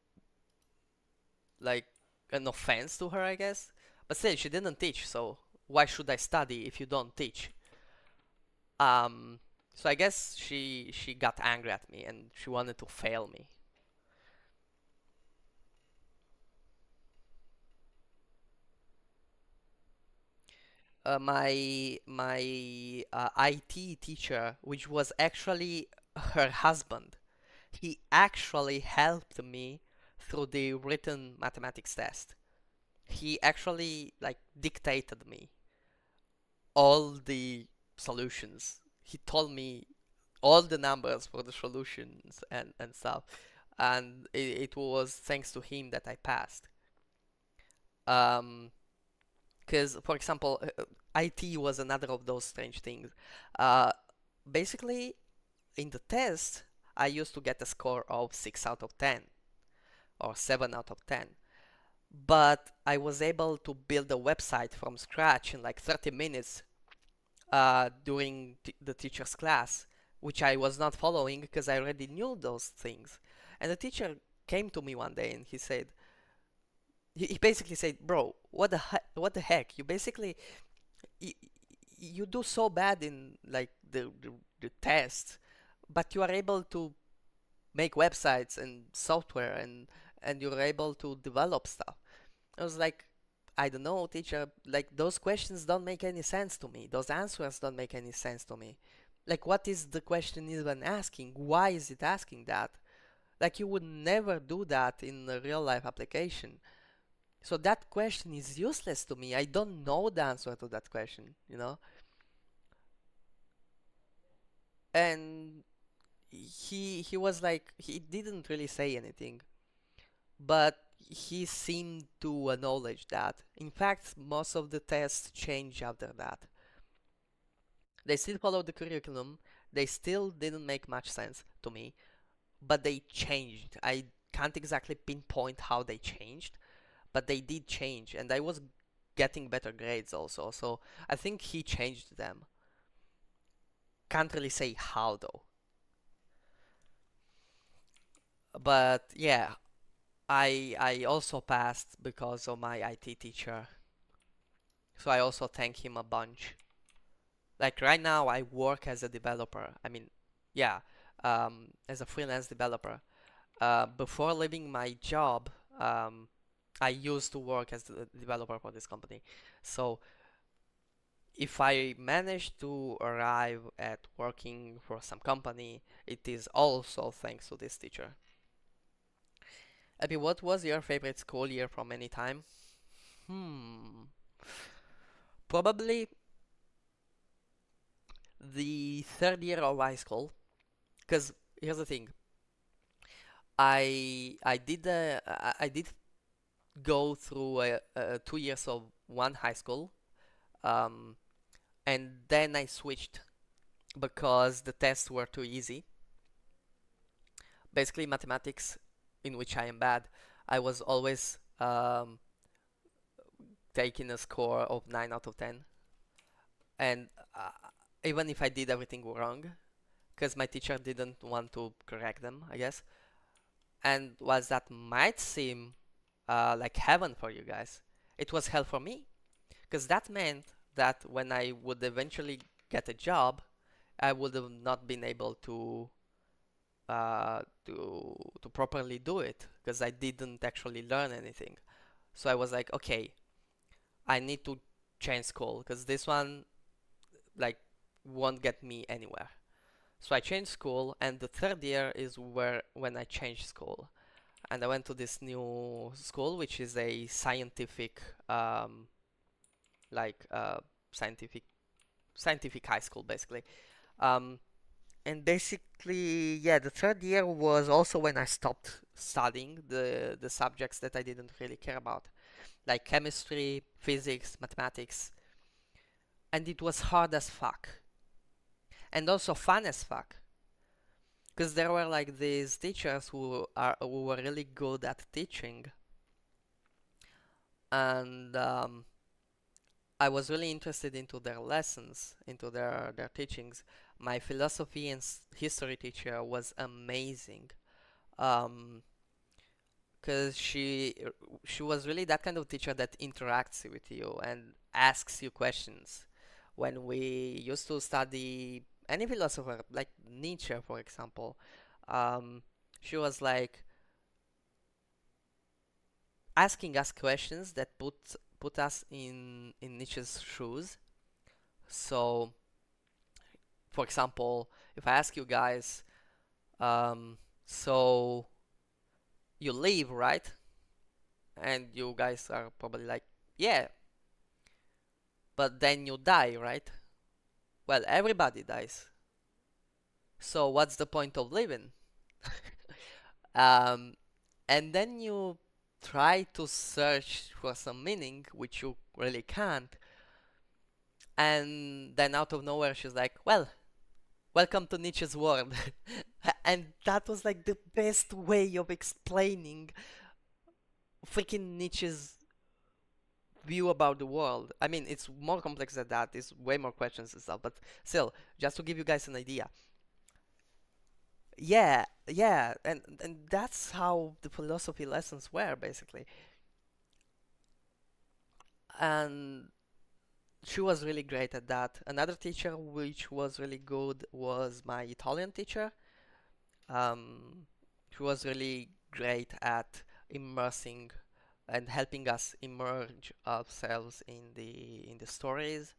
like an offense to her, I guess. But still, she didn't teach, so why should I study if you don't teach? Um, so I guess she got angry at me and she wanted to fail me. My IT teacher, which was actually her husband, he actually helped me through the written mathematics test. He actually like dictated me all the solutions. He told me all the numbers for the solutions and stuff. And it was thanks to him that I passed. Um, because for example, IT was another of those strange things. Uh, Basically, in the test, I used to get a score of 6 out of 10 or 7 out of 10. But I was able to build a website from scratch in like 30 minutes during the teacher's class, which I was not following because I already knew those things. And the teacher came to me one day and he said, he basically said, "Bro, what the heck? You basically you, you do so bad in like the test, but you are able to make websites and software and you're able to develop stuff." I was like, I don't know, teacher. Like those questions don't make any sense to me. Those answers don't make any sense to me. Like, what is the question even asking? Why is it asking that? Like, you would never do that in a real life application. So that question is useless to me. I don't know the answer to that question, you know? And he was like, he didn't really say anything, but he seemed to acknowledge that. In fact, most of the tests changed after that. They still followed the curriculum. They still didn't make much sense to me, but they changed. I can't exactly pinpoint how they changed, but they did change, and I was getting better grades also. So I think he changed them. Can't really say how though. But yeah, I also passed because of my IT teacher. So I also thank him a bunch. Like right now, I work as a developer. I mean, yeah, as a freelance developer. Before leaving my job, I used to work as a developer for this company. So if I manage to arrive at working for some company, it is also thanks to this teacher. Abby, what was your favorite school year from any time? Hmm, probably the third year of high school. Because here's the thing, I did go through 2 years of one high school, um, and then I switched because the tests were too easy. Basically, mathematics, in which I am bad, I was always taking a score of 9 out of 10. And even if I did everything wrong, because my teacher didn't want to correct them, I guess. And whilst that might seem like heaven for you guys, it was hell for me. Because that meant that when I would eventually get a job, I would have not been able to to properly do it because I didn't actually learn anything. So I was like, okay, I need to change school because this one like won't get me anywhere. So I changed school, and the third year is where when I changed school, and I went to this new school, which is a scientific, like scientific scientific high school, basically. Um, and basically, yeah, the third year was also when I stopped studying the subjects that I didn't really care about, like chemistry, physics, mathematics, and it was hard as fuck, and also fun as fuck. Because there were like these teachers who were really good at teaching, and I was really interested into their lessons, into their teachings. My philosophy and history teacher was amazing. Um, because she was really that kind of teacher that interacts with you and asks you questions. When we used to study any philosopher, like Nietzsche, for example, um, she was like asking us questions that put us in Nietzsche's shoes. So, for example, if I ask you guys, so you leave, right? And you guys are probably like, yeah, but then you die, right? Well, everybody dies. So what's the point of living? Um, and then you try to search for some meaning, which you really can't. And then out of nowhere, she's like, well, welcome to Nietzsche's world. And that was like the best way of explaining freaking Nietzsche's view about the world. I mean, it's more complex than that. It's way more questions and stuff. But still, just to give you guys an idea. Yeah, yeah, and that's how the philosophy lessons were basically. And she was really great at that. Another teacher which was really good was my Italian teacher. She was really great at immersing and helping us immerse ourselves in the stories.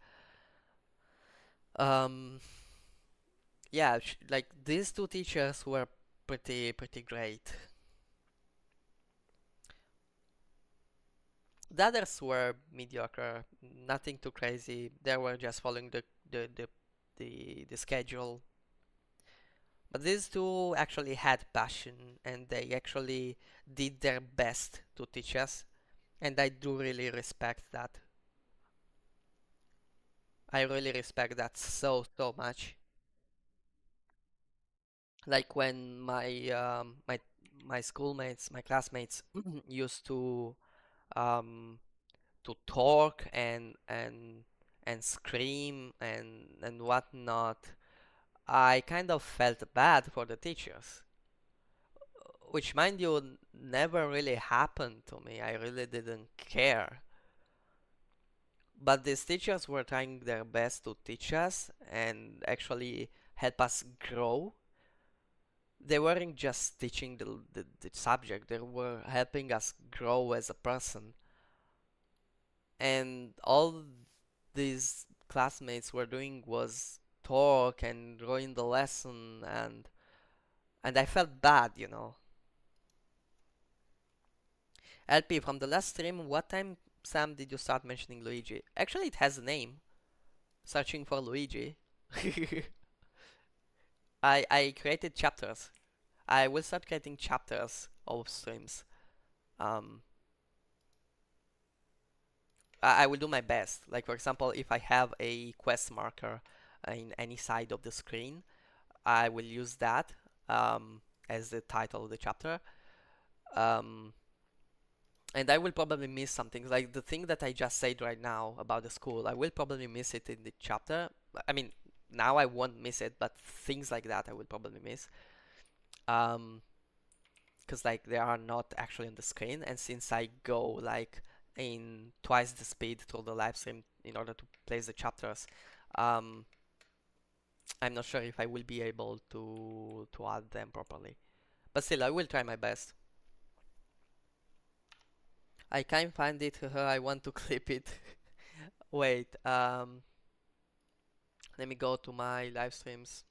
Um, yeah, like these two teachers were pretty great. The others were mediocre, nothing too crazy. They were just following the the the schedule. But these two actually had passion and they actually did their best to teach us, and I do really respect that. I really respect that so much. Like when my schoolmates, my classmates used um to talk and scream and whatnot, I kind of felt bad for the teachers, which, mind you, never really happened to me. I really didn't care. But these teachers were trying their best to teach us and actually help us grow. They weren't just teaching the subject, they were helping us grow as a person. And all these classmates were doing was talk and drawing the lesson, and I felt bad, you know. LP, from the last stream, what time, Sam, did you start mentioning Luigi? Actually, it has a name. Searching for Luigi. I created chapters. I will start creating chapters of streams. Um, I will do my best. Like, for example, if I have a quest marker in any side of the screen, I will use that as the title of the chapter. Um, and I will probably miss something. Like the thing that I just said right now about the school, I will probably miss it in the chapter. I mean, now I won't miss it, but things like that I will probably miss. Because like they are not actually on the screen, and since I go like in twice the speed through the live stream in order to place the chapters, um, I'm not sure if I will be able to add them properly. But still, I will try my best. I can't find it. I want to clip it. Wait, let me go to my live streams.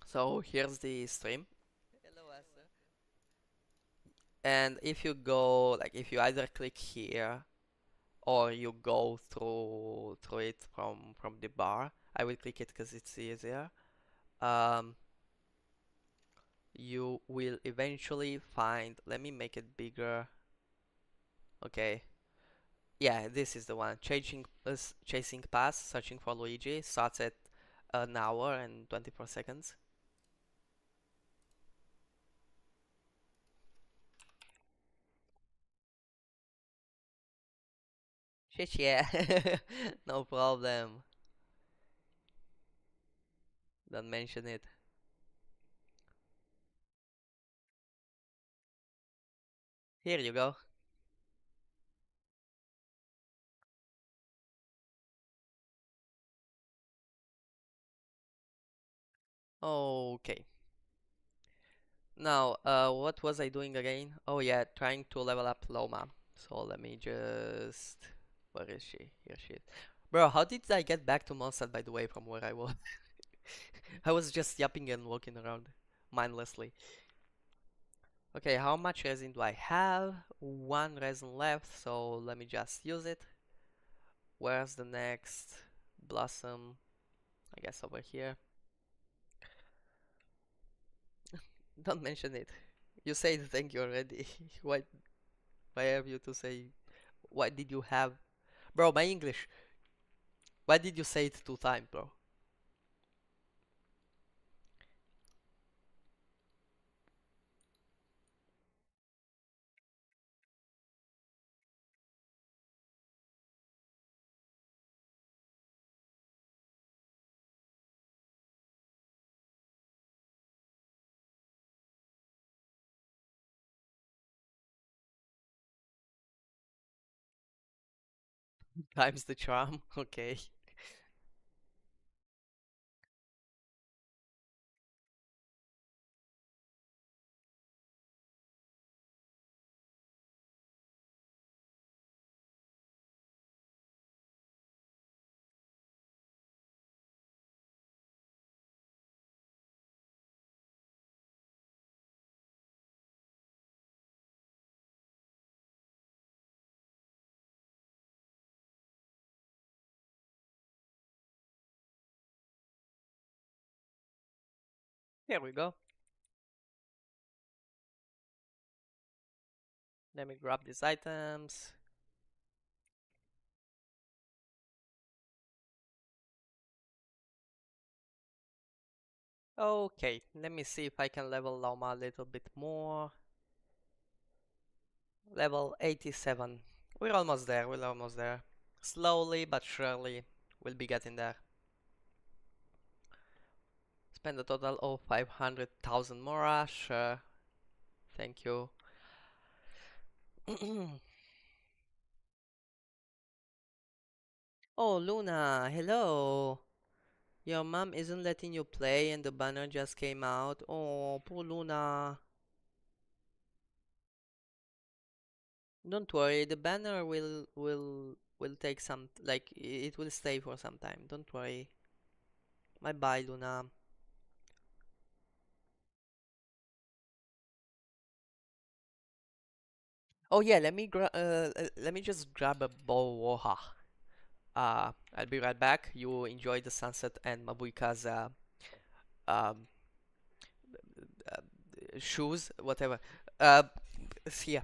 So here's the stream. Hello, Esther. And if you go, like, if you either click here or you go through it from the bar, I will click it because it's easier. Um, you will eventually find. Let me make it bigger. Okay. Yeah, this is the one. Chasing pass, searching for Luigi. Starts at an hour and 24 seconds. Shit, yeah. No problem. Don't mention it. Here you go. Okay. Now, what was I doing again? Oh yeah, trying to level up Loma. So let me just... Where is she? Here she is. Bro, how did I get back to Mondstadt, by the way, from where I was? I was just yapping and walking around mindlessly. Okay, how much resin do I have? One resin left, so let me just use it. Where's the next blossom? I guess over here. Don't mention it. You said thank you already. Why, why have you to say? What did you have? Bro, my English. Why did you say it 2 times, bro? Times the charm. Okay. Here we go. Let me grab these items. Okay, let me see if I can level Loma a little bit more. Level 87. We're almost there, we're almost there. Slowly but surely, we'll be getting there. Spend a total of 500,000 mora, sure. Thank you. Oh, Luna, hello. Your mom isn't letting you play and the banner just came out. Oh, poor Luna. Don't worry, the banner will take some, like, it will stay for some time. Don't worry. Bye bye, Luna. Oh yeah, let me just grab a bow woha. I'll be right back. You enjoy the sunset and Mabuika's um uh, shoes, whatever. See ya.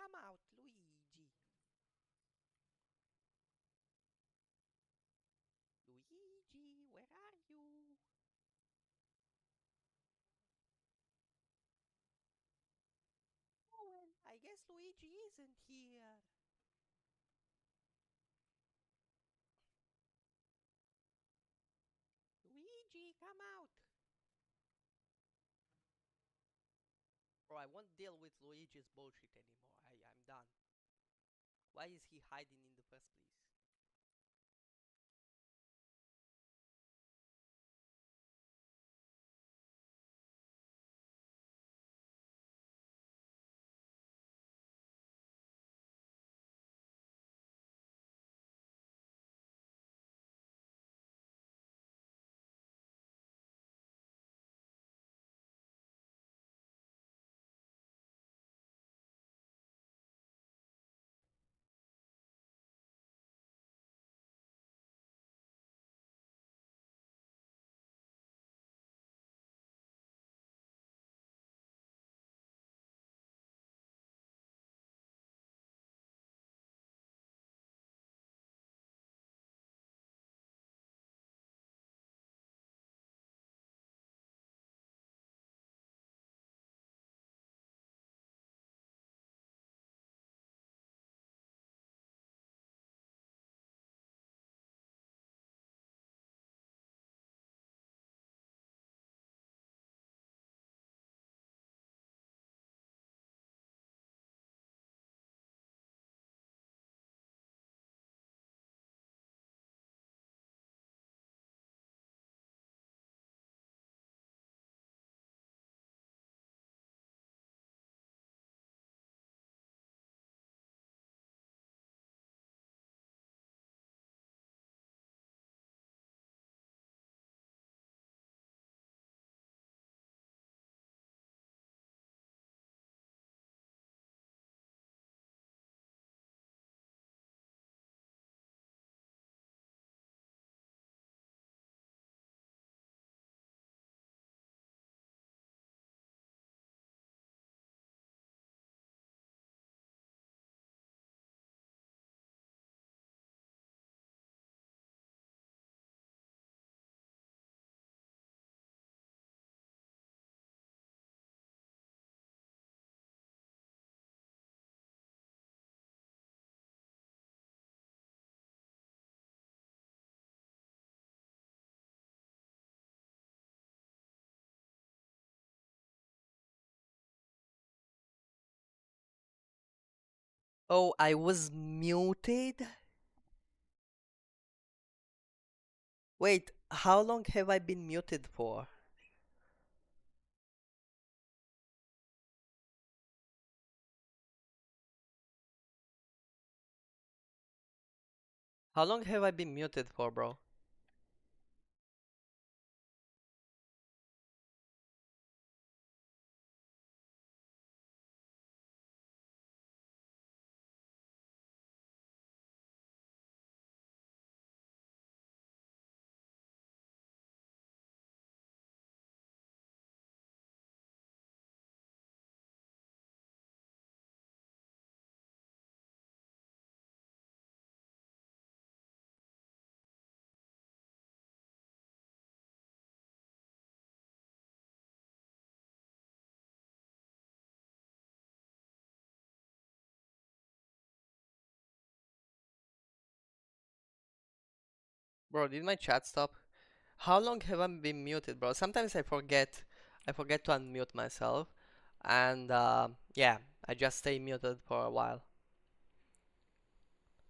come out, Luigi. Luigi, where are you? Oh, well, I guess Luigi isn't here. Luigi, come out. Bro, I won't deal with Luigi's bullshit anymore. I'm done. Why is he hiding in the first place? Oh, I was muted? Wait, how long have I been muted for? How long have I been muted for, bro? Bro, did my chat stop? How long have I been muted, bro? Sometimes I forget to unmute myself, and yeah, I just stay muted for a while.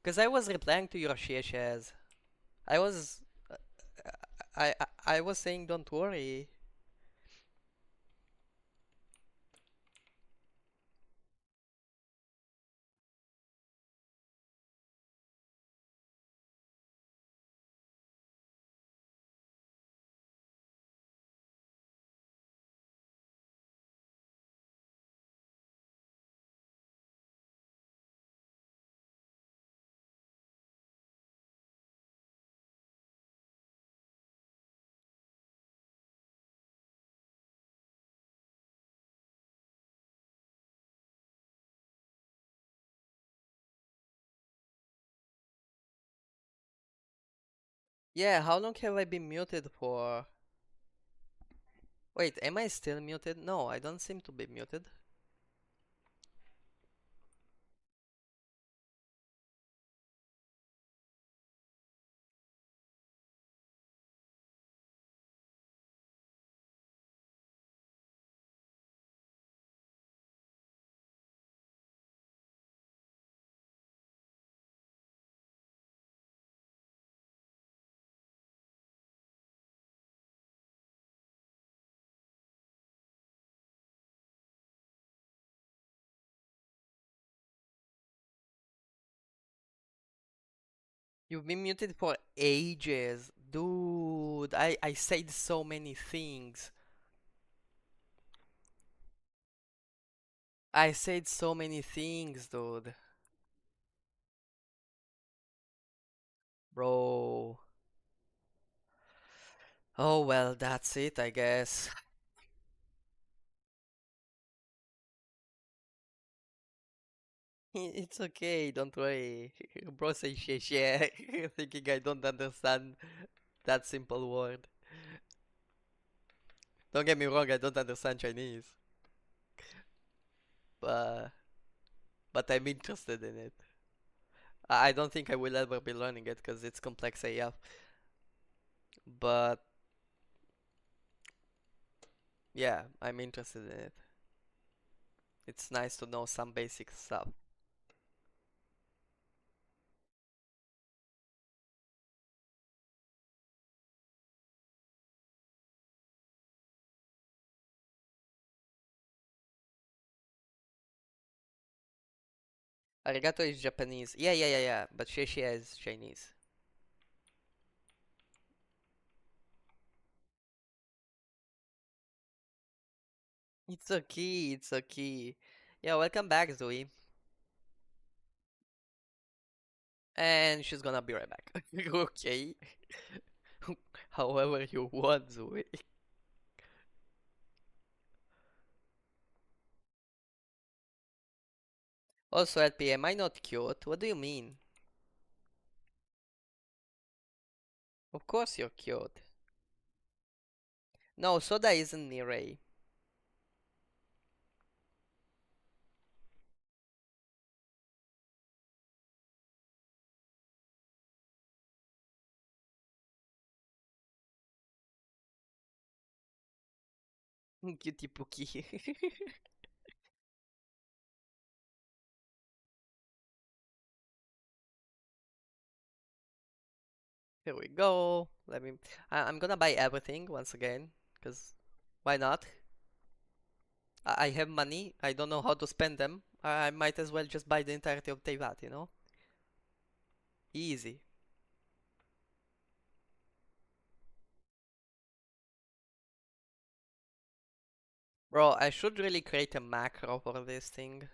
Cause I was replying to your shares. I was, I was saying don't worry. Yeah, how long have I been muted for? Wait, am I still muted? No, I don't seem to be muted. You've been muted for ages. Dude, I said so many things. I said so many things, dude. Bro. Oh well, that's it, I guess. It's okay, don't worry. Bro say shit, thinking I don't understand that simple word. Don't get me wrong, I don't understand Chinese, but I'm interested in it. I don't think I will ever be learning it because it's complex AF. But yeah, I'm interested in it. It's nice to know some basic stuff. Arigato is Japanese. Yeah. But Sheshia is Chinese. It's okay, it's okay. Yeah, welcome back, Zoe. And she's gonna be right back. Okay. However you want, Zoe. Also, LP, am I not cute? What do you mean? Of course you're cute. No, Soda isn't Nirei. Cutie Pookie. Here we go. I'm gonna buy everything once again, because why not? I have money. I don't know how to spend them. I might as well just buy the entirety of Teyvat, you know? Easy. Bro, I should really create a macro for this thing.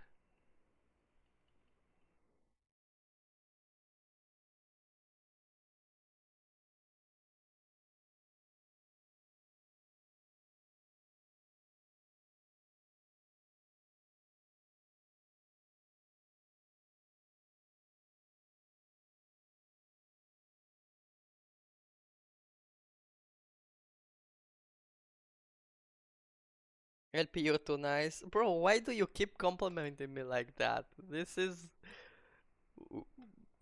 LP, you're too nice. Bro, why do you keep complimenting me like that? This is...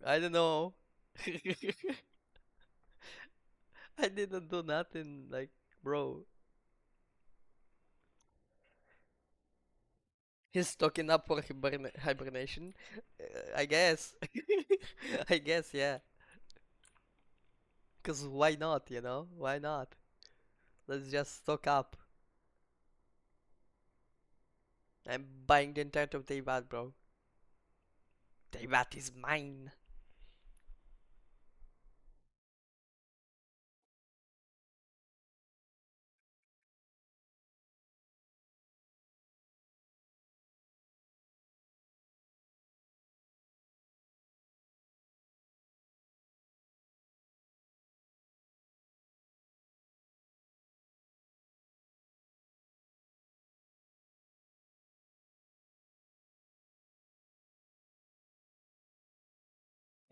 I don't know. I didn't do nothing, like, bro. He's stocking up for hibernation. I guess. I guess, yeah. Cause why not, you know? Why not? Let's just stock up. I'm buying the entirety of Teyvat, bro. Teyvat is mine.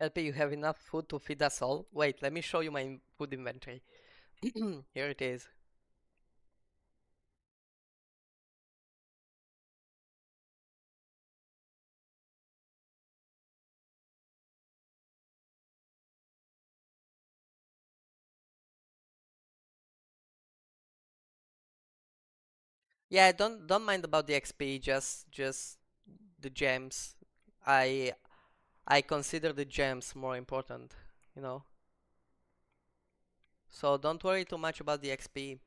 LP, you have enough food to feed us all? Wait, let me show you my food inventory. Here it is. Yeah, don't mind about the XP, just the gems. I I consider the gems more important, you know. So don't worry too much about the XP.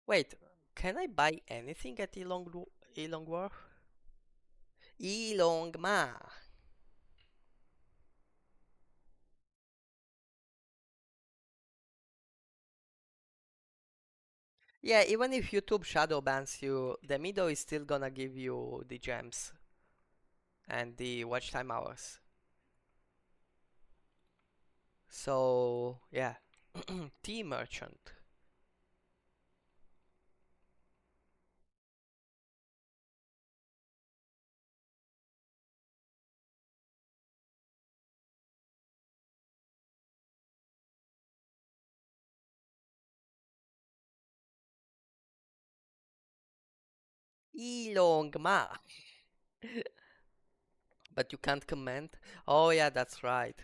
Wait, can I buy anything at Elong Wharf? Elong Ma. Yeah, even if YouTube shadow bans you, the Mido is still gonna give you the gems and the watch time hours. So yeah, tea merchant. Elong Ma. But you can't comment. Oh yeah, that's right.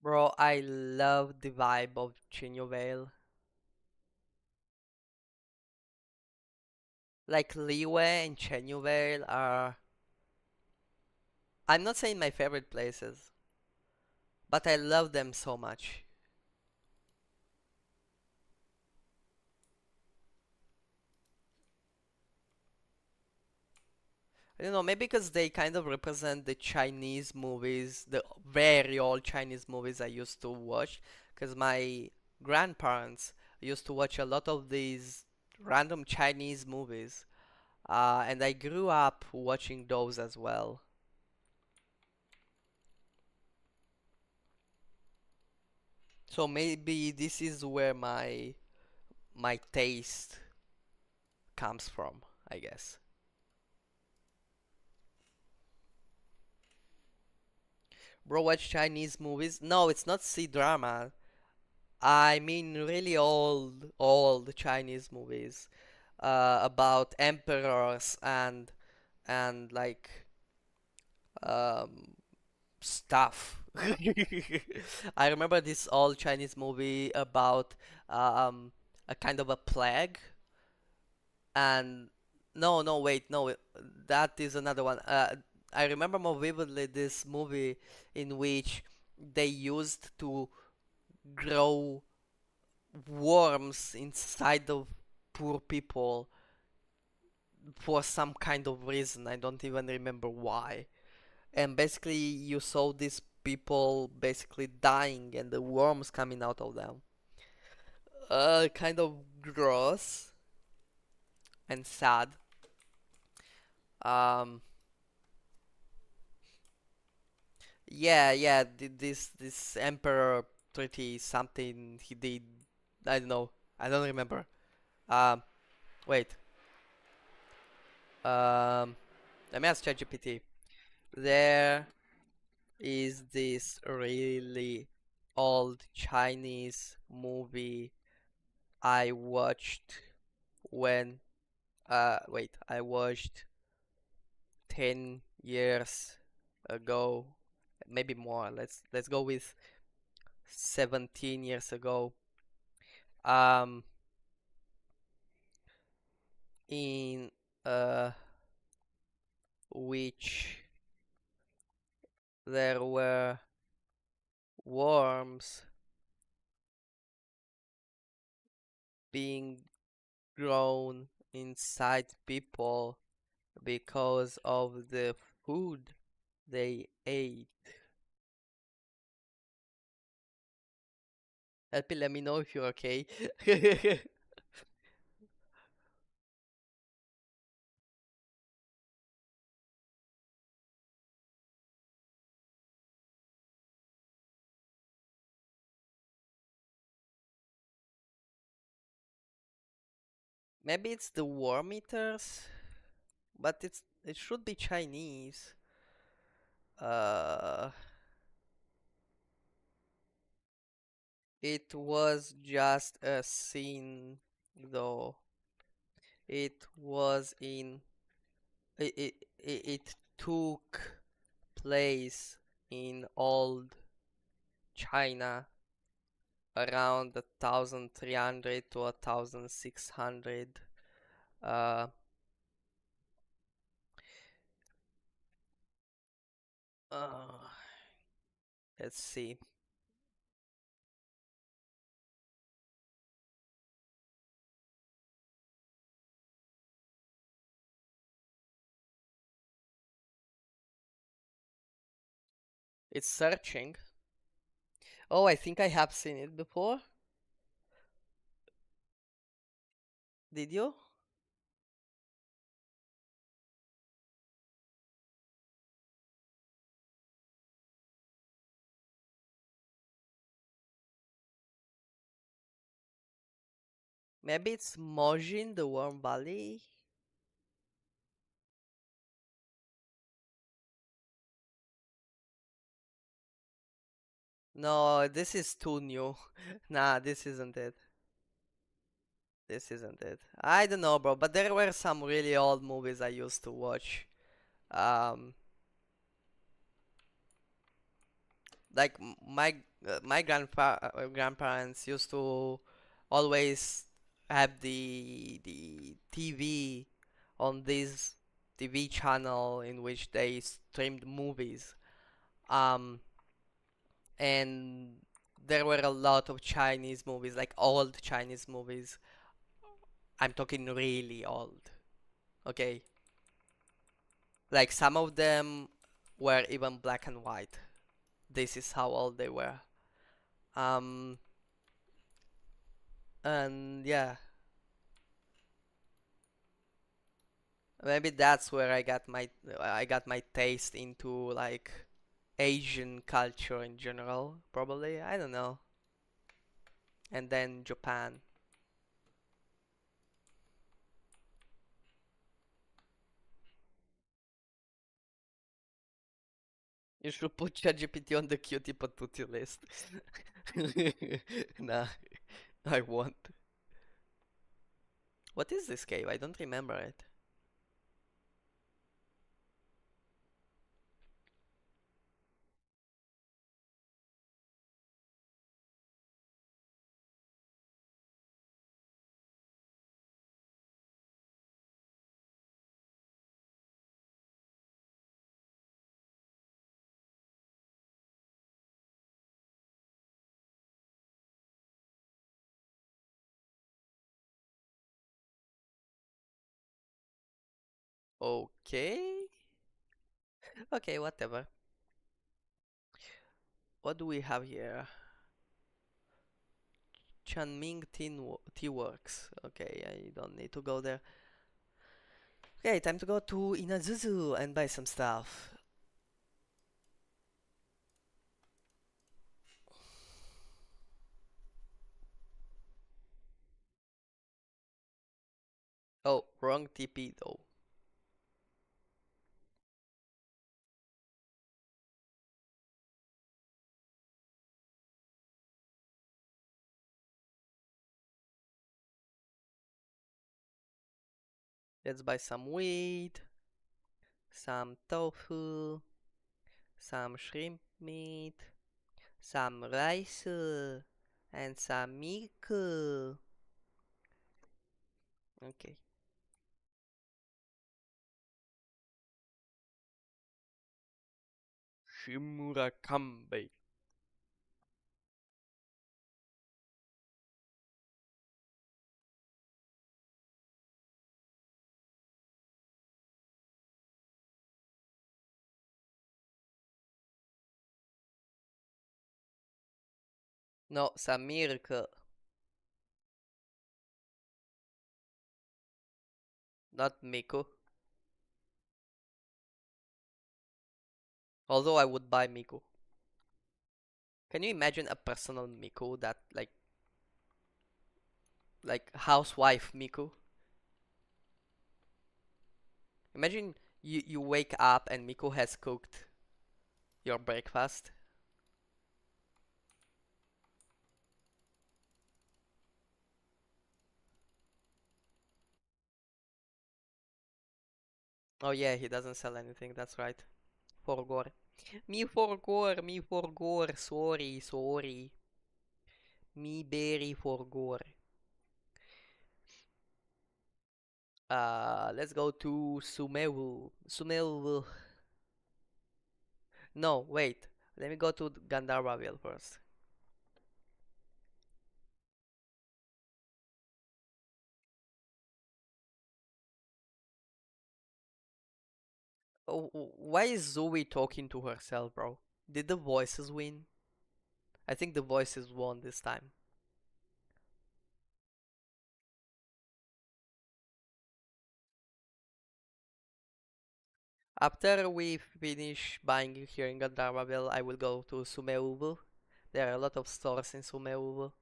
Bro, I love the vibe of Chinyo Vale. Like Liwe and Chenyu Vale are, I'm not saying my favorite places, but I love them so much. I don't know, maybe because they kind of represent the Chinese movies, the very old Chinese movies I used to watch. Because my grandparents used to watch a lot of these random Chinese movies, and I grew up watching those as well. So maybe this is where my taste comes from, I guess. Bro, watch Chinese movies? No, it's not C-drama. I mean really old Chinese movies about emperors and like um stuff. I remember this old Chinese movie about um a kind of a plague and no wait no that is another one. I remember more vividly this movie in which they used to grow worms inside of poor people for some kind of reason. I don't even remember why. And basically, you saw these people basically dying and the worms coming out of them. Kind of gross and sad. Um, yeah. This emperor 30 something he did. I don't know. I don't remember. Um, wait. Um, let me ask ChatGPT. There is this really old Chinese movie I watched when I watched 10 years ago, maybe more. Let's go with 17 years ago. Um in uh, which there were worms being grown inside people because of the food they ate. Happy, let me know if you're okay. Maybe it's the worm eaters, but it should be Chinese. Uh, it was just a scene, though. It was in it took place in old China around 1300 to 1600. Uh, uh, let's see. It's searching. Oh, I think I have seen it before. Did you? Maybe it's Mojin, the Warm Valley. No, this is too new. Nah, this isn't it. This isn't it. I don't know, bro, but there were some really old movies I used to watch. Um, like my grandparents used to always have the TV on this TV channel in which they streamed movies. Um, and there were a lot of Chinese movies, like old Chinese movies. I'm talking really old. Okay, like some of them were even black and white. This is how old they were. Um, and yeah, maybe that's where I got my taste into like Asian culture in general, probably. I don't know. And then Japan. You should put ChatGPT on the cutie patootie list. Nah, I won't. What is this cave? I don't remember it. Okay. Okay, whatever. What do we have here? Chanming Tea Works. Okay, I don't need to go there. Okay, time to go to Inazuzu and buy some stuff. Oh, wrong TP though. Let's buy some wheat, some tofu, some shrimp meat, some rice, and some milk. Okay. Shimura Kambe. No, Samirka, not Miku. Although I would buy Miku. Can you imagine a personal Miku that like housewife Miku? Imagine you wake up and Miku has cooked your breakfast. Oh yeah, he doesn't sell anything, that's right. Forgore. Me forgore, sorry, sorry. Me berry forgore. Let's go to Sumeru. Sumeru. No, wait. Let me go to Gandharvaville first. Oh, why is Zoe talking to herself, bro? Did the voices win? I think the voices won this time. After we finish buying here in Gandharvaville, I will go to Sumeru. There are a lot of stores in Sumeru.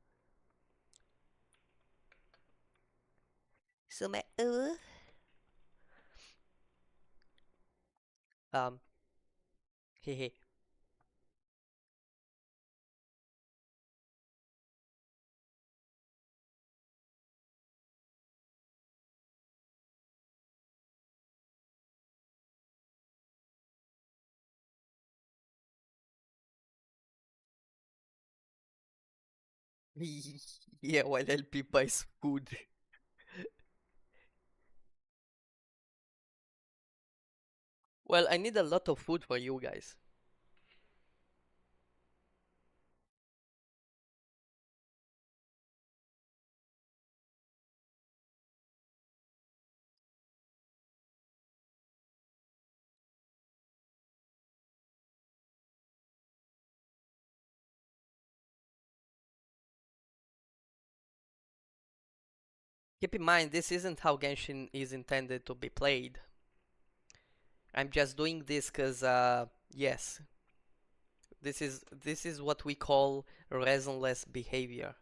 Sumeru. Um, hehe. Yeah, while LP buys food. Well, I need a lot of food for you guys. Keep in mind, this isn't how Genshin is intended to be played. I'm just doing this because, yes, this is what we call reasonless behavior.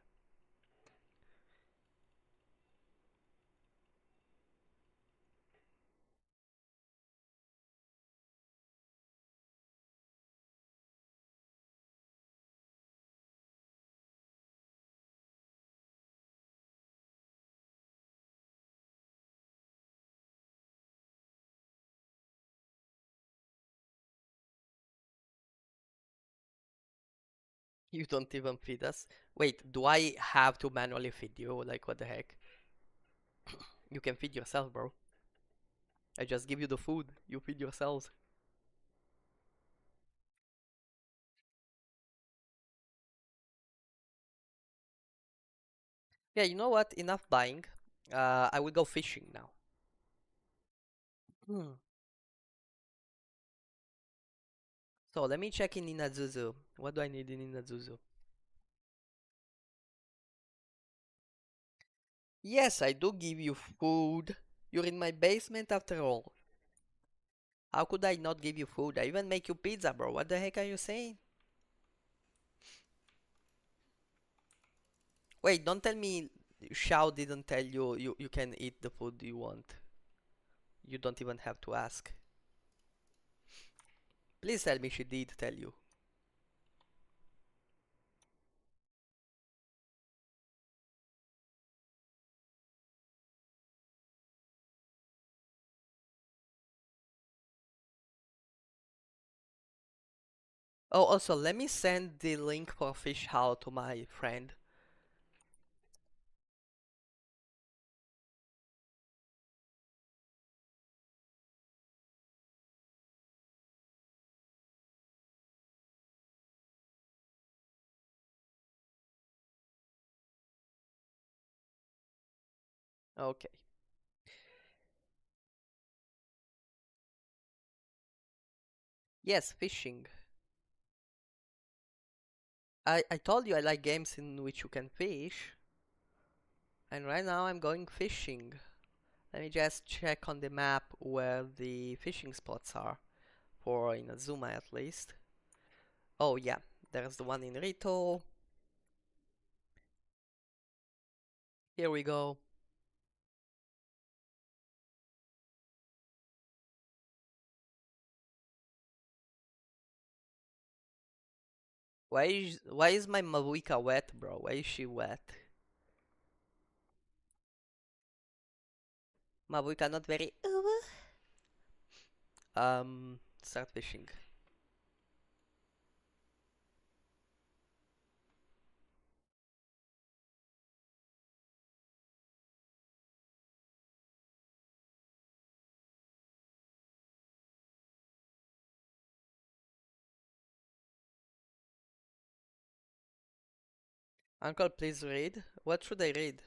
You don't even feed us. Wait, do I have to manually feed you? Like, what the heck? You can feed yourself, bro. I just give you the food. You feed yourselves. Yeah, you know what? Enough buying. I will go fishing now. Hmm. So let me check in Inazuzu. What do I need in Inazuzu? Yes, I do give you food. You're in my basement after all. How could I not give you food? I even make you pizza, bro. What the heck are you saying? Wait, don't tell me Xiao didn't tell you you can eat the food you want. You don't even have to ask. Please tell me she did tell you. Oh, also, let me send the link for Fish How to my friend. Okay. Yes, fishing. I told you I like games in which you can fish, and right now I'm going fishing. Let me just check on the map where the fishing spots are, for Inazuma at least. Oh yeah, there's the one in Rito. Here we go. Why is my Mavuika wet, bro? Why is she wet? Mavuika not very. Start fishing. Uncle, please read. What should I read?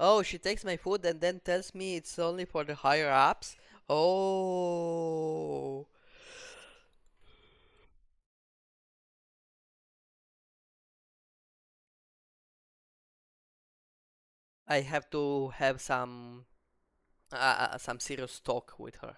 Oh, she takes my food and then tells me it's only for the higher ups. Oh, I have to have some serious talk with her.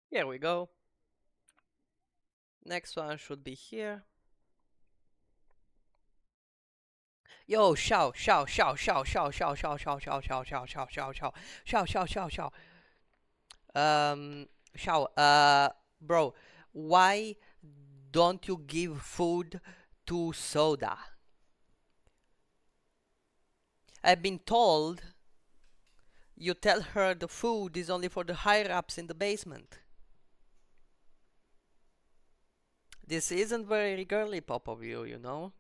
Here we go. Next one should be here. Yo, shout, shout, shout, shout, shout, shout, shout, shout, shout, shout, shout, shout, shout, shout, shout, shout, shout, shout. Um, shout. Bro, why don't you give food to Soda? I've been told you tell her the food is only for the higher ups in the basement. This isn't very girly pop of you, you know?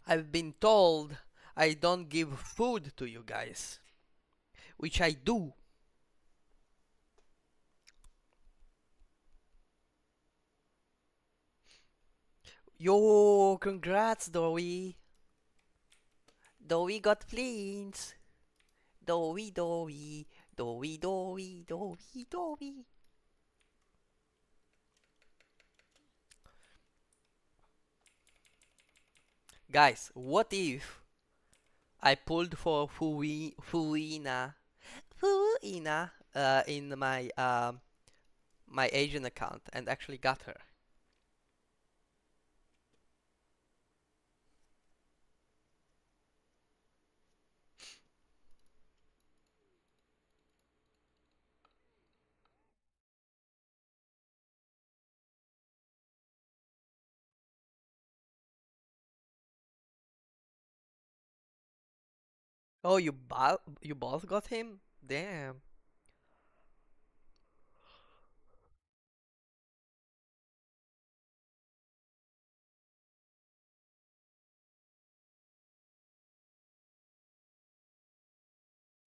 I've been told I don't give food to you guys, which I do. Yo, congrats, Dory. Dory got fleas. Dory, Dory, Dory, Dory, Dory, Dory. Guys, what if I pulled for Fuina, in my Asian account and actually got her? Oh, you both got him? Damn.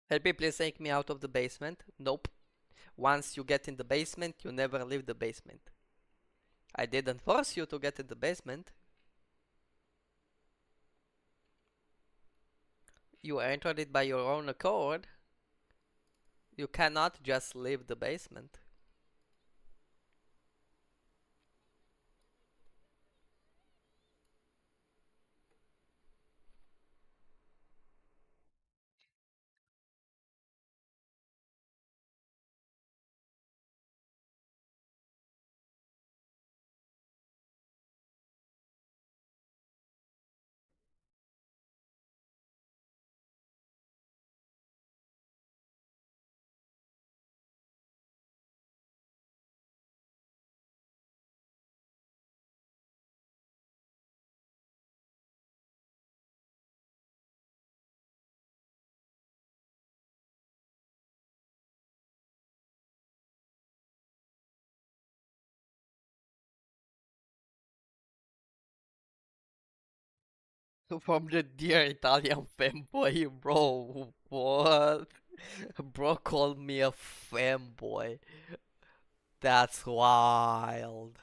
Help me, please take me out of the basement. Nope. Once you get in the basement, you never leave the basement. I didn't force you to get in the basement. You entered it by your own accord. You cannot just leave the basement. From the dear Italian fanboy, bro. What? Bro called me a fanboy. That's wild.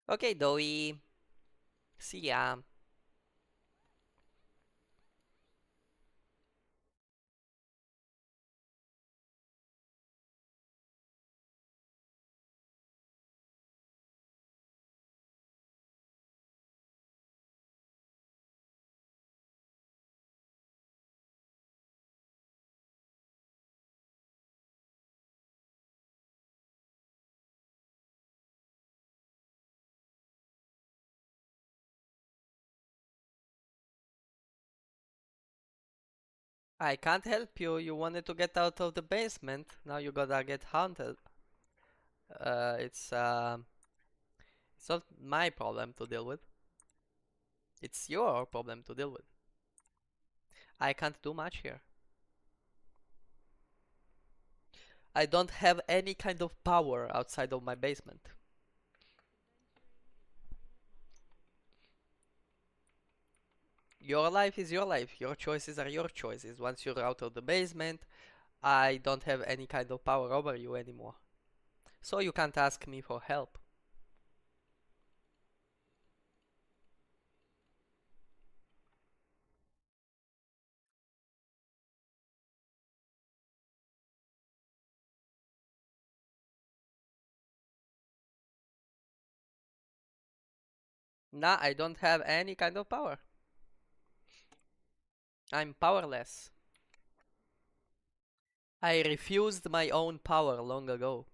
Okay, Doey. See ya. I can't help you. You wanted to get out of the basement. Now you gotta get haunted. It's not my problem to deal with. It's your problem to deal with. I can't do much here. I don't have any kind of power outside of my basement. Your life is your life. Your choices are your choices. Once you're out of the basement, I don't have any kind of power over you anymore. So you can't ask me for help. Nah, I don't have any kind of power. I'm powerless. I refused my own power long ago.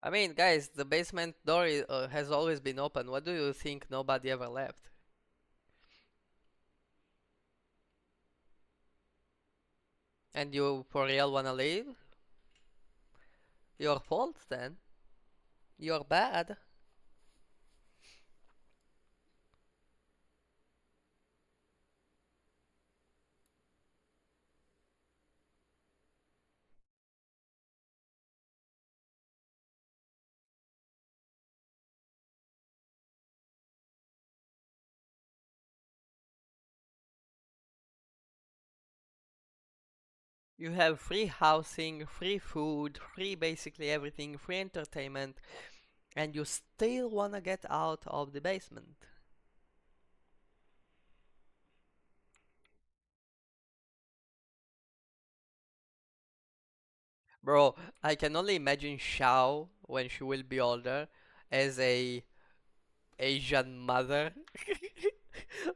I mean, guys, the basement door has always been open. What do you think nobody ever left? And you for real wanna leave? Your fault then. You're bad. You have free housing, free food, free basically everything, free entertainment, and you still wanna get out of the basement. Bro, I can only imagine Xiao when she will be older as a Asian mother.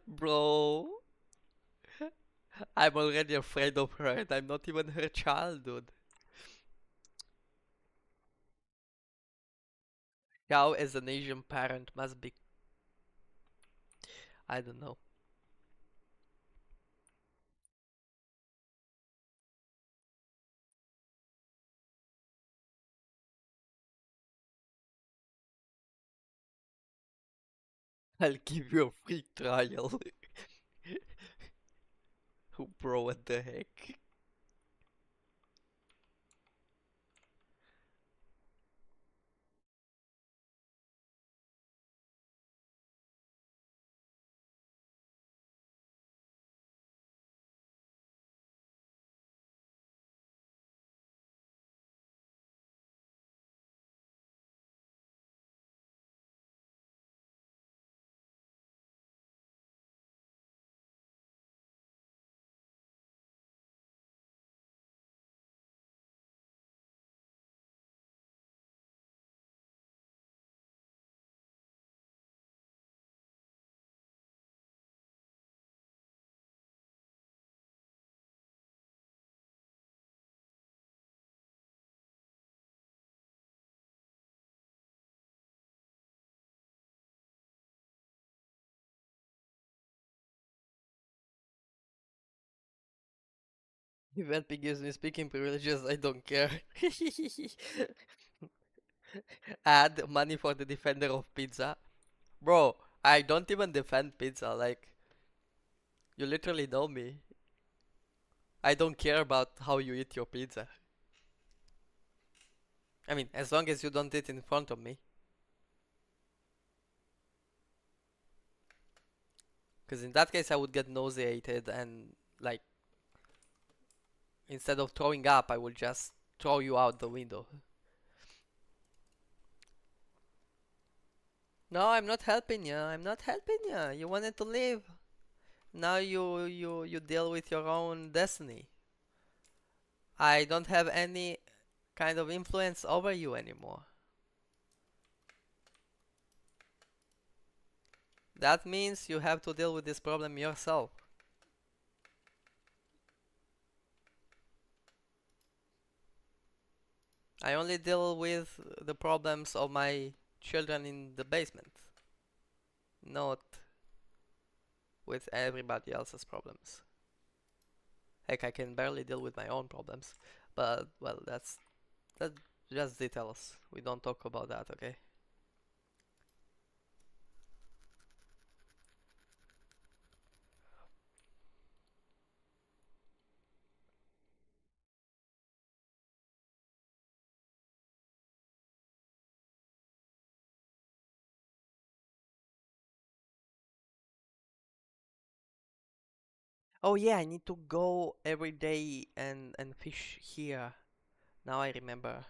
Bro, I'm already afraid of her and I'm not even her childhood. Xiao as an Asian parent must be, I don't know. I'll give you a free trial. Bro, what the heck? If NP gives me speaking privileges, I don't care. Add money for the defender of pizza. Bro, I don't even defend pizza, like, you literally know me. I don't care about how you eat your pizza. I mean, as long as you don't eat in front of me. Because in that case, I would get nauseated and, like, instead of throwing up, I would just throw you out the window. No, I'm not helping you. I'm not helping you. You wanted to leave. Now you deal with your own destiny. I don't have any kind of influence over you anymore. That means you have to deal with this problem yourself. I only deal with the problems of my children in the basement, not with everybody else's problems. Heck, I can barely deal with my own problems. But, well, that's just details. We don't talk about that, okay? Oh yeah, I need to go every day and fish here. Now I remember.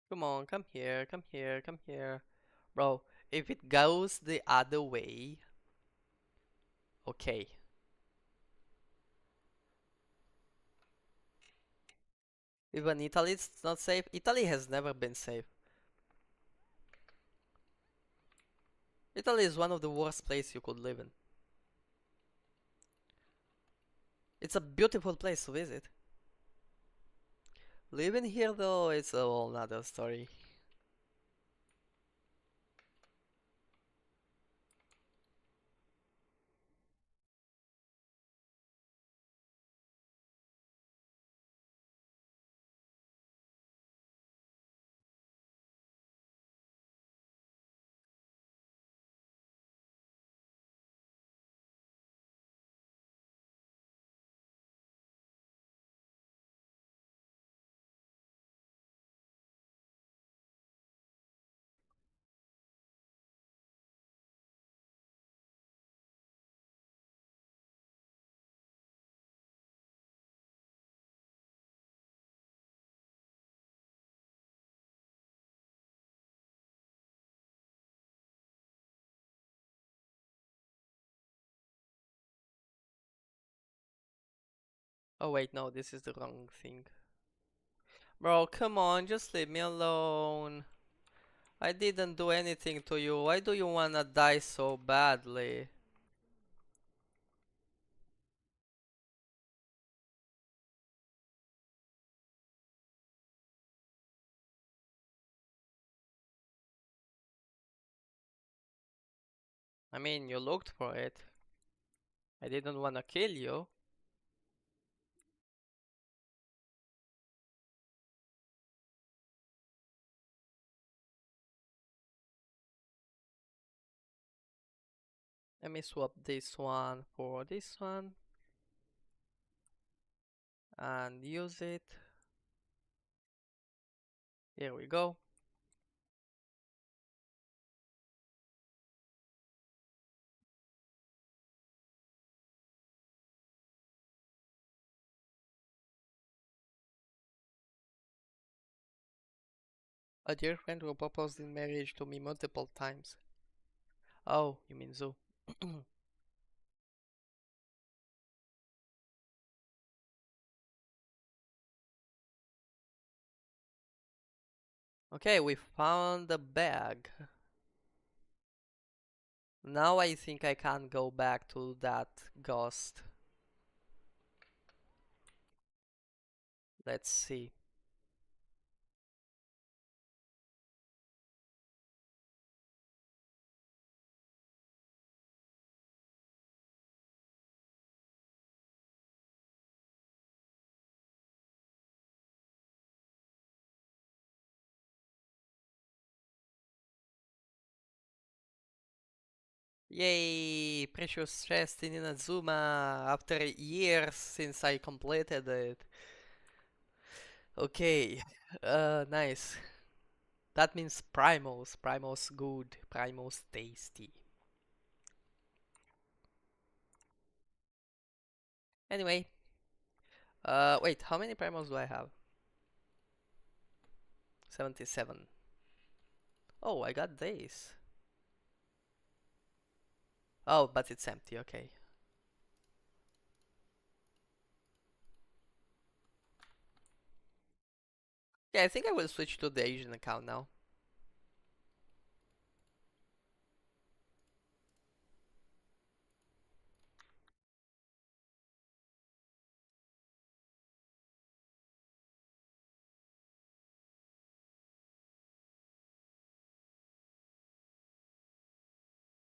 Come on, come here, come here, come here. Bro, if it goes the other way, okay. Even Italy is not safe. Italy has never been safe. Italy is one of the worst places you could live in. It's a beautiful place to visit. Living here though, it's a whole nother story. Oh wait, no, this is the wrong thing. Bro, come on, just leave me alone. I didn't do anything to you. Why do you wanna die so badly? I mean, you looked for it. I didn't wanna kill you. Let me swap this one for this one and use it. Here we go. A dear friend who proposed in marriage to me multiple times. Oh, you mean Zoo. Okay, we found the bag. Now I think I can go back to that ghost. Let's see. Yay! Precious chest in Inazuma after years since I completed it. Okay, nice. That means Primos. Primos good. Primos tasty. Anyway, wait, how many Primos do I have? 77. Oh, I got this. Oh, but it's empty, okay. Yeah, I think I will switch to the Asian account now.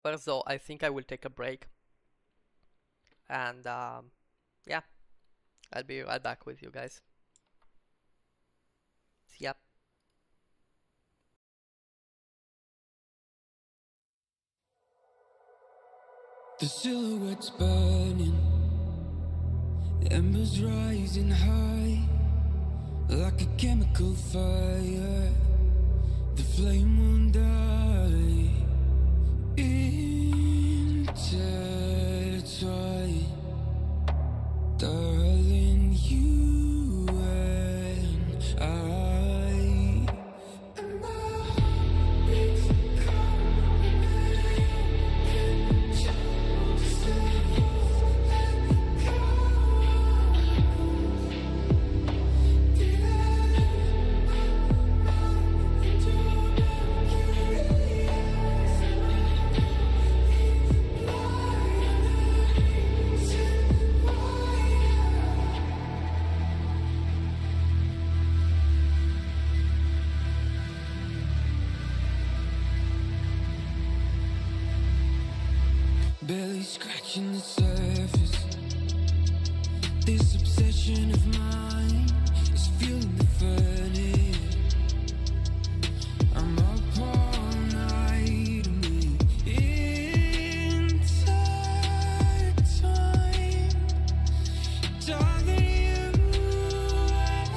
First though, I think I will take a break. And yeah, I'll be right back with you guys. See ya. The silhouette's burning, embers rising high, like a chemical fire. The flame won't die. Intertwine, darling, you and I. barely scratching the surface. This obsession of mine is fueling the furnace. I'm up all night and we intertwine. Darling, you and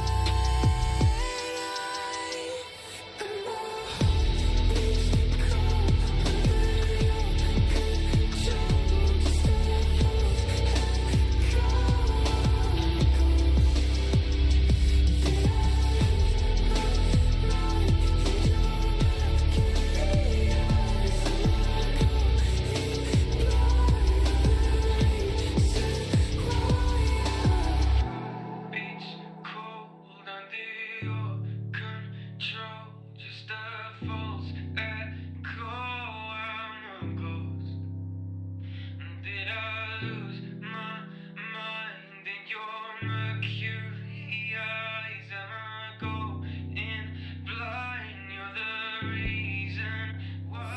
it's cold under your control. Just a false echo. I'm a ghost. Did I lose my mind in your mercury eyes? Am I going blind? You're the reason why.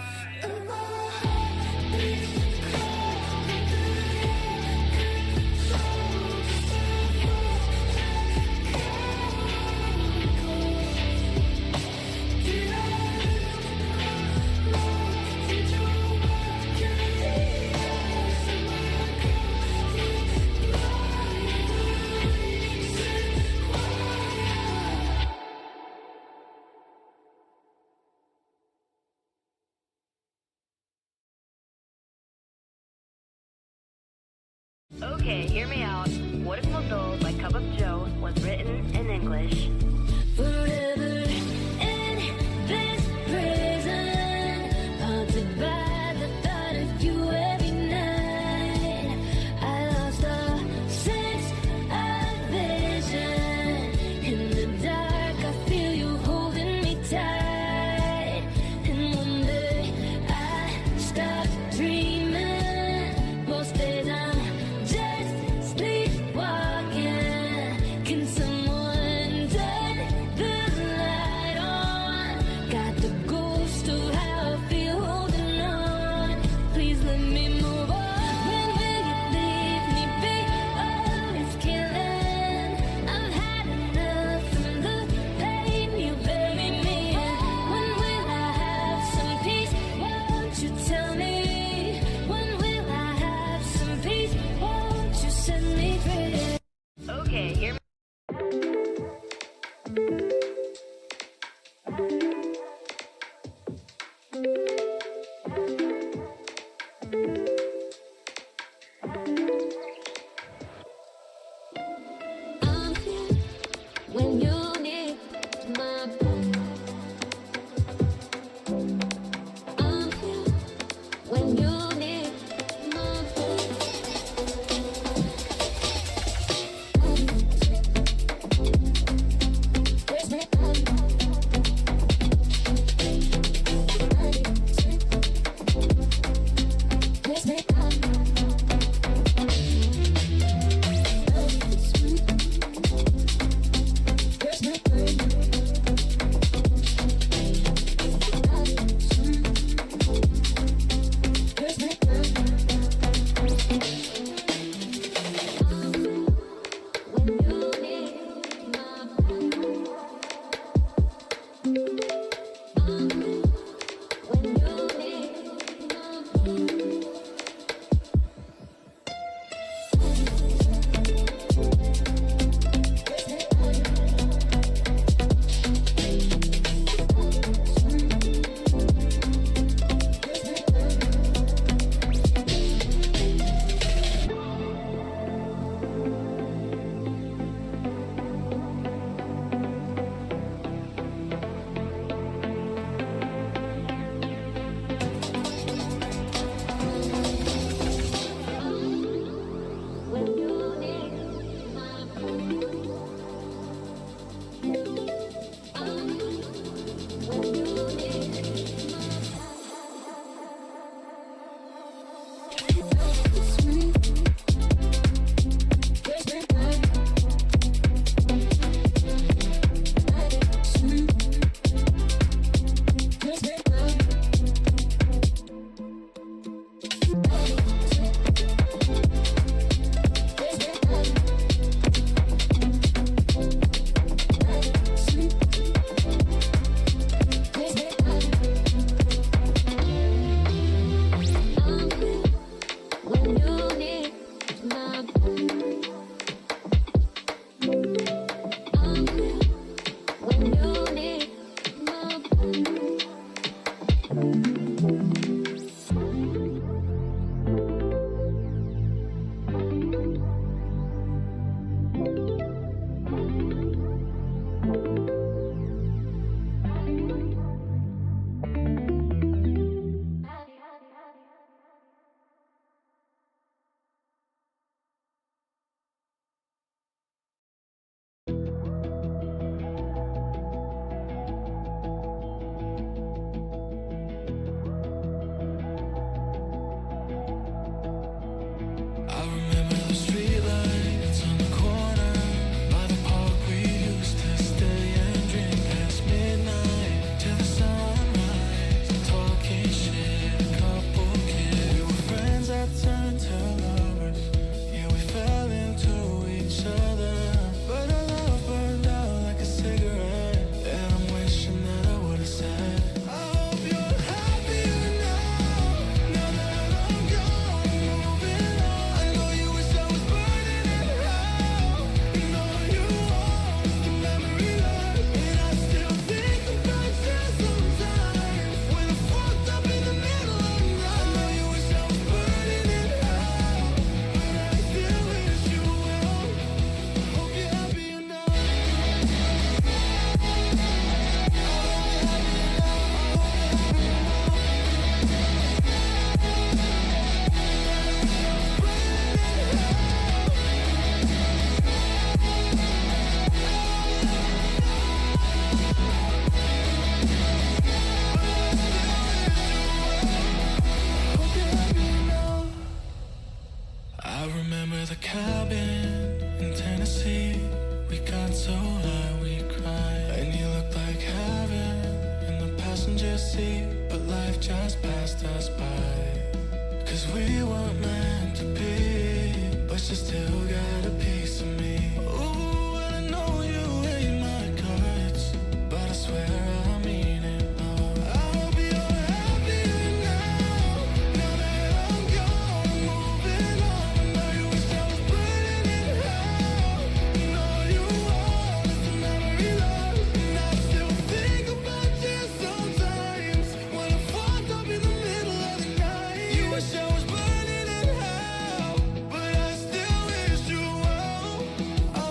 Okay, hear me out. What If Moldova by Cup of Joe was written in English? Forever in this prison, haunted by the thought of you every night. I lost all sense of vision. In the dark, I feel you holding me tight. And one day I stop dreaming. Most days I'm just sleepwalking. Can someone turn the light on? Got the ghost of how I feel holding on. Please let me move on. When will you leave me be? Oh, it's killing. I've had enough from the pain you bury me in. When will I have some peace? Won't you tell me? When will I have some peace? Won't you set me free? Okay, hear me. I'm here when you need my phone. I'm here when you need my phone. Where's my phone? Where's my phone? Where's my phone? Where's my phone? When you need my phone. When you need my phone. When you need my phone. When you need my to see, but life just passed us by. 'Cause we weren't meant to be, but you still got a piece of me. Ooh, and I know you hate my guts, but I swear I mean it all. I hope you're happier now, now that I'm gone, moving on. I know you wish I was burning in hell, and all you want is a memory lost. And I still think about you sometimes, when I'm fucked up in the middle of the night. You wish I was burning in hell, but I still wish you well. I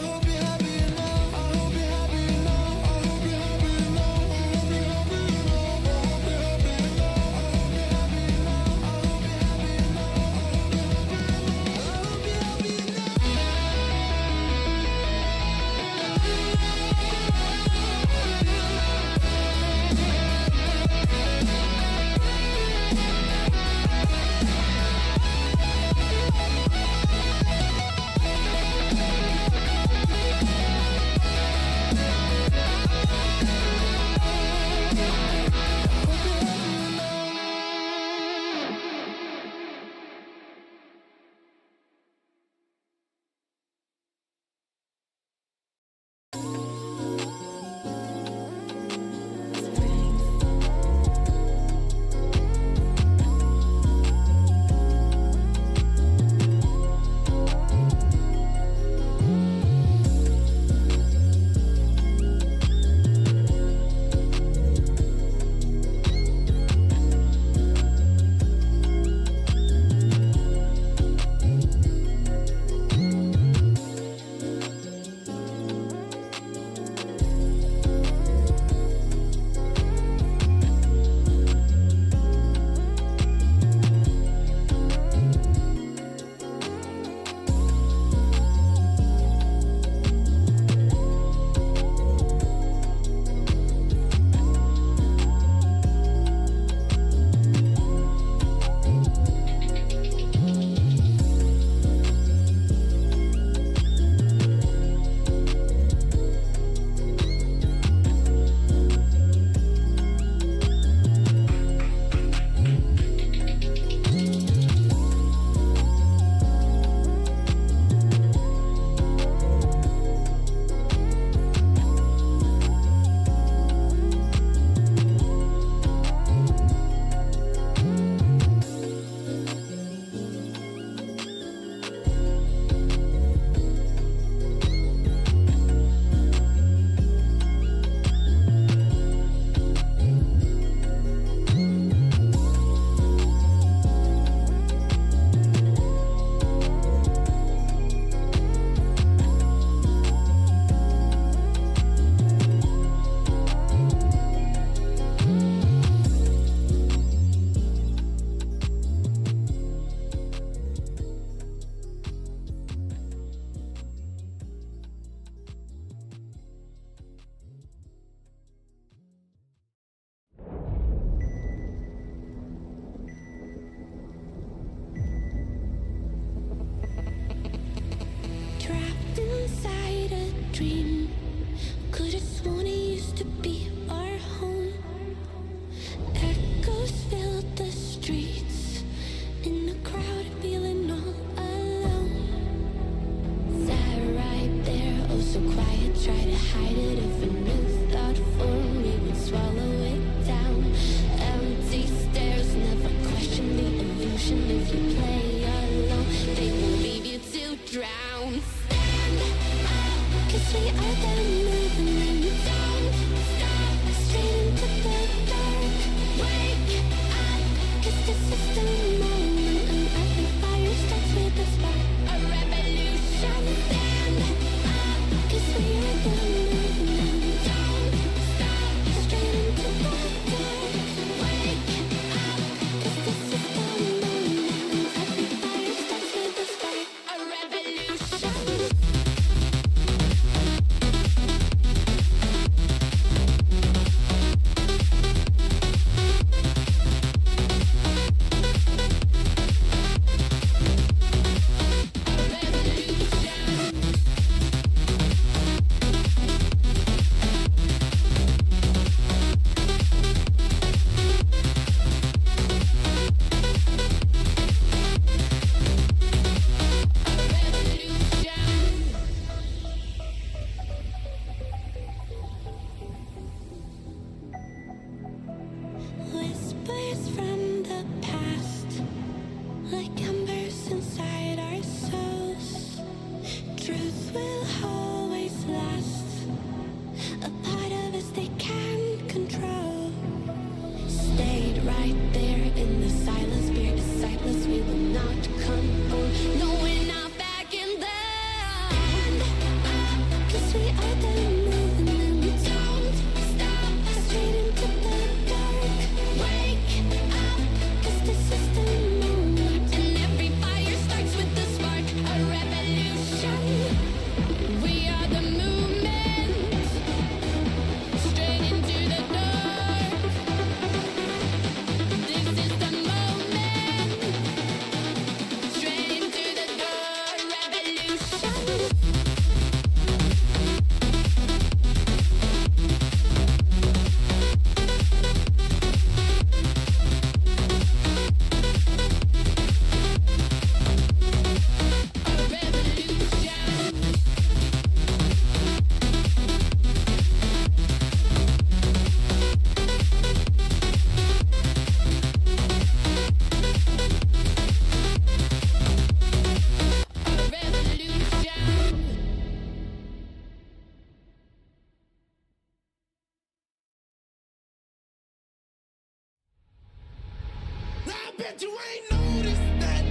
bet you ain't noticed that.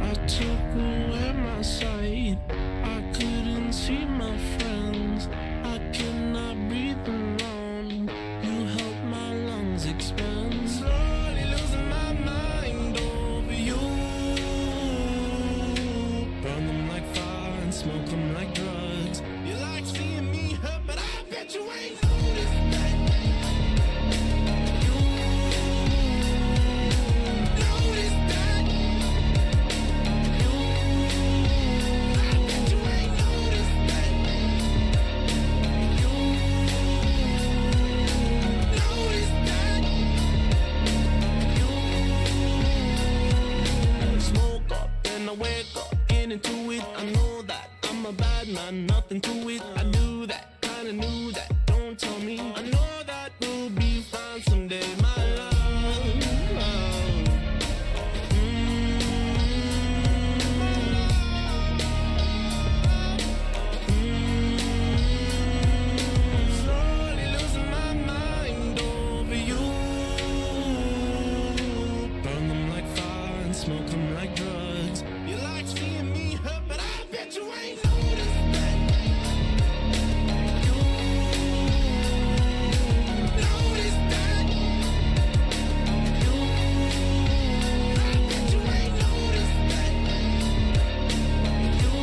I took away my sight. I couldn't see my friends. I could not breathe alone. You helped my lungs expand. Slowly losing my mind over you. Burn them like fire and smoke them like drugs. You like seeing me hurt, but I bet you ain't noticed that. You noticed that. I bet you ain't noticed that. You noticed that. Smoke up and I wake up, get into it. I know that I'm a bad man, nothing to it. I do that, kinda knew that. Don't tell me. I know that we'll be fine someday, my love. Slowly losing my mind over you. Burn them like fire and smoke them like drugs. You like seeing me hurt, but I bet you ain't noticed that. You noticed that. You, I bet you ain't noticed that. You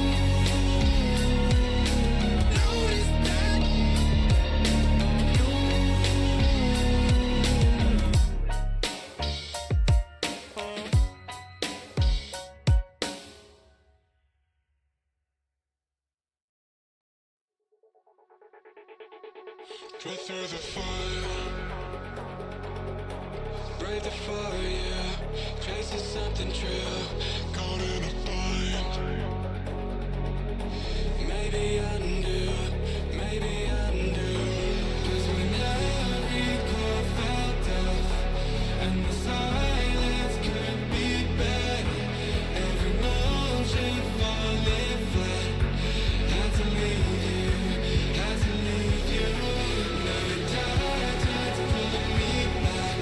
noticed that. Go through the fire, break the fire, yeah. Chasing something true, caught in a fight. Maybe undo, maybe undo. 'Cause when every core felt death, and the silence could be better, every motion falling flat. Had to leave you, had to leave you. Now it died, tried to pull me back.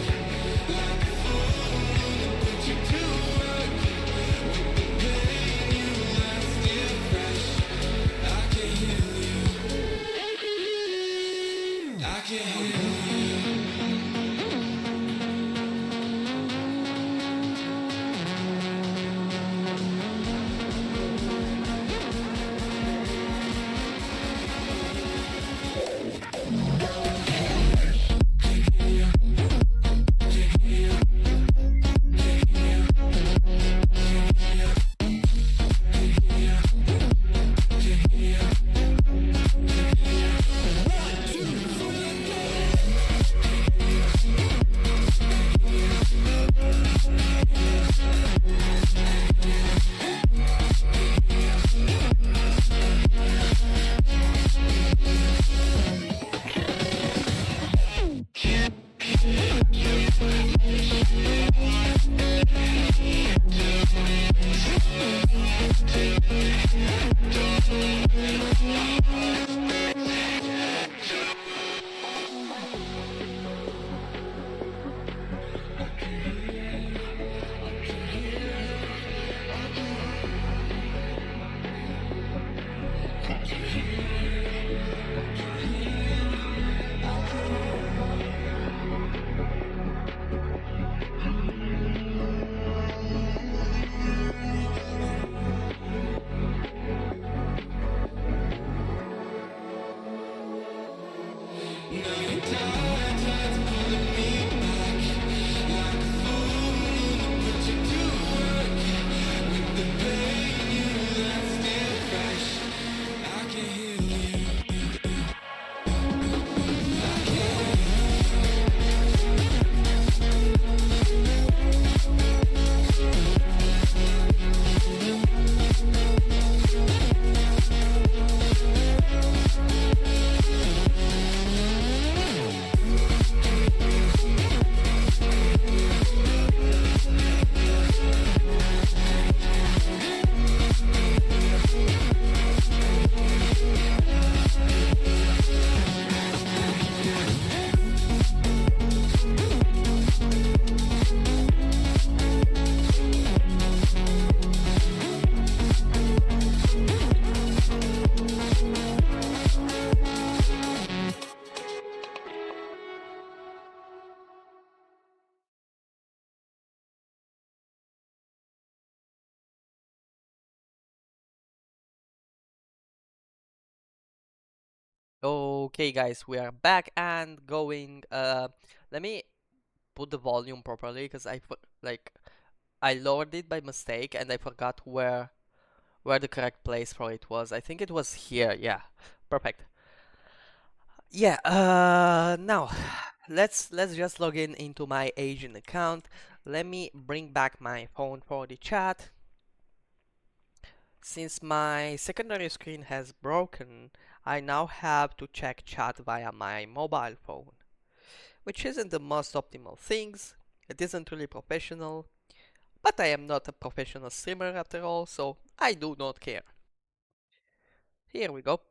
Like a fool, put you to work. Okay, guys, we are back and going. Let me put the volume properly because like I lowered it by mistake and I forgot where the correct place for it was. I think it was here. Yeah, perfect. Yeah. Now let's just log in into my Asian account. Let me bring back my phone for the chat. Since my secondary screen has broken, I now have to check chat via my mobile phone, which isn't the most optimal things. It isn't really professional, but I am not a professional streamer after all, so I do not care. Here we go.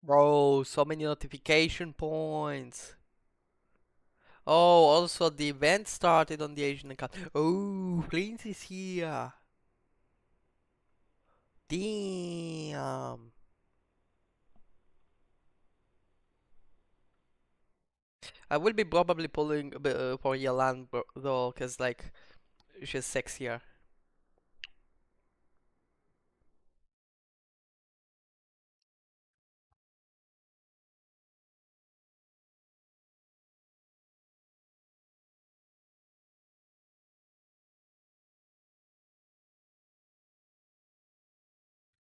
Bro, so many notification points. Oh, also the event started on the Asian account. Oh, Flint is here. Damn. I will be probably pulling for Yalan though, cause like she's sexier.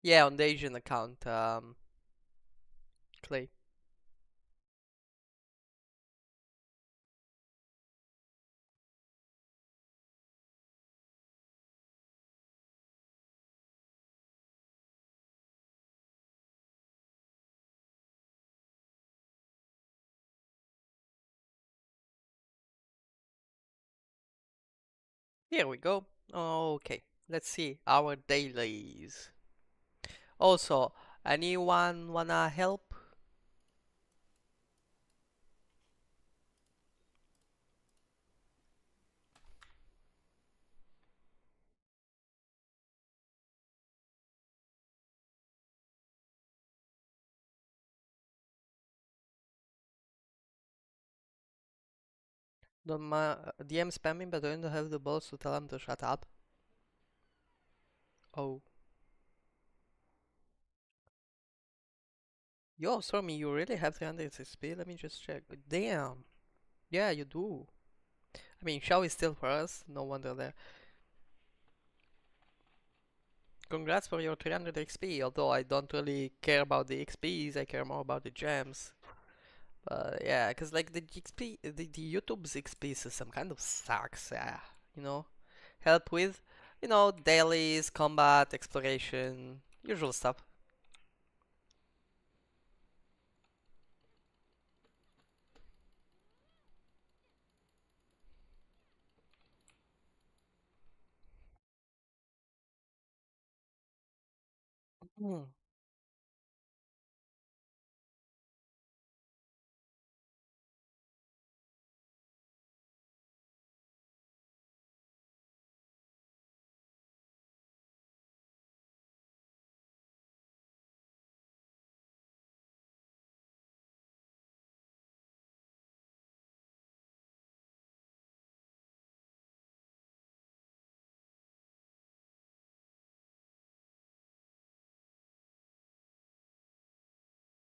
Yeah, on the Asian account, Clay. Here we go. Okay, let's see our dailies. Also, anyone wanna help? Don't DM spamming, but I don't have the balls to tell them to shut up. Oh, yo, Stormy, you really have 300 XP? Let me just check. Damn. Yeah, you do. I mean, Shao is still for us. No wonder there. Congrats for your 300 XP. Although I don't really care about the XPs, I care more about the gems. Yeah, cause like the XP, the YouTube's XP system kind of sucks. Yeah, you know, help with, dailies, combat, exploration, usual stuff. Hmm.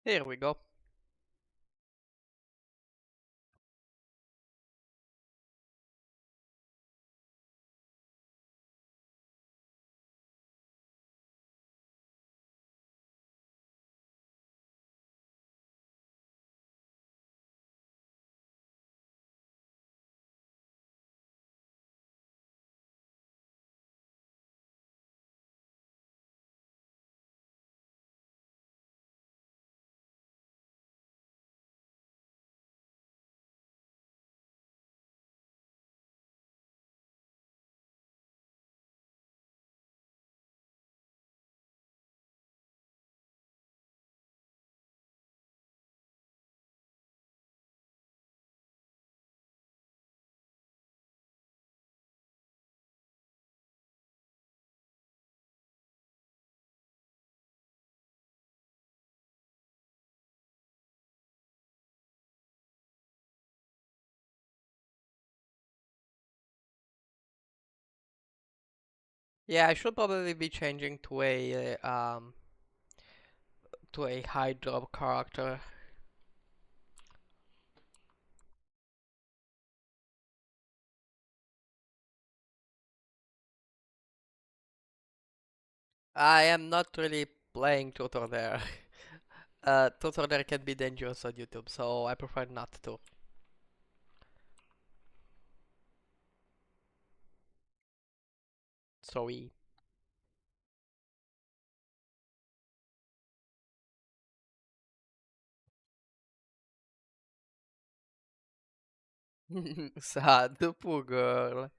Here we go. Yeah, I should probably be changing to a high drop character. I am not really playing tutor there. Tutor there can be dangerous on YouTube, so I prefer not to. Sorry. Sad, poor girl.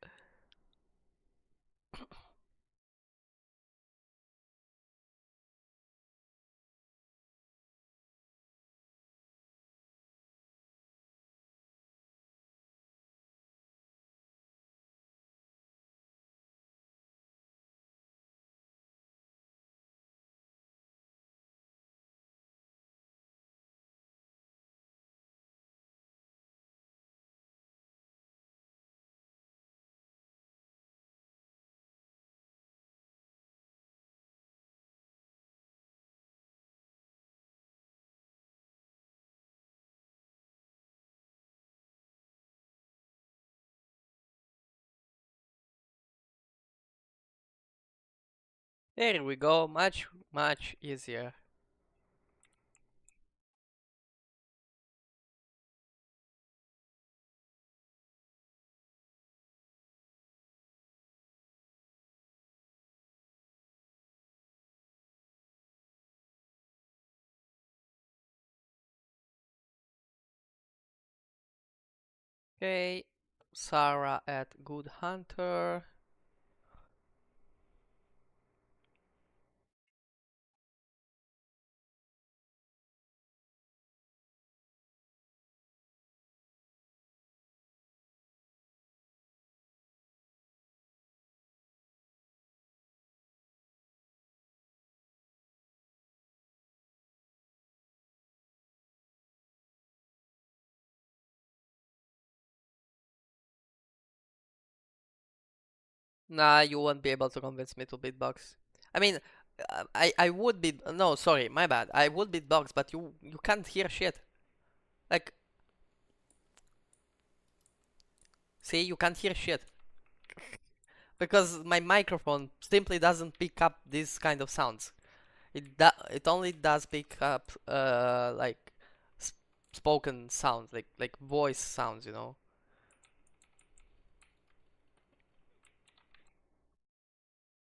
There we go, much easier. Okay, Sarah at Good Hunter. Nah, you won't be able to convince me to beatbox. I mean, I would be no, sorry, my bad. I would beatbox, but you can't hear shit. Like, see, you can't hear shit because my microphone simply doesn't pick up these kind of sounds. It only does pick up like sp spoken sounds, like voice sounds, you know.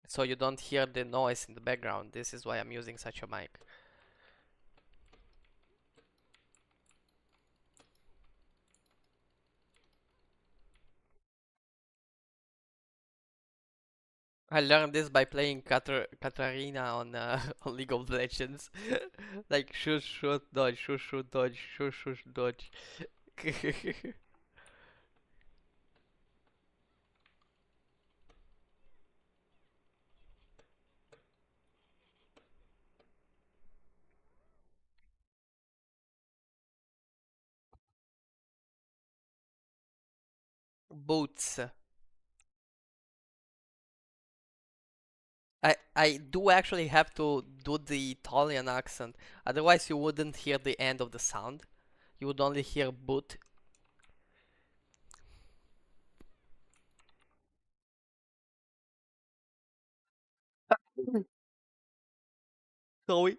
So you don't hear the noise in the background. This is why I'm using such a mic. I learned this by playing Katarina on on League of Legends. Like shoot, shoot, dodge, shoot, shoot, dodge, shoot, shoot, dodge. Boots. I do actually have to do the Italian accent, otherwise you wouldn't hear the end of the sound. You would only hear boot. Sorry.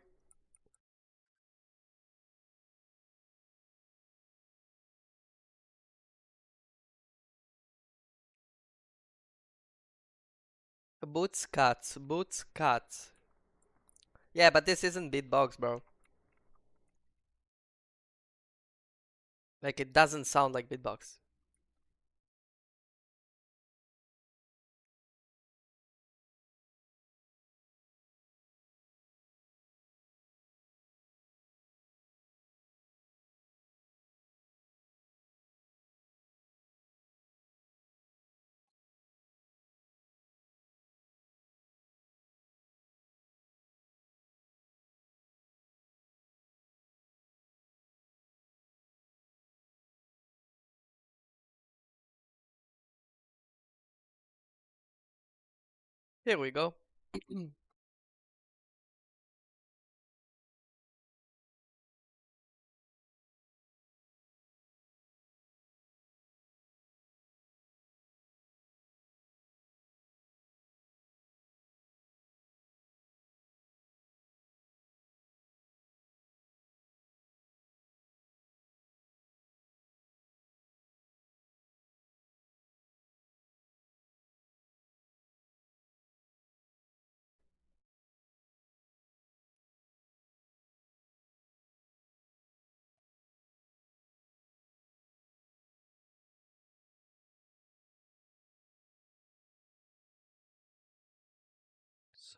Boots cuts, boots cuts. Yeah, but this isn't beatbox, bro. Like it doesn't sound like beatbox. Here we go.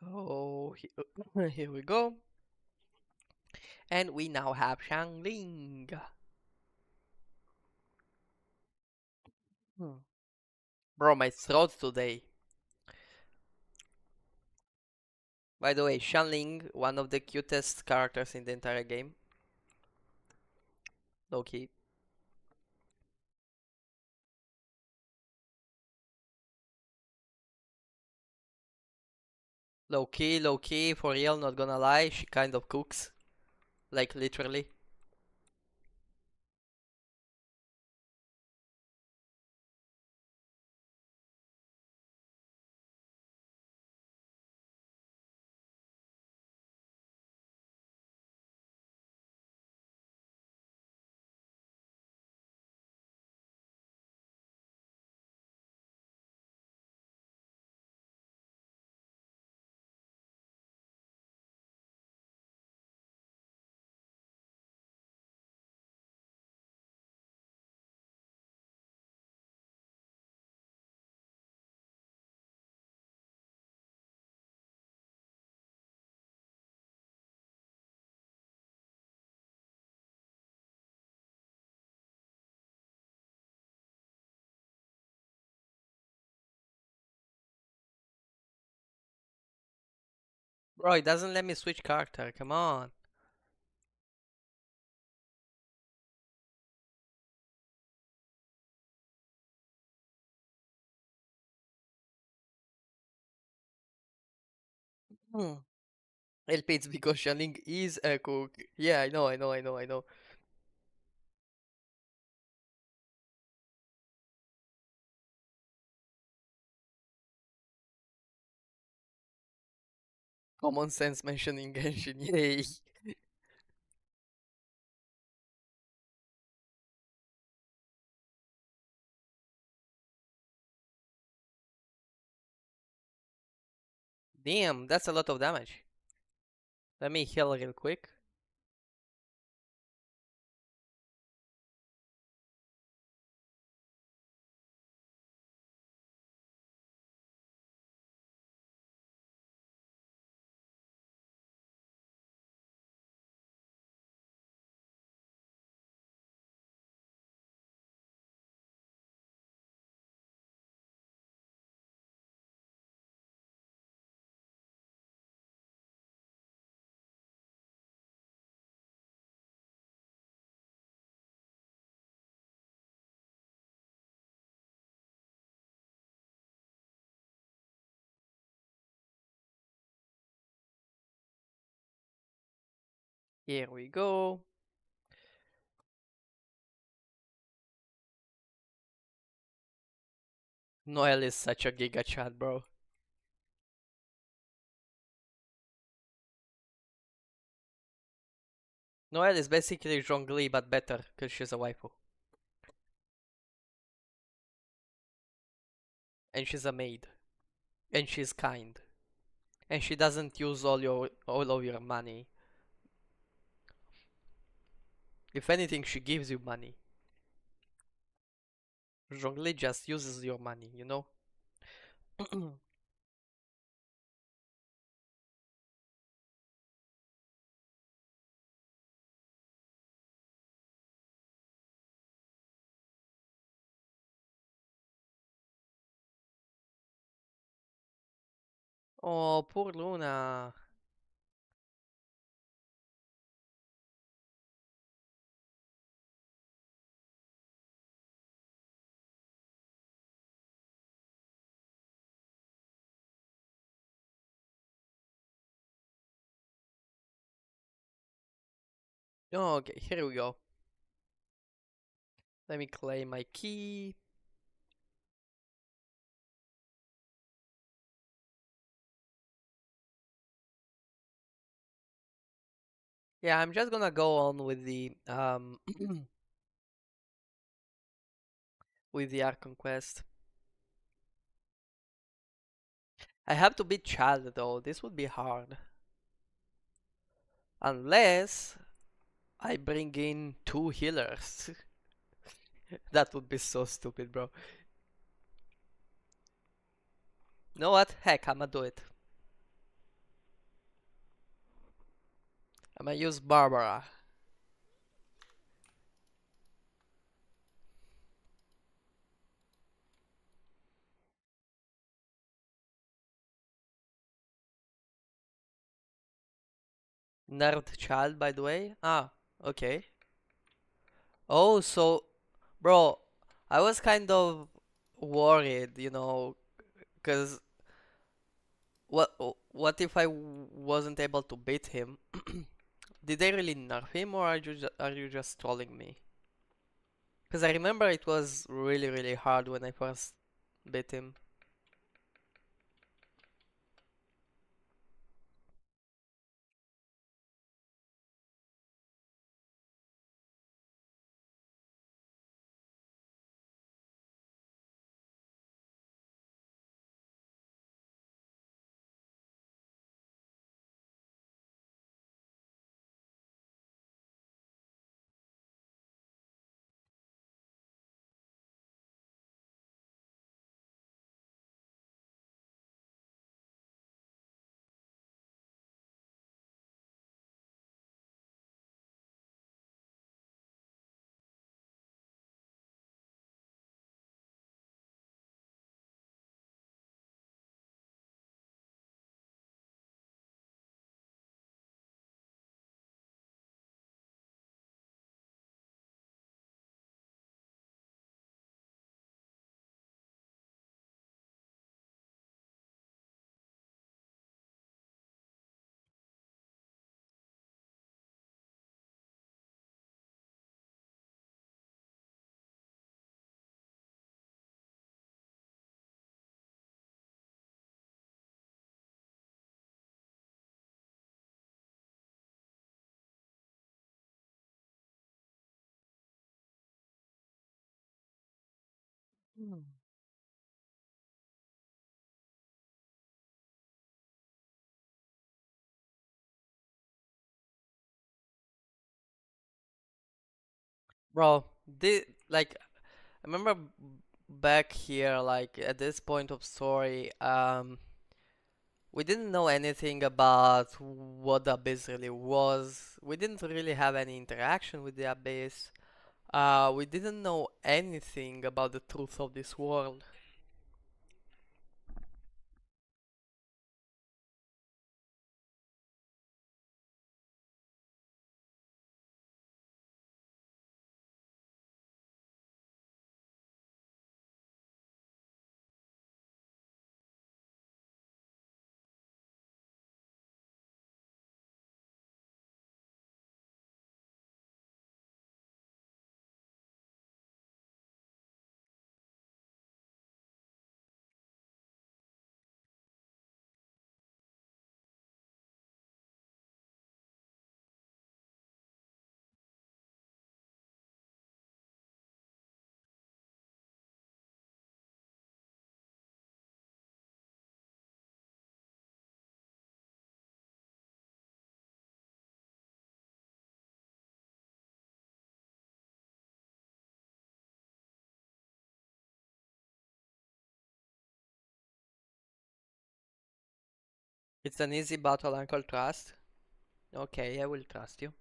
So here we go. And we now have Shangling. Hmm. Bro, my throat today. By the way, Shanling, one of the cutest characters in the entire game. Low key. Low key, for real, not gonna lie, she kind of cooks. Like, literally. Bro, it doesn't let me switch character, come on. Hmm. LP, it's because Shanling is a cook. Yeah, I know. Common sense mentioning Genshin, yay. Damn, that's a lot of damage. Let me heal real quick. Here we go. Noel is such a giga chat, bro. Noel is basically Zhongli but better, because she's a waifu. And she's a maid. And she's kind. And she doesn't use all of your money. If anything, she gives you money. Zhongli just uses your money, you know? Oh, poor Luna. Okay, here we go. Let me claim my key. Yeah, I'm just gonna go on with the with the Archon quest. I have to beat Chad though. This would be hard. Unless I bring in two healers. That would be so stupid, bro. You know what? Heck, I'ma do it. I'ma use Barbara. Nerd child, by the way. Ah, okay. Oh, so, bro, I was kind of worried, because what if I wasn't able to beat him? Did they really nerf him, or are you just trolling me? Because I remember it was really, really hard when I first beat him. Bro, like, I remember back here, like, at this point of story, we didn't know anything about what the abyss really was. We didn't really have any interaction with the abyss. We didn't know anything about the truth of this world. It's an easy battle, Uncle Trust. Okay, I will trust you.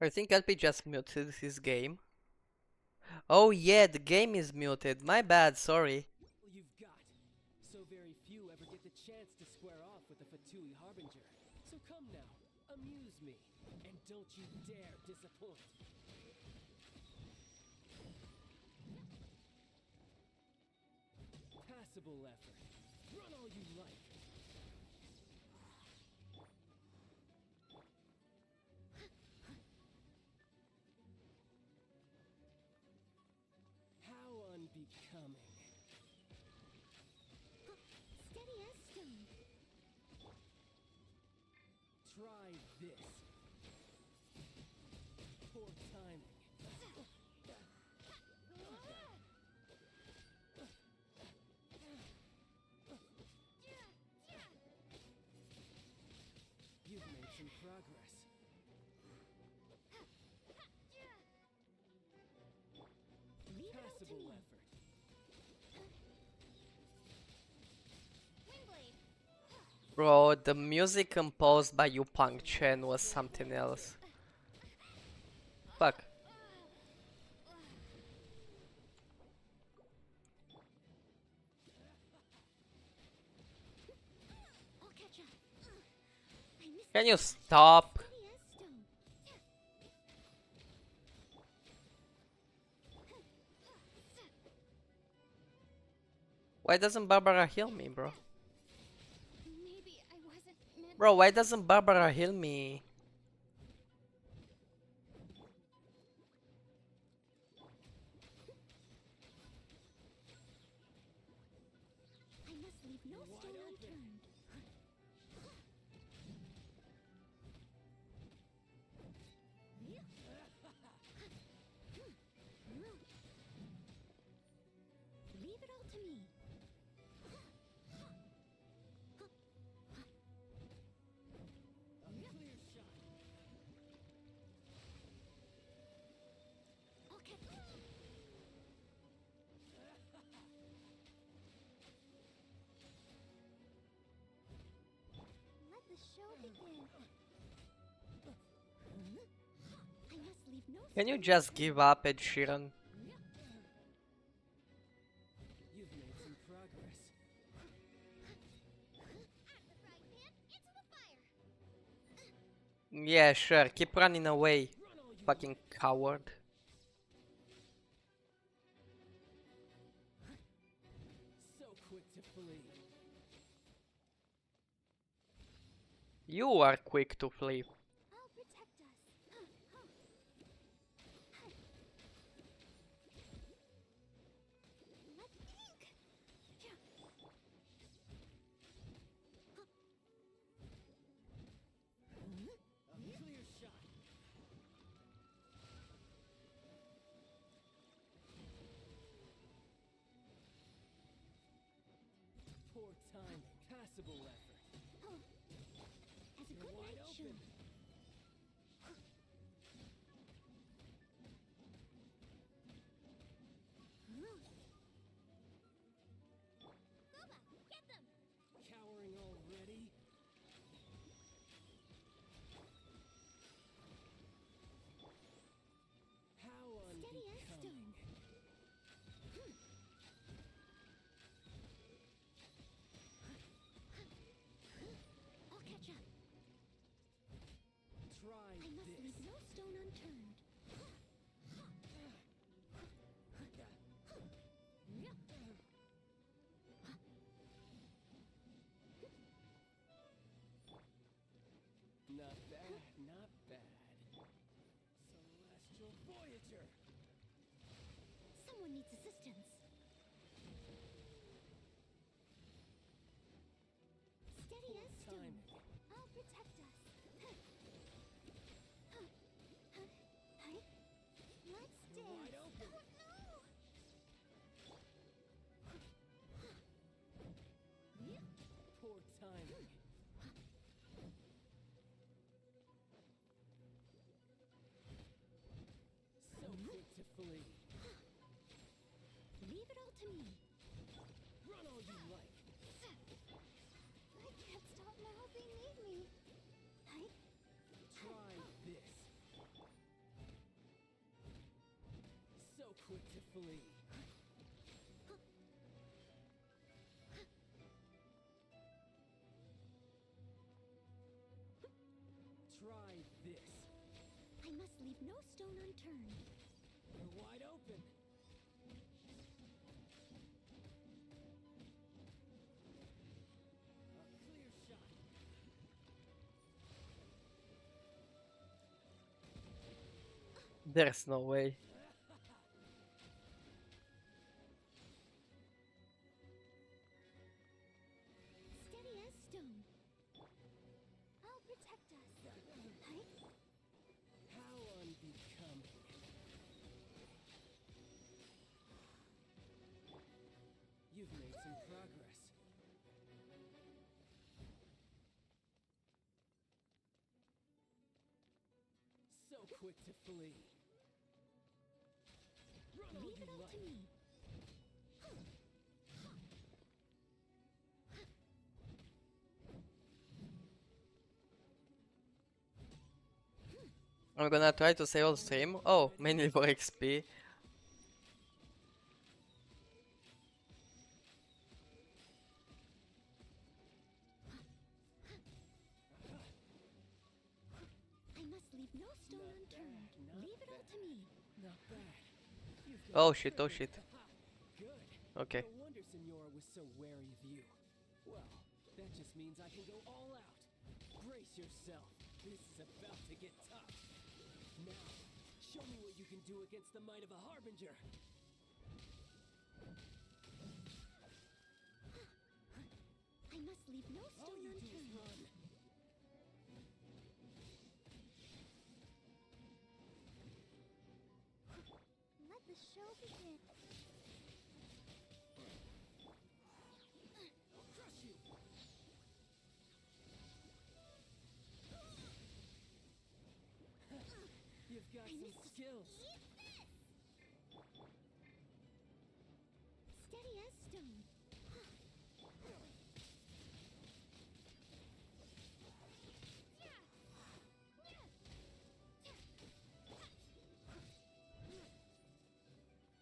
I think LP just muted his game. Oh yeah, the game is muted. My bad, sorry. You've got. So very few ever get the chance to square off with the Fatui Harbinger. So come now, amuse me, and don't you dare disappoint. Passable effort. Run all you like. How unbecoming. Steady as stone. Try this. Poor timing. You've made some progress. Leave it all to Passable me. effort. Windblade. Bro, the music composed by Yupang Chen was something else. Fuck. I'll catch up. I missed Can you stop? steady as stone. Why doesn't Barbara heal me, bro? Maybe I wasn't meant. Bro, why doesn't Barbara heal me? I must leave no stone unturned. Leave it all to me. A clear shot. I'll catch up. Let the show begin. I must leave no Can you stone just give up, Ed Sheeran? You've made some progress. Yeah, sure. Keep running away, Run all you fucking coward. so quick to flee. You are quick to flee. I'll protect us. Let's ink. A clear shot. Poor timing. Passable effort. As a You're good wide knight open. should. Cowering already? How Steady as unbecoming. I'll catch up. Try I must this. leave no stone unturned. Not bad, not bad. Celestial Voyager! Someone needs assistance. Steady as stone. Timing. I'll protect us. Let's You're dance. wide open. Oh no! Poor timing. So quick to flee. Leave it all to me. Run all you like. I can't stop now. They need me. Try this. quick to flee. Try this. I must leave no stone unturned. You're wide open. A clear shot. There's no way. Steady as stone. I'll protect us. Hi. How unbecoming. You've made some progress. So quick to flee. Run all Leave you it all like. to me. I'm gonna try to save all stream. Oh, mainly for XP. I must leave no stone unturned. Not Leave it all to me. Not bad. You've got Oh it shit, oh covered. shit. Good. Okay. No wonder Senora was so wary of you. Well, that just means I can go all out. Brace yourself. This is about to get tough. Now, show me what you can do against the might of a harbinger. I must leave no All stone you do is unturned. run. Let the show begin. Crush you. You've got some skills. Steady as stone.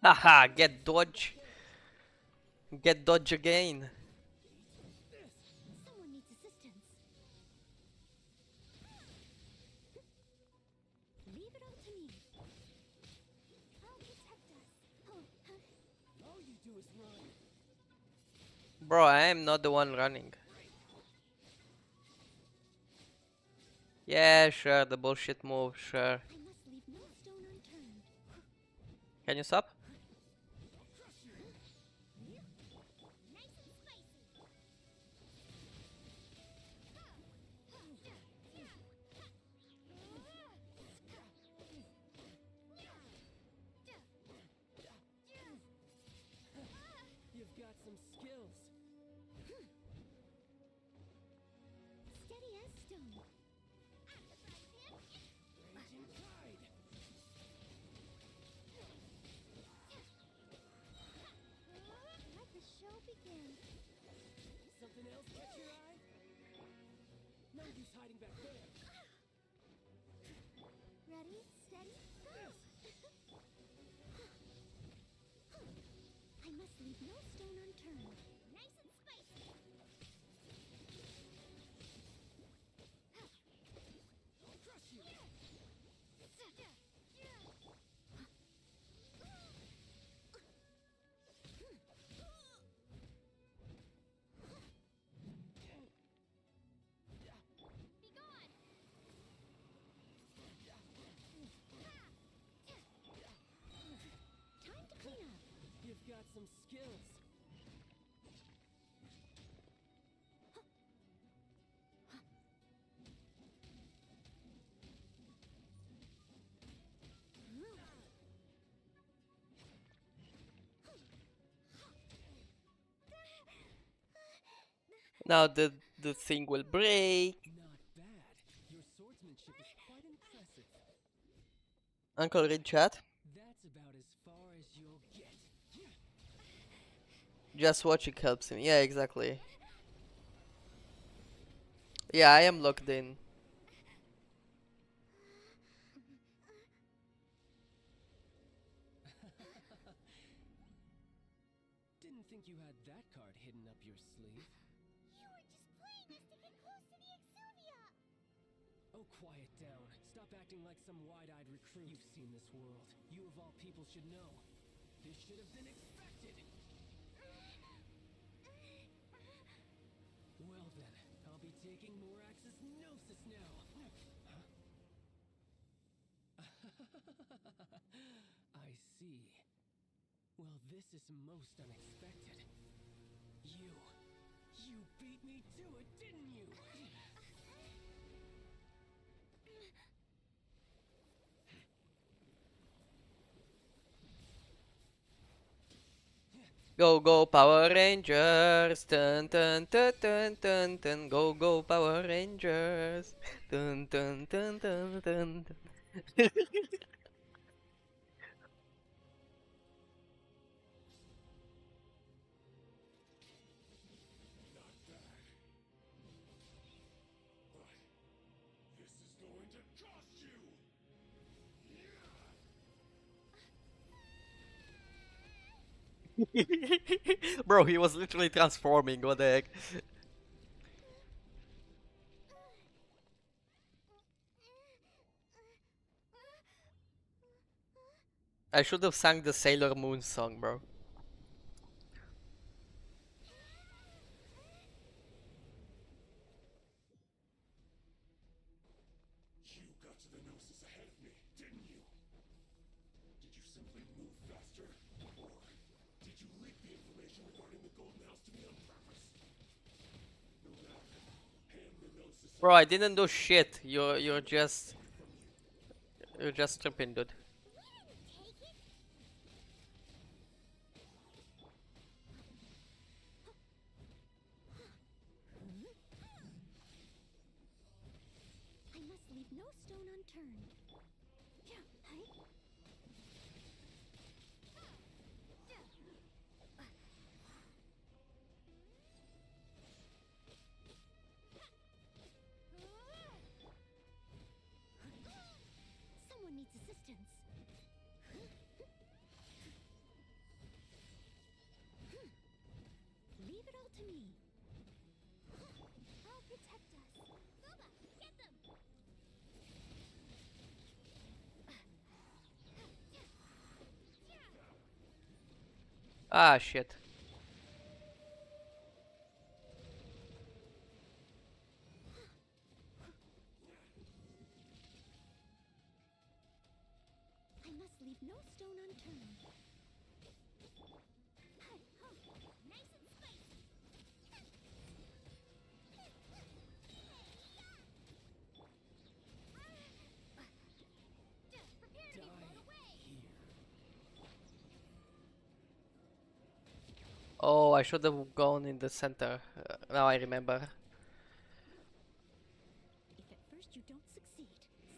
Haha, get dodge. Get dodge again. Someone needs assistance. Leave it all to me. I'll protect us. All you do is run. Bro, I am not the one running. Yeah, sure, the bullshit move, sure. I must leave no stone unturned. Can you stop? Nice and spicy. You've got some skills. Steady as stone. Raging pride. Let the show begin. Something else catch your eye? No use hiding back there. Ready, steady, go! I must leave no stone unturned. Nice and spicy. I'll crush you. Be gone! Time to clean up. You've got some skills. Now the thing will break. Not bad. Your swordsmanship is quite impressive. Uncle, read chat. That's about as far as you'll get. Just watching helps him. Yeah, exactly. Yeah, I am locked in. Didn't think you had that card hidden up your sleeve. You were just playing us to get close to the Exuvia! Oh, quiet down. Stop acting like some wide-eyed recruit. You've seen this world. You of all people should know. This should have been expected. Well then, I'll be taking Morax's Gnosis now. I see. Well, this is most unexpected. You beat me to it, didn't you? Go go Power Rangers, dun dun dun dun dun dun. Go go Power Rangers, dun dun dun dun dun. dun. This is going to cost you! Bro, he was literally transforming. What the heck? I should have sang the Sailor Moon song, bro. You got to the Gnosis ahead of me, didn't you? Did you simply move faster? Or did you leak the information regarding the Golden House to me on purpose? No matter. Hand the Gnosis Bro, I didn't do shit. You're just tripping, dude. I must leave no stone unturned. Someone needs assistance. Leave it all to me. I'll protect us. Boba, get them! Ah, shit. I must leave no stone unturned. Nice and spicy. Prepare to be blown away. Oh, I should have gone in the center. Now I remember. If at first you don't succeed,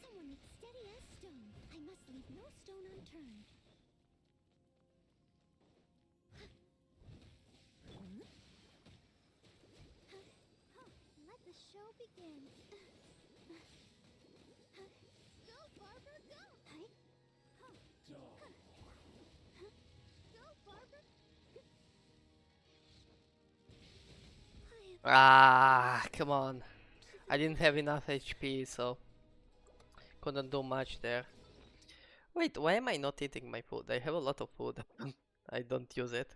someone needs steady as stone. I must leave no stone unturned. Let the show begin. Go, Barbara, go! Go, Barbara! Ah, come on. I didn't have enough HP, so couldn't do much there. Wait, why am I not eating my food? I have a lot of food. I don't use it.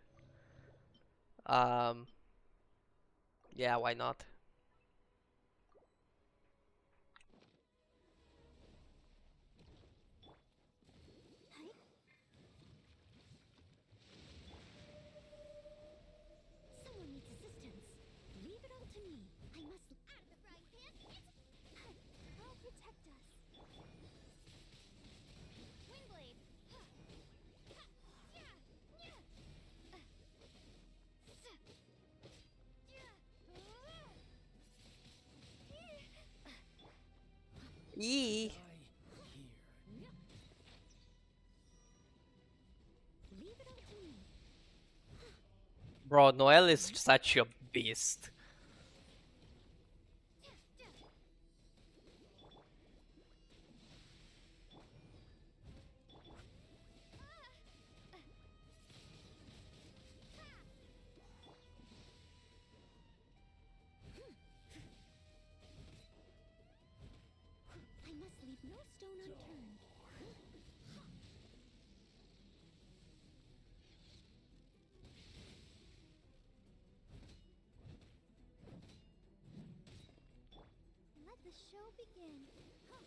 Um, yeah, why not? Someone needs assistance. Leave it all to me. I must out of the frying pan. I'll protect us. Windblade. Yee. Leave it all to me. Bro, Noel is such a beast. the show begin. Hi.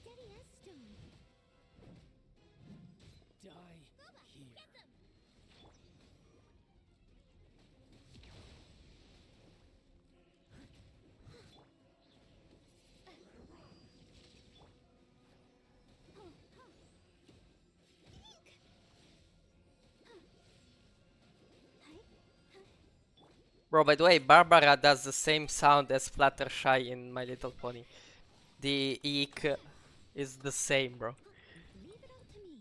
Steady as stone. Die here. Bro, by the way, Barbara does the same sound as Fluttershy in My Little Pony. The eek is the same, bro. Leave it all to me.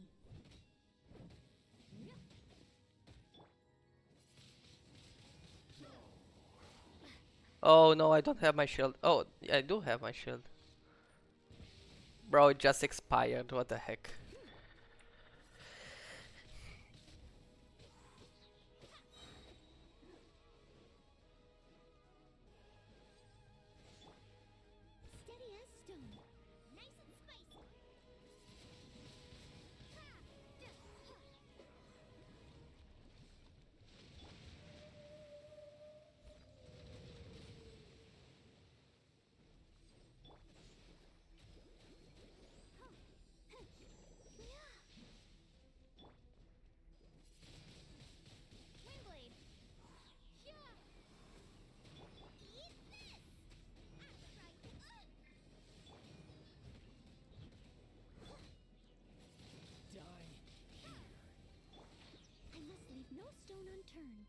Oh no, I don't have my shield. Oh, I do have my shield. Bro, it just expired. What the heck? Steady as stone. Nice and spicy. Windblade. Eat this. Die here. I must leave no stone unturned.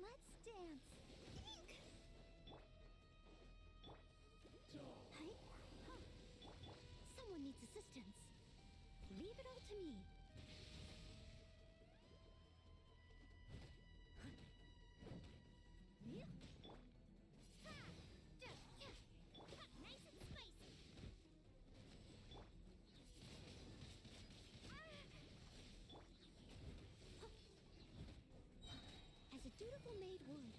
Let's dance. Hi. Someone needs assistance. Leave it all to me. Nice and spicy. As a dutiful maid would.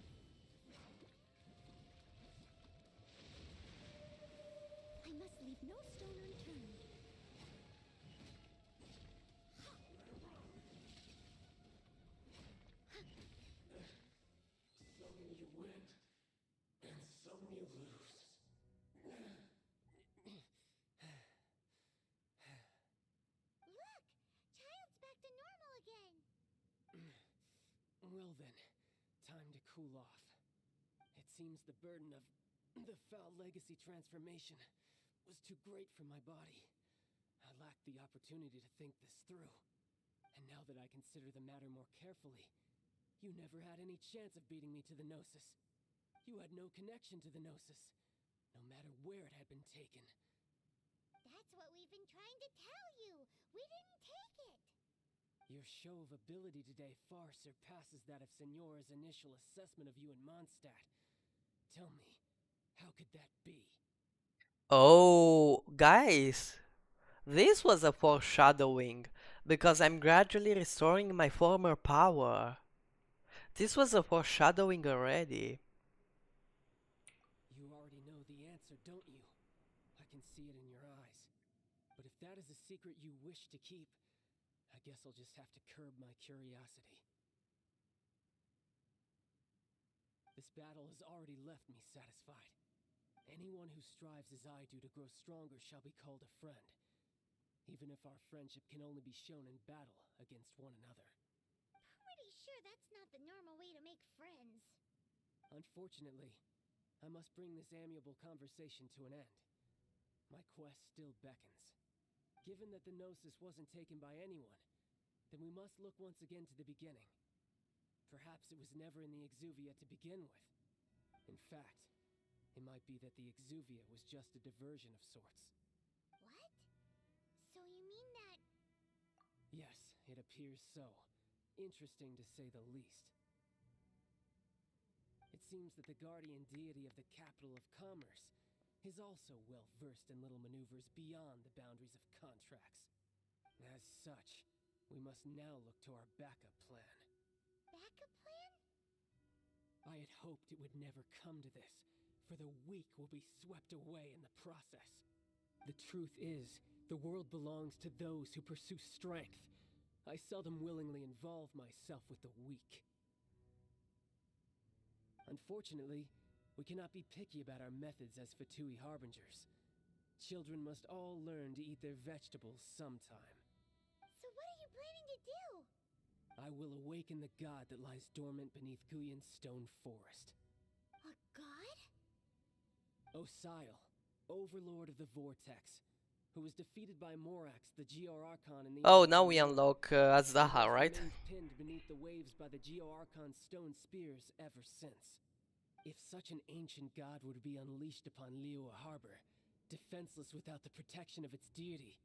I must leave no stone unturned. Some you win, and some you lose. Look! Child's back to normal again! Well then, time to cool off. It seems the burden of the foul legacy transformation was too great for my body. I lacked the opportunity to think this through. And now that I consider the matter more carefully, you never had any chance of beating me to the Gnosis. You had no connection to the Gnosis, no matter where it had been taken. That's what we've been trying to tell you! We didn't take it! Your show of ability today far surpasses that of Signora's initial assessment of you in Mondstadt. Tell me, how could that be? Oh, guys, this was a foreshadowing because I'm gradually restoring my former power. This was a foreshadowing already. You already know the answer, don't you? I can see it in your eyes. But if that is a secret you wish to keep, I guess I'll just have to curb my curiosity. This battle has already left me satisfied. Anyone who strives as I do to grow stronger shall be called a friend, even if our friendship can only be shown in battle against one another. Pretty sure that's not the normal way to make friends. Unfortunately, I must bring this amiable conversation to an end. My quest still beckons. Given that the Gnosis wasn't taken by anyone, then we must look once again to the beginning. Perhaps it was never in the Exuvia to begin with. In fact, it might be that the Exuvia was just a diversion of sorts. What? So you mean that... Yes, it appears so. Interesting to say the least. It seems that the guardian deity of the capital of commerce is also well versed in little maneuvers beyond the boundaries of contracts. As such, we must now look to our backup plan. Backup plan? I had hoped it would never come to this, for the weak will be swept away in the process. The truth is, the world belongs to those who pursue strength. I seldom willingly involve myself with the weak. Unfortunately, we cannot be picky about our methods as Fatui Harbingers. Children must all learn to eat their vegetables sometime. So what are you planning to do? I will awaken the god that lies dormant beneath Guyon's stone forest. A god? Osial, overlord of the Vortex, who was defeated by Morax, the Geo-Archon in the... Oh, now we unlock Azdaha, right? Remained pinned beneath the waves by the Geo-Archon's stone spears ever since. If such an ancient god were to be unleashed upon Liyue Harbor, defenseless without the protection of its deity,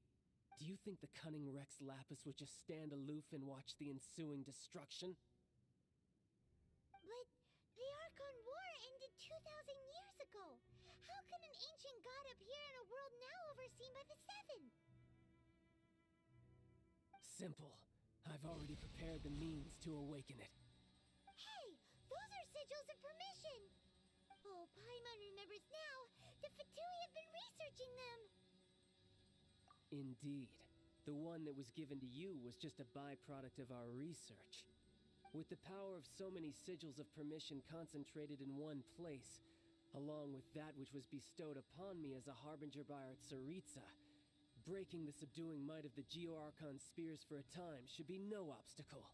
do you think the cunning Rex Lapis would just stand aloof and watch the ensuing destruction? But the Archon War ended 2,000 years ago. How can an ancient god appear in a world now overseen by the Seven? Simple. I've already prepared the means to awaken it. Hey, those are sigils of permission. Oh, Paimon remembers now. The Fatui have been researching them. Indeed. The one that was given to you was just a byproduct of our research. With the power of so many sigils of permission concentrated in one place, along with that which was bestowed upon me as a harbinger by our Tsaritsa, breaking the subduing might of the Geo-Archon spears for a time should be no obstacle.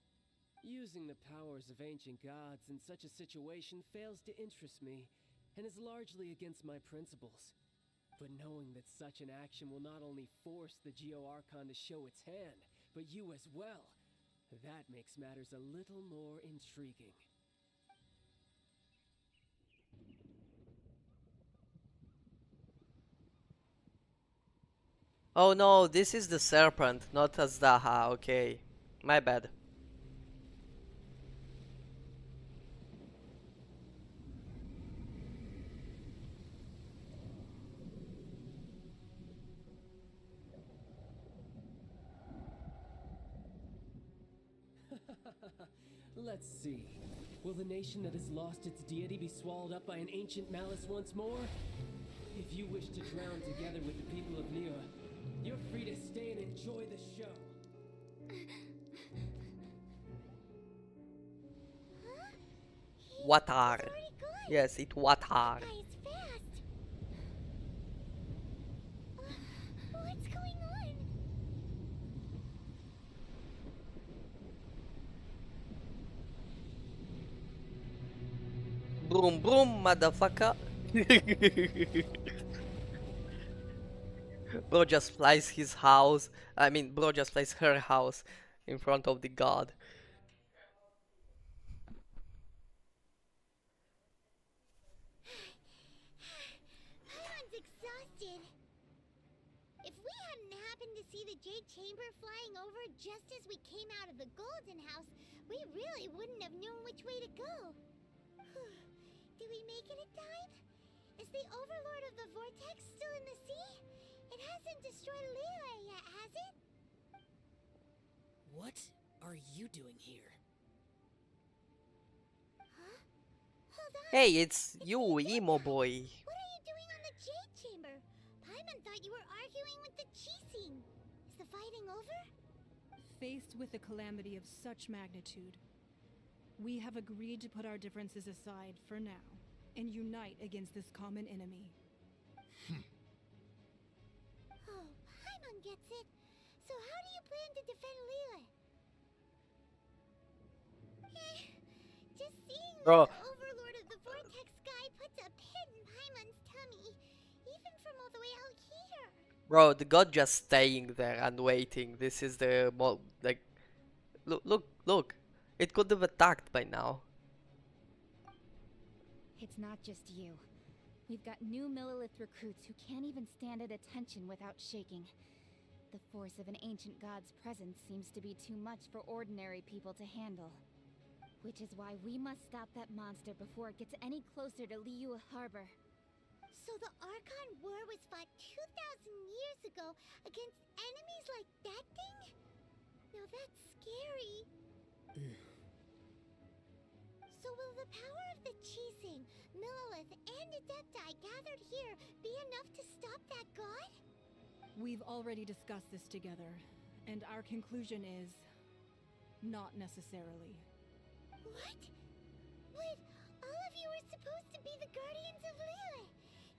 Using the powers of ancient gods in such a situation fails to interest me, and is largely against my principles. But knowing that such an action will not only force the Geo-Archon to show its hand, but you as well, that makes matters a little more intriguing. Oh no, this is the serpent, not Azdaha, okay. My bad. Let's see. Will the nation that has lost its deity be swallowed up by an ancient malice once more? If you wish to drown together with the people of Liyue, you're free to stay and enjoy the show. Huh? Watar. He's already gone. Yes, it Watar. That guy is fast. What's going on? Broom broom, motherfucker. Bro just flies his house. I mean, bro just flies her house in front of the god. Paimon's exhausted. If we hadn't happened to see the Jade Chamber flying over just as we came out of the Golden House, we really wouldn't have known which way to go. Did we make it in time? Is the Overlord of the Vortex still in the sea? It hasn't destroyed Liyue yet, has it? What are you doing here? Huh? Hold on. Hey, it's you, emo boy. What are you doing on the Jade Chamber? Paimon thought you were arguing with the Chising. Is the fighting over? Faced with a calamity of such magnitude, we have agreed to put our differences aside for now and unite against this common enemy. Oh, Paimon gets it. So how do you plan to defend Liyue? Just seeing Bro. this Overlord of the Vortex guy puts a pit in Paimon's tummy, even from all the way out here. Bro, the god just staying there and waiting. This is the like, look. It could have attacked by now. It's not just you. We've got new Millilith recruits who can't even stand at attention without shaking. The force of an ancient god's presence seems to be too much for ordinary people to handle. Which is why we must stop that monster before it gets any closer to Liyue Harbor. So the Archon War was fought 2,000 years ago against enemies like that thing? Now that's scary. So will the power of the Chising, Millelith, and Adepti gathered here be enough to stop that god? We've already discussed this together, and our conclusion is not necessarily. What? But all of you are supposed to be the guardians of Liyue.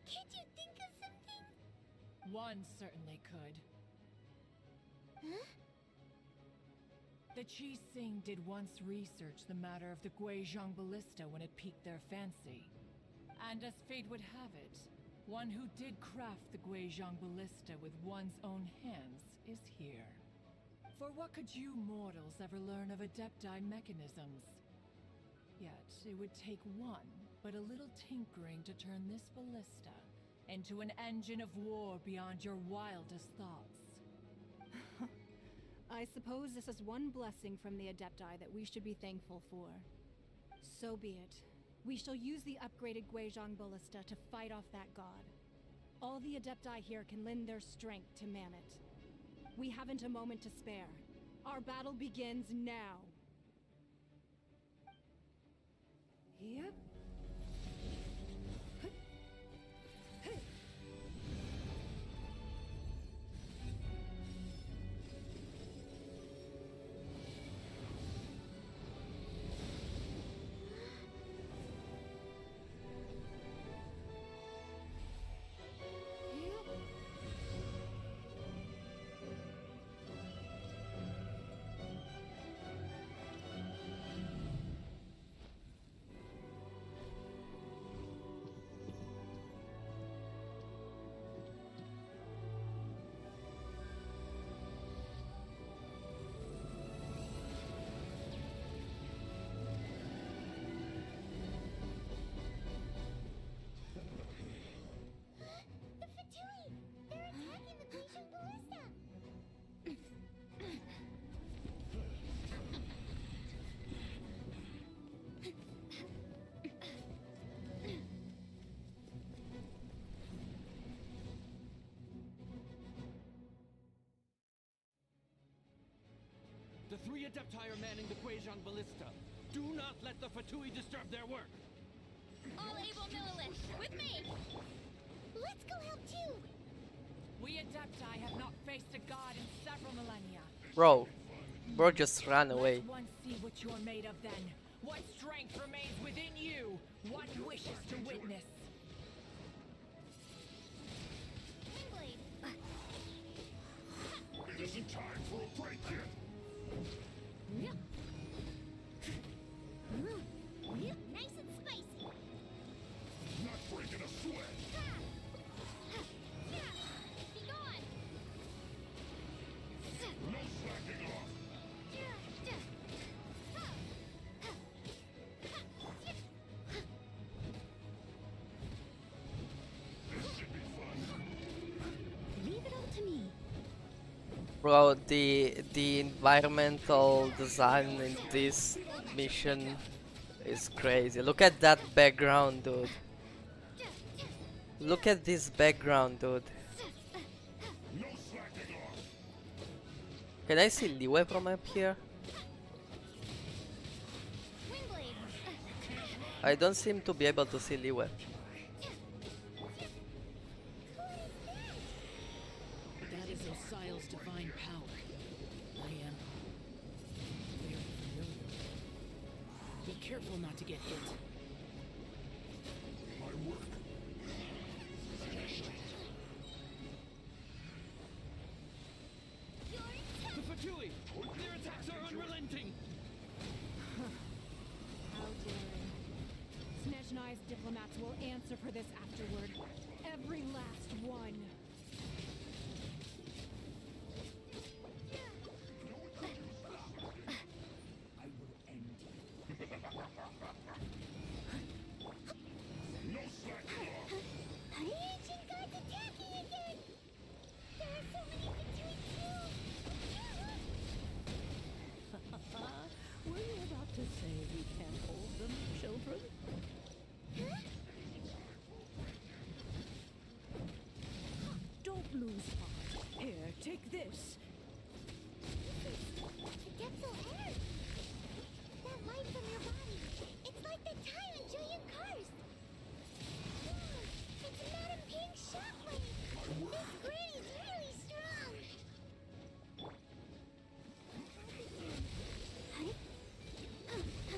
Can't you think of something? One certainly could. Huh? The Chising did once research the matter of the Guizhong Ballista when it piqued their fancy. And as fate would have it, one who did craft the Guizhong Ballista with one's own hands is here. For what could you mortals ever learn of Adepti mechanisms? Yet, it would take one, but a little tinkering to turn this ballista into an engine of war beyond your wildest thoughts. I suppose this is one blessing from the Adepti that we should be thankful for. So be it. We shall use the upgraded Guizhong Ballista to fight off that god. All the Adepti here can lend their strength to man it. We haven't a moment to spare. Our battle begins now. Yep. The Fatui! They're attacking the Guizhong Ballista! The three Adepti are manning the Guizhong Ballista. Do not let the Fatui disturb their work. All able Millelith, with me! Let's go help too! We Adepti have not faced a god in several millennia. Bro just ran away. Let one see what you're made of then. What strength remains within you? What wishes to witness? Windblade! It isn't time for a break yet. Nice and spicy! Not breaking a sweat. Be gone! No slacking off. This should be fun. Leave it all to me. Bro, the environmental design in this mission is crazy. Look at that background, dude. Look at this background, dude. No slacking off. Can I see Liyue from up here? Windblade! I don't seem to be able to see Liyue. That is Osial's divine power. I am very familiar. Be careful not to get hit. My work. The Fatui! Their attacks are unrelenting! How daring. Snezhnai's diplomats will answer for this afterward. Every last one. No slacking off. Ancient gods attacking again! There are so many Fatui too! Were you about to say we feel energy. That light from your body. It's like the time in Julian Karst. Wow, it's Madam Pink's shockwave. This Granny's really strong.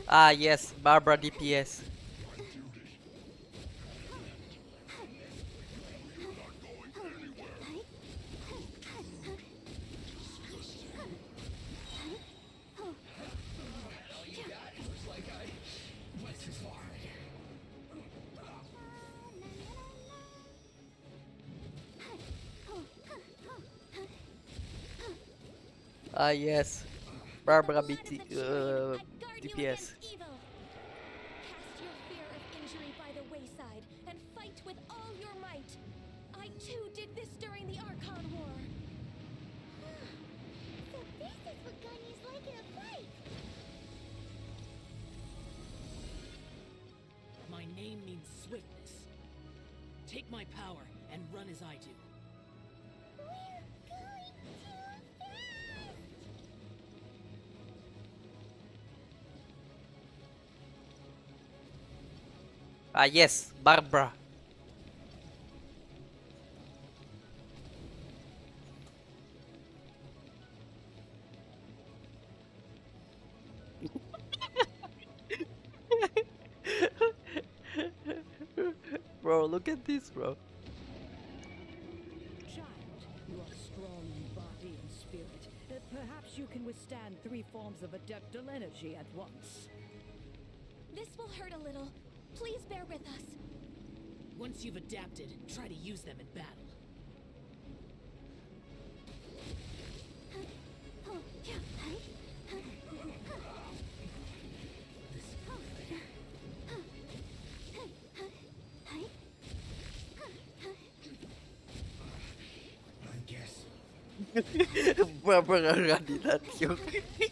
Ah, yes, Barbara DPS. Ah, yes, Barbara BT, DPS. Evil. Cast your fear of injury by the wayside and fight with all your might. I too did this during the Archon War. So this is what Ganya's like in a fight. My name means swiftness. Take my power and run as I do. We're going too fast. Ah, yes, Barbara. Bro, look at this, bro. Child, you are strong in body and spirit. Perhaps you can withstand 3 forms of adeptal energy at once. This will hurt a little. Please bear with us. Once you've adapted, try to use them in battle. I guess. Barbara running at you. Look at me.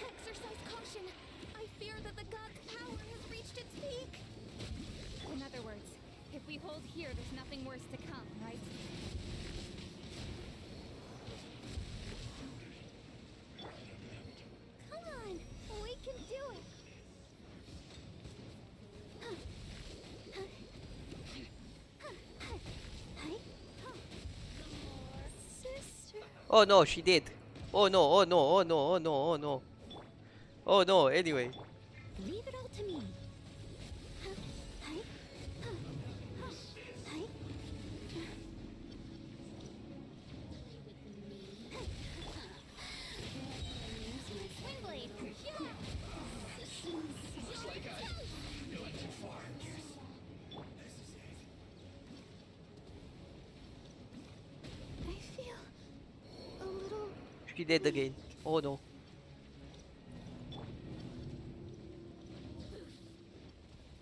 Exercise caution. I fear that the god's power has reached its peak. In other words, if we hold here, there's nothing worse to come, right? Come on, we can do it. Sister. Oh no, she did. Oh no, oh no, oh no, oh no, oh no. Oh no, anyway. Leave it all to me. Swing blade. I feel a little. She did again. Oh no.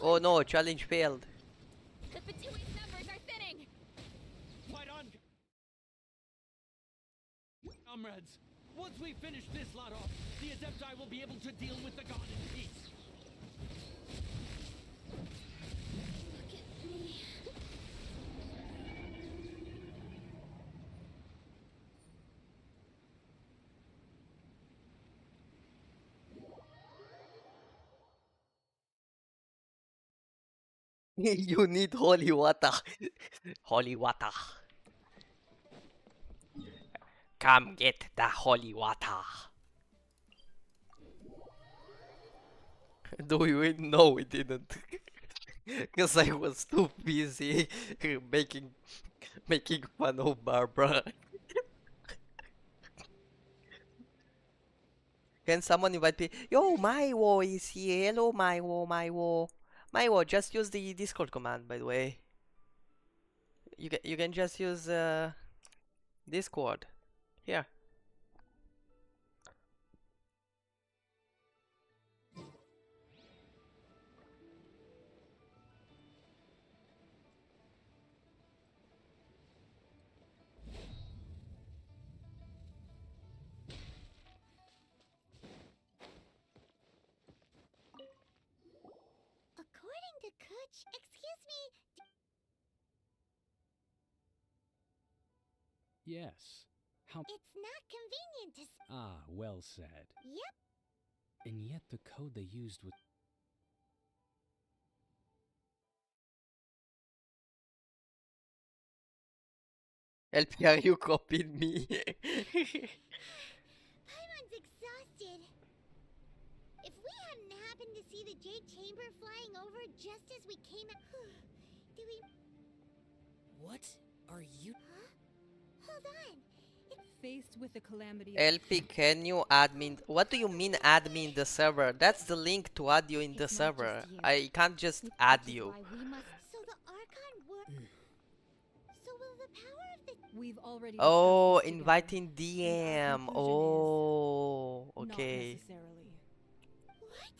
Oh no, challenge failed. The Batui's numbers are thinning. Fight on, comrades. Once we finish this lot off, the Adepti will be able to deal with the god in peace. Look at me. You need holy water. Holy water. Come get the holy water. Do we win? No, we didn't. Because I was too busy making fun of Barbara. Can someone invite me? Yo, Maiwo is here. Hello, Maiwo, Maiwo. Maiwo, just use the Discord command, by the way. You can just use Discord. Here. much. Excuse me. Yes. How? It's not convenient to. Ah, well said. Yep. And yet the code they used was. LPR, you copied me. Paimon's exhausted. If we hadn't happened to see the Jade Chamber flying over just as we came out. Do we. What are you? Huh? Hold on. Faced with the calamity. LP, can you admin? What do you mean add me in the server? That's the link to add you in the It's not server. just you. I can't just Which add is you. why we must. So the Archon work. So will the power of the. We've already. Oh, discussed this inviting together, and our DM. conclusion Oh, is not okay. necessarily. What?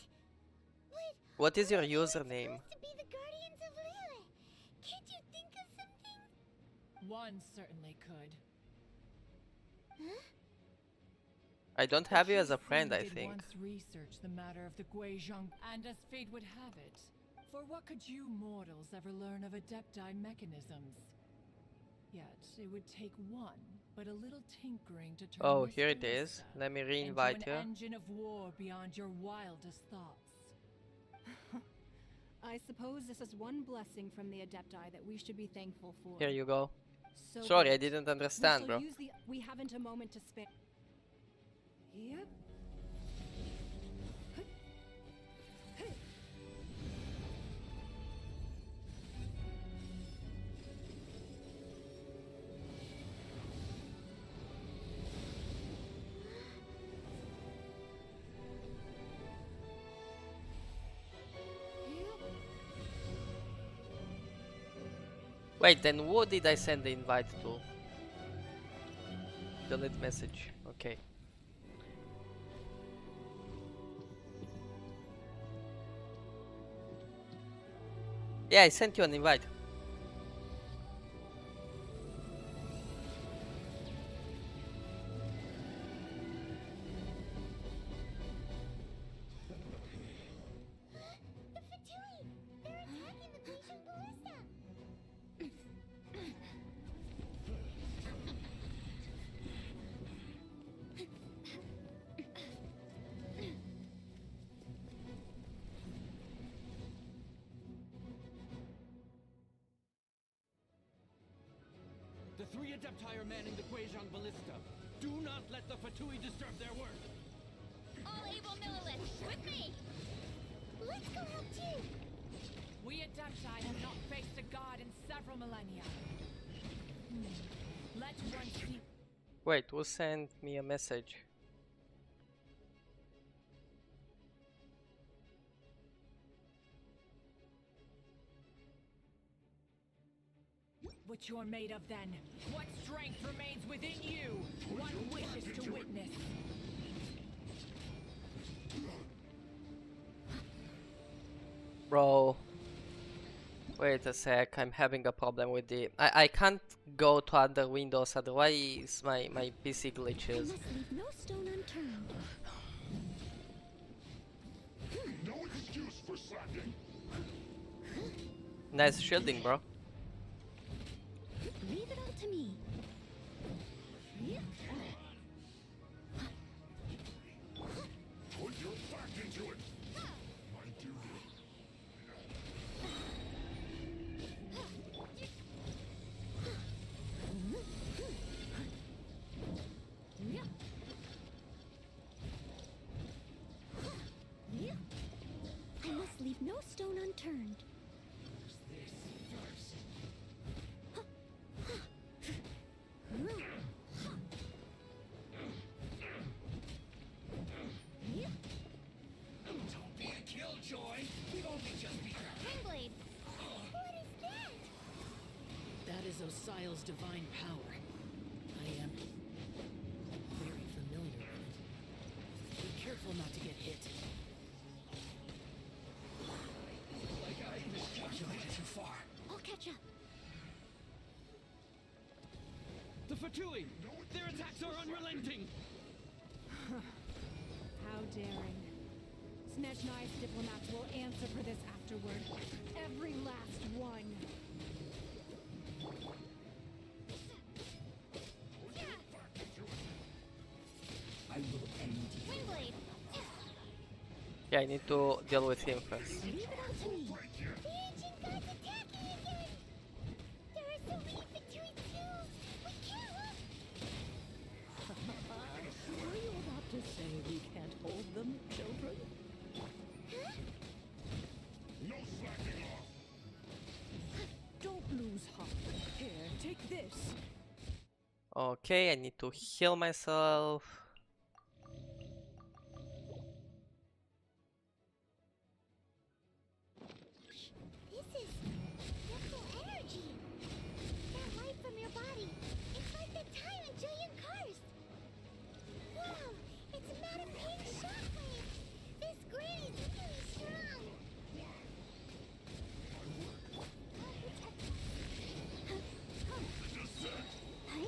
Wait. What is your aren't you username? supposed to be the guardians of Lilith? Can't you think of something? One certainly could. Huh? I don't The have you as a Qi friend, Xing I did think. once research the matter of the Guizhong, and as fate would have it, for what could you mortals ever learn of Adepti mechanisms? Yet it would take one, but a little tinkering to turn Oh, this here it is. ballista Let me into re-invite an you. engine of war beyond your wildest thoughts. I suppose this is one blessing from the Adepti that we should be thankful for. Here you go. So Sorry, be I it. didn't We understand, shall bro. use the. We haven't a moment to spare. Yep. Wait, then who did I send the invite to? Delete message. Okay. Yeah, I sent you an invite. The Fatui! They're attacking the Grecian ballista! The three Adepti are manning the Guizhong ballista. Do not let the Fatui disturb their work. All able Millilith, with me! Let's go help too! We Adepti have not faced a god in several millennia. Let one see. Wait, who sent me a message? What you're made of then. What strength remains within you? What wishes to witness? Bro. Wait a sec, I'm having a problem with the... I can't go to other windows, otherwise my PC glitches. Must leave no stone unturned. No excuse for slacking. Nice shielding, bro. Leave it all to me. Put your back into it. My duty. I must leave no stone unturned. Don't be a killjoy. We've only just begun. Windblade! What is that? That is Osial's divine power. I am very familiar with it. Be careful not to get hit. Like I miscalculated too far. I'll catch up. The Fatui! Their attacks are unrelenting! How daring. Snezhnai's diplomats will answer for this after afterward. Every last one. Windblade! Yeah, I need to deal with him first. Leave it all to me. The ancient gods attacking again! There are so many victories too! We can't look! Were you about to say we can't hold them, children? No slacking off. Don't lose heart. Here, take this. Okay, I need to heal myself. This is mental energy. That light from your body. It's like the time in Julian Cars. Wow, it's Madame Ping's shockwave. This grid is really strong. Hi.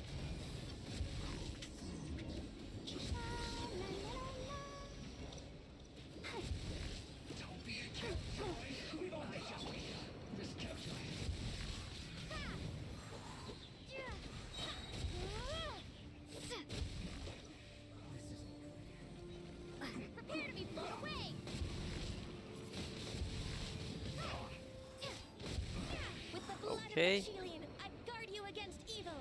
Prepare to be blown away! With the blood Okay. of the Chilian, I guard you against evil.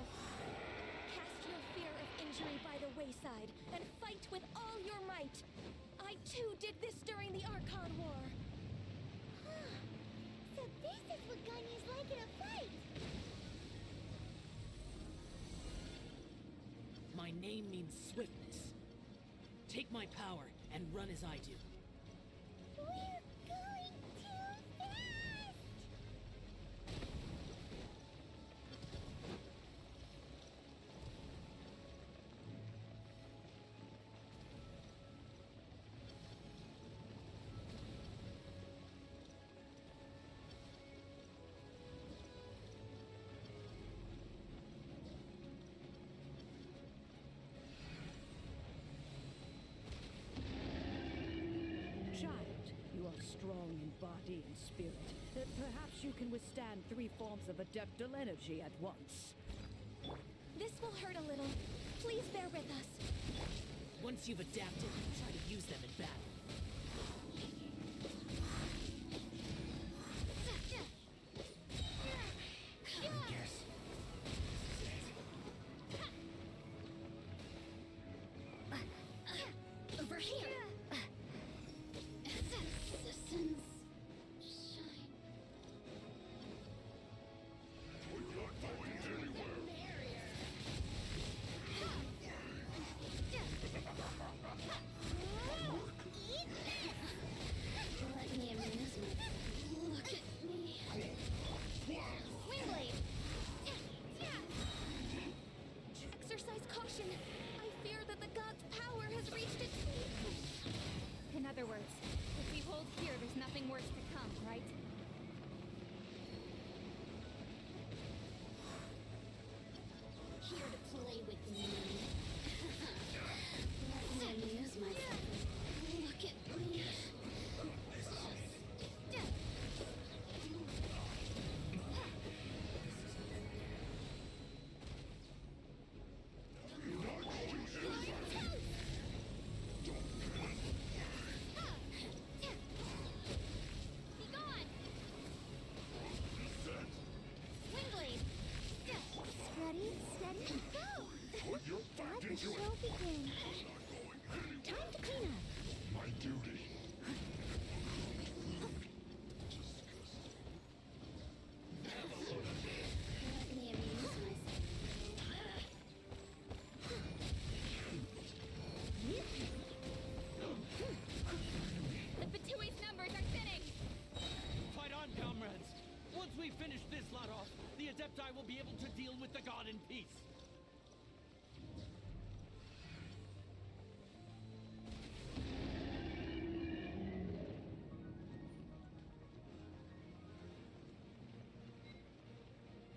Cast your fear of injury by the wayside and fight with all your might. I too did this during the Archon War. So this is what Ganya's like in a fight. My name means swiftness. Take my power and run as I do. We're going too fast! Child, you are strong in body and spirit. Perhaps you can withstand 3 forms of adeptal energy at once. This will hurt a little. Please bear with us. Once you've adapted, try to use them in battle. Over here. Citizens shine. We're not going anywhere. Let me amuse myself. Look at me. Windblade! Exercise caution. I fear that the god's power has reached its peak. In other words, if we hold here, there's nothing worse to come, right? Here to play with me. Let me amuse myself. Look at me. Be gone! Windblade! Steady, steady, go! Put your back Let the into it. show begin. Not going anywhere. Time to clean up. My duty. Let me amuse myself. The Batui's numbers are thinning! Fight on, comrades! Once we finish this lot off, the Adepti will be able to deal with the god in peace.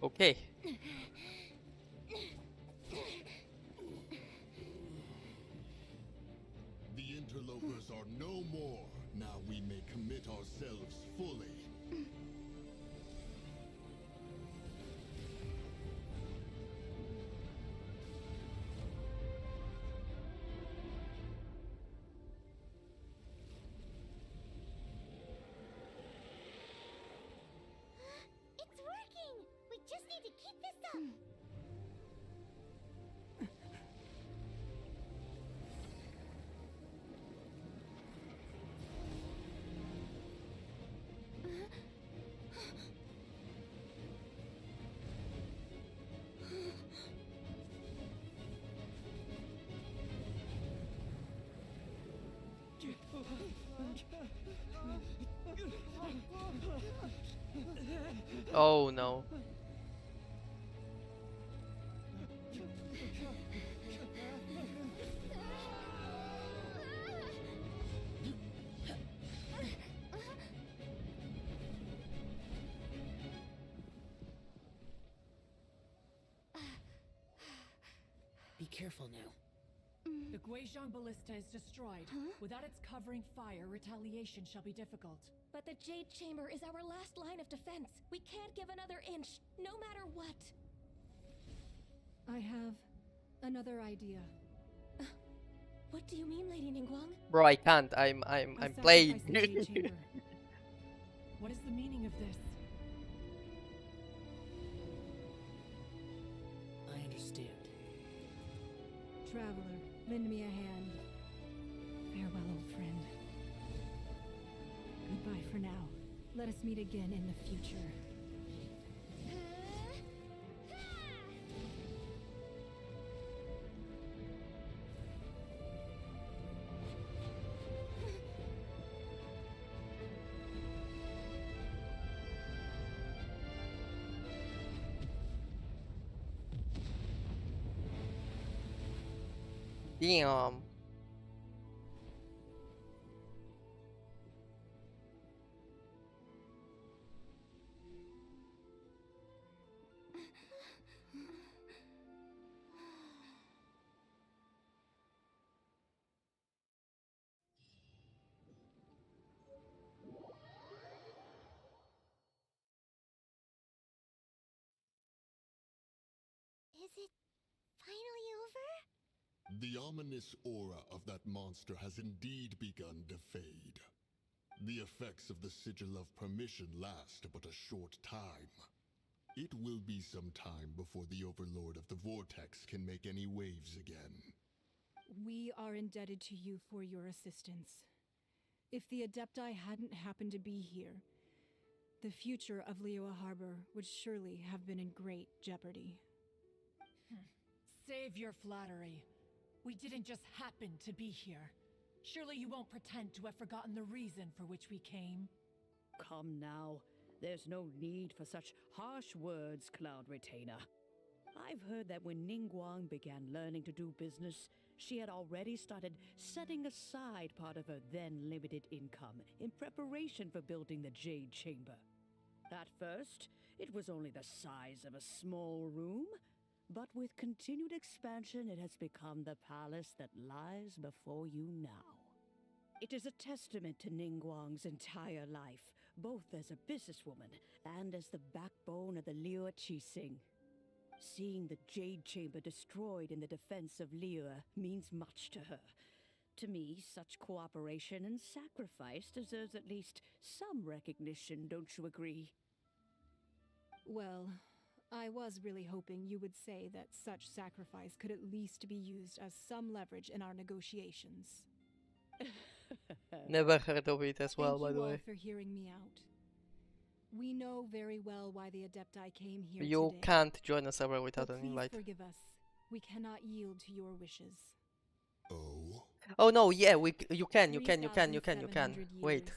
Okay. The interlopers are no more. Now we may commit ourselves fully. It's working! We just need to keep this up! Oh no. Be careful now. The Guizhong Ballista is destroyed. Without its covering fire, retaliation shall be difficult. But the Jade Chamber is our last line of defense. We can't give another inch, no matter what. I have another idea. What do you mean, Lady Ningguang? Bro, I can't. I'm I'll playing. sacrifice the Jade Chamber. What is the meaning of this? I understand. Traveler, lend me a hand. Farewell, old friend. Goodbye for now. Let us meet again in the future. Damn. Is it finally over? The ominous aura of that monster has indeed begun to fade. The effects of the Sigil of Permission last but a short time. It will be some time before the Overlord of the Vortex can make any waves again. We are indebted to you for your assistance. If the Adepti hadn't happened to be here, the future of Liyue Harbor would surely have been in great jeopardy. Save your flattery. We didn't just happen to be here. Surely you won't pretend to have forgotten the reason for which we came. Come now. There's no need for such harsh words, Cloud Retainer. I've heard that when Ningguang began learning to do business, she had already started setting aside part of her then limited income in preparation for building the Jade Chamber. At first, it was only the size of a small room, but with continued expansion, it has become the palace that lies before you now. It is a testament to Ningguang's entire life, both as a businesswoman and as the backbone of the Liyue Qixing. Seeing the Jade Chamber destroyed in the defense of Liyue means much to her. To me, such cooperation and sacrifice deserves at least some recognition, don't you agree? Well, I was really hoping you would say that such sacrifice could at least be used as some leverage in our negotiations. Never heard of it as well, Thank by you the all way. for hearing me out. We know very well why the Adepti came here You today. can't join a server But without an please invite. forgive us. We cannot yield to your wishes. Oh? Oh no, yeah, you can. 3,700 Wait, years.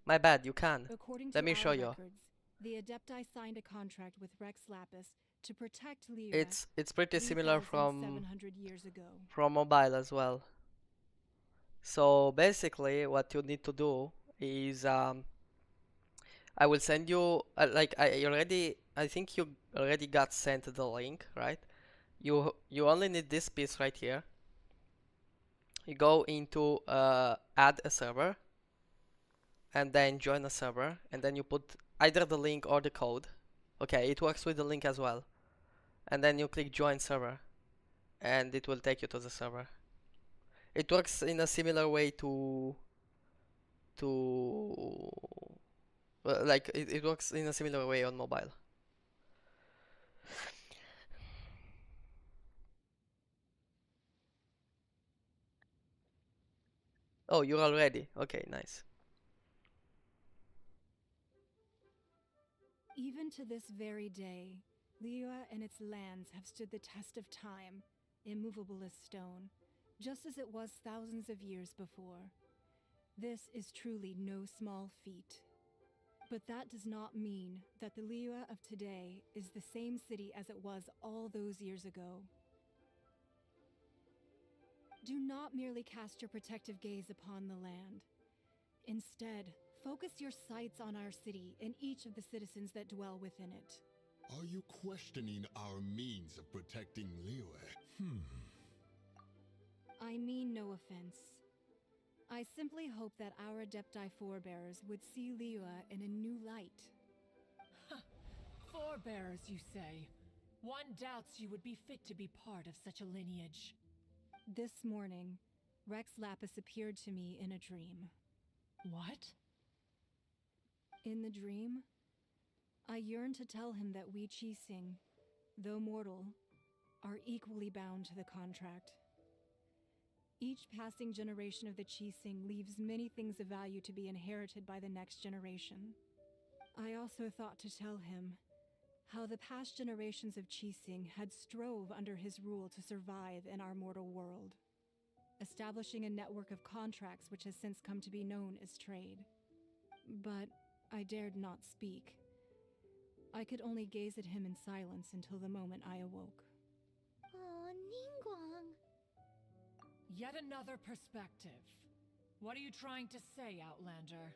my bad, you can. According Let to me our show you. records, the Adepti signed a contract with Rex Lapis to protect Liyue. It's pretty similar from 3,700 years ago. mobile as well. So basically, what you need to do is I will send you I think you already got sent the link, right? You only need this piece right here. You go into add a server, and then join a server, and then you put either the link or the code. Okay, it works with the link as well. And then you click join server, and it will take you to the server. It works in a similar way to like it works in a similar way on mobile. Oh, you're already? Okay, nice. Even to this very day, Liyue and its lands have stood the test of time, immovable as stone, just as it was thousands of years before. This is truly no small feat. But that does not mean that the Liyue of today is the same city as it was all those years ago. Do not merely cast your protective gaze upon the land. Instead, focus your sights on our city and each of the citizens that dwell within it. Are you questioning our means of protecting Liyue? I mean no offense. I simply hope that our Adepti forebears would see Liyue in a new light. Forebearers, you say? One doubts you would be fit to be part of such a lineage. This morning, Rex Lapis appeared to me in a dream. What? In the dream, I yearned to tell him that we Qixing, though mortal, are equally bound to the contract. Each passing generation of the Qixing leaves many things of value to be inherited by the next generation. I also thought to tell him how the past generations of Qixing had strove under his rule to survive in our mortal world, establishing a network of contracts which has since come to be known as trade. But I dared not speak. I could only gaze at him in silence until the moment I awoke. Oh, Ningguang. Yet another perspective. What are you trying to say, Outlander?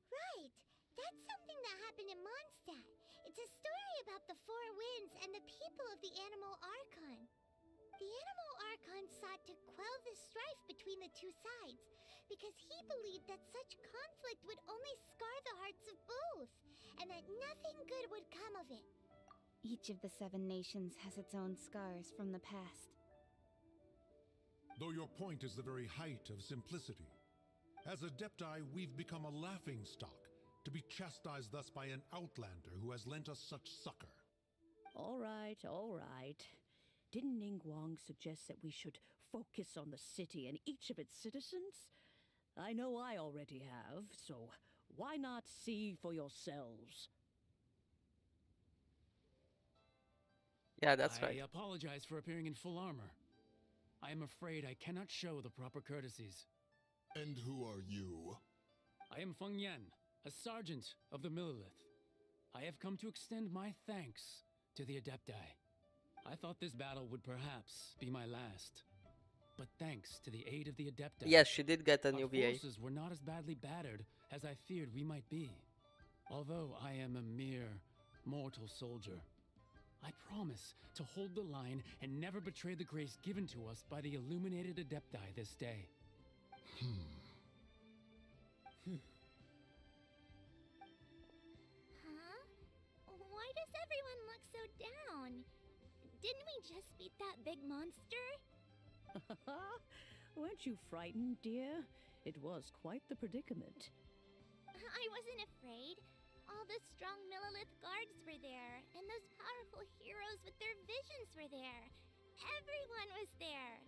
Right! That's something that happened in Mondstadt. It's a story about the Four Winds and the people of the Animal Archon. The Animal Archon sought to quell the strife between the two sides, because he believed that such conflict would only scar the hearts of both, and that nothing good would come of it. Each of the 7 nations has its own scars from the past. Though your point is the very height of simplicity. As Adepti, we've become a laughingstock, to be chastised thus by an outlander who has lent us such succor. All right, all right. Didn't Ningguang suggest that we should focus on the city and each of its citizens? I know I already have, so why not see for yourselves? Yeah, that's right. I apologize for appearing in full armor. I am afraid I cannot show the proper courtesies. And who are you? I am Feng Yan, a sergeant of the Millilith. I have come to extend my thanks to the Adepti. I thought this battle would perhaps be my last. But thanks to the aid of the Adepti, Yes, she did get a new our VA. forces were not as badly battered as I feared we might be. Although I am a mere mortal soldier, I promise to hold the line and never betray the grace given to us by the illuminated Adepti this day. Huh? Why does everyone look so down? Didn't we just beat that big monster? Weren't you frightened, dear? It was quite the predicament. I wasn't afraid. All the strong Millilith guards were there, and those powerful heroes with their visions were there. Everyone was there.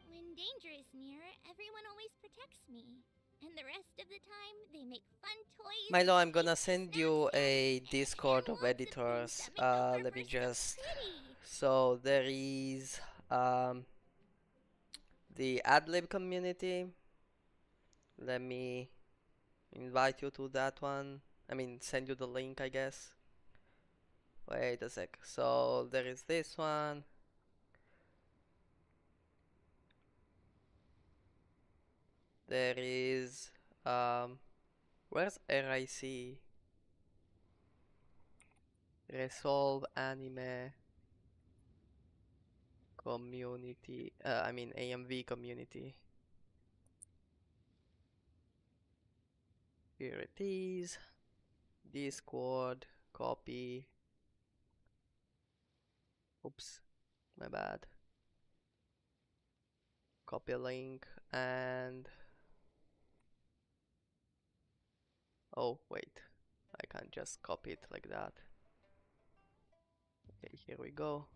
When danger is near, everyone always protects me. And the rest of the time, they make fun toys. Milo, I'm and gonna cakes, send snacks, you and a Discord of lots of things editors. that make our Let me purpose so just. pretty. So there is the AdLib community. Let me invite you to that one. I mean, send you the link, I guess. Wait a sec. So there is this one. There is where's RIC? Resolve Anime. community, AMV community. Here it is. Discord, copy. Oops, my bad. Copy a link and oh wait, I can't just copy it like that. Okay, here we go.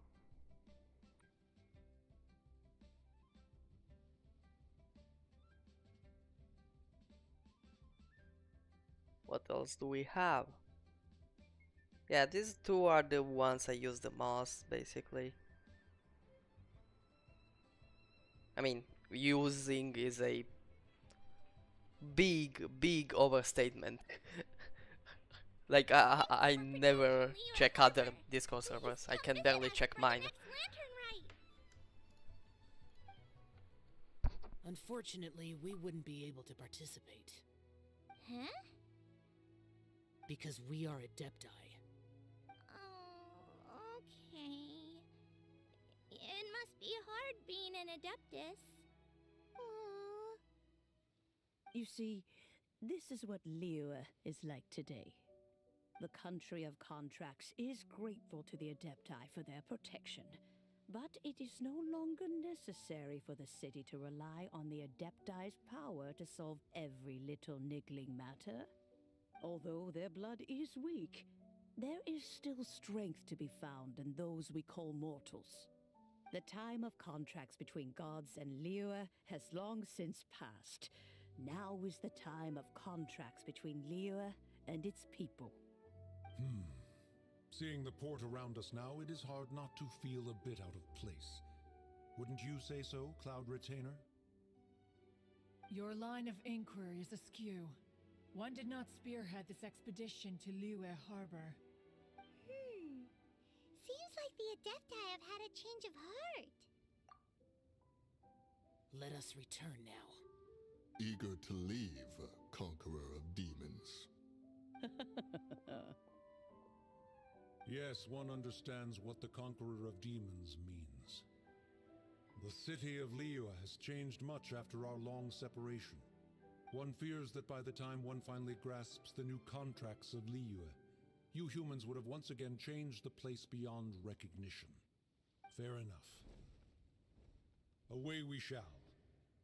What else do we have? Yeah, these two are the ones I use the most, basically. I mean, using is a big overstatement. Like, I never check other Discord servers. I can barely check mine. Unfortunately, we wouldn't be able to participate. Huh? Because we are Adepti. Oh, okay. It must be hard being an Adeptus. Oh. You see, this is what Liyue is like today. The country of contracts is grateful to the Adepti for their protection, but it is no longer necessary for the city to rely on the Adepti's power to solve every little niggling matter. Although their blood is weak, there is still strength to be found in those we call mortals. The time of contracts between gods and Liyue has long since passed. Now is the time of contracts between Liyue and its people. Seeing the port around us now, it is hard not to feel a bit out of place. Wouldn't you say so, Cloud Retainer? Your line of inquiry is askew. One did not spearhead this expedition to Liyue Harbor. Seems like the Adepti have had a change of heart. Let us return now. Eager to leave, conqueror of demons. Yes, one understands what the Conqueror of Demons means. The city of Liyue has changed much after our long separation. One fears that by the time one finally grasps the new contracts of Liyue, you humans would have once again changed the place beyond recognition. Fair enough. Away we shall,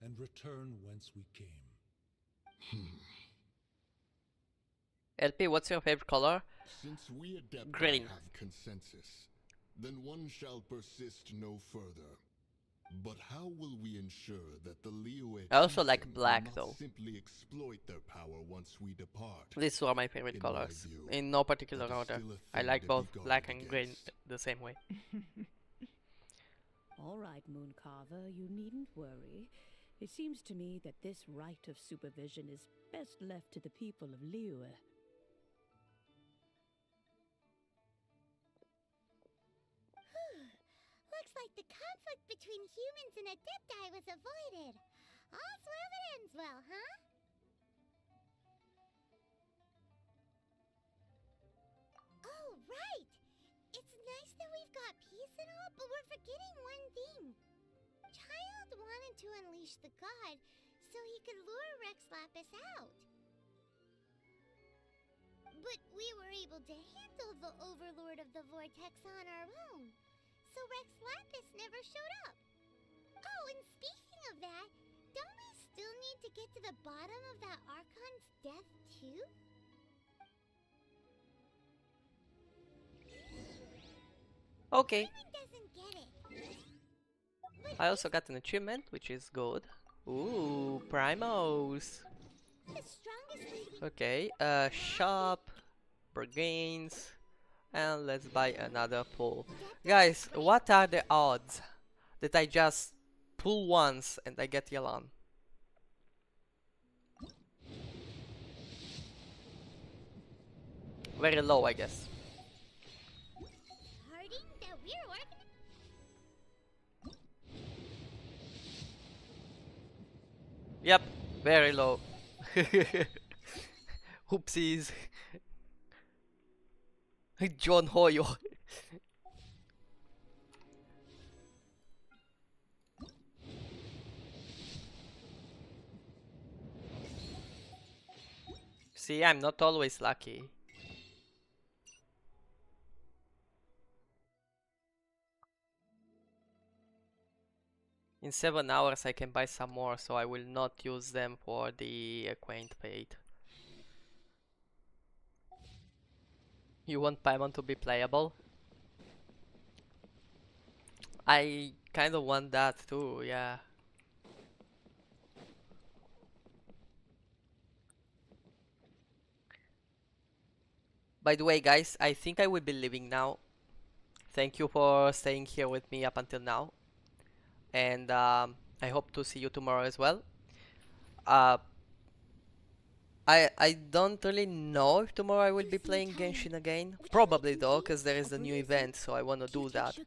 and return whence we came. LP, what's your favorite color? Since we Adepti Green. have consensus, then one shall persist no further. But how will we ensure that the Liyue I also like chieftain will black, not though. simply exploit their power once we depart? These two are my favorite In my colors, view, in no particular that is order. still a I thing like to be both guarded black and green against. the same way. All right, Mooncarver, you needn't worry. It seems to me that this right of supervision is best left to the people of Liyue. Looks like the conflict between humans and Adepti was avoided. All's well that ends well, huh? Oh, right! It's nice that we've got peace and all, but we're forgetting one thing. Child wanted to unleash the god so he could lure Rex Lapis out. But we were able to handle the Overlord of the Vortex on our own, so Rex Lapis never showed up. Oh, and speaking of that, don't we still need to get to the bottom of that Archon's death, too? Okay. Simon doesn't get it. I also got an achievement, which is good. Ooh, Primos. The strongest lead we Okay, shop, bargains, and let's buy another pull. Guys, what are the odds that I just pull once and I get Yelan? Very low, I guess. Harding that we're working. Yep, very low. Oopsies. John Hoyo. See, I'm not always lucky. In 7 hours I can buy some more, so I will not use them for the acquaint paid. You want Paimon to be playable? I kind of want that too, yeah. By the way, guys, I think I will be leaving now. Thank you for staying here with me up until now. And I hope to see you tomorrow as well. I don't really know if tomorrow I will be playing Genshin again. Probably though, because there is a new event, so I want to do that.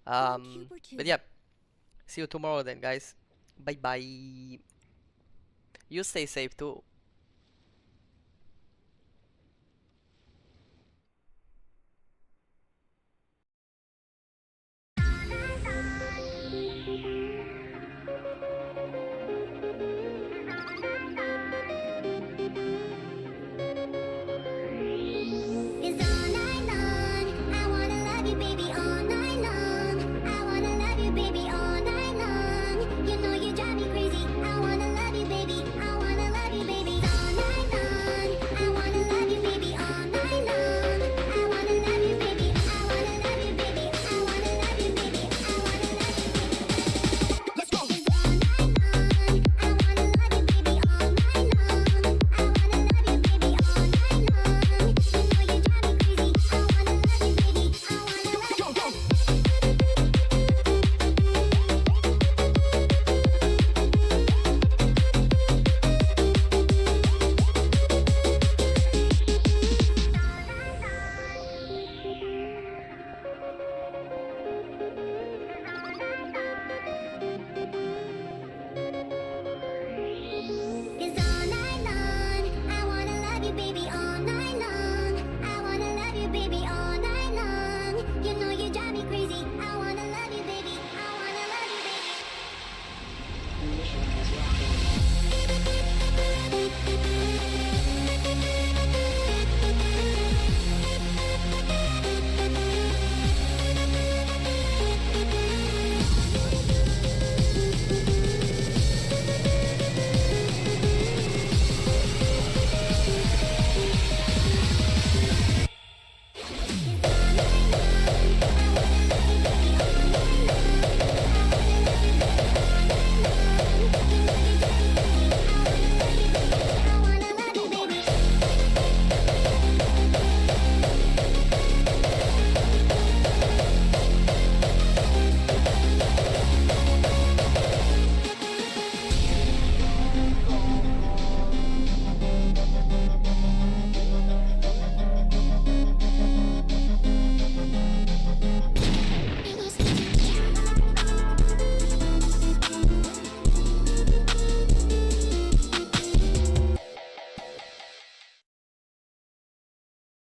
But yeah, see you tomorrow then, guys. Bye bye. You stay safe too.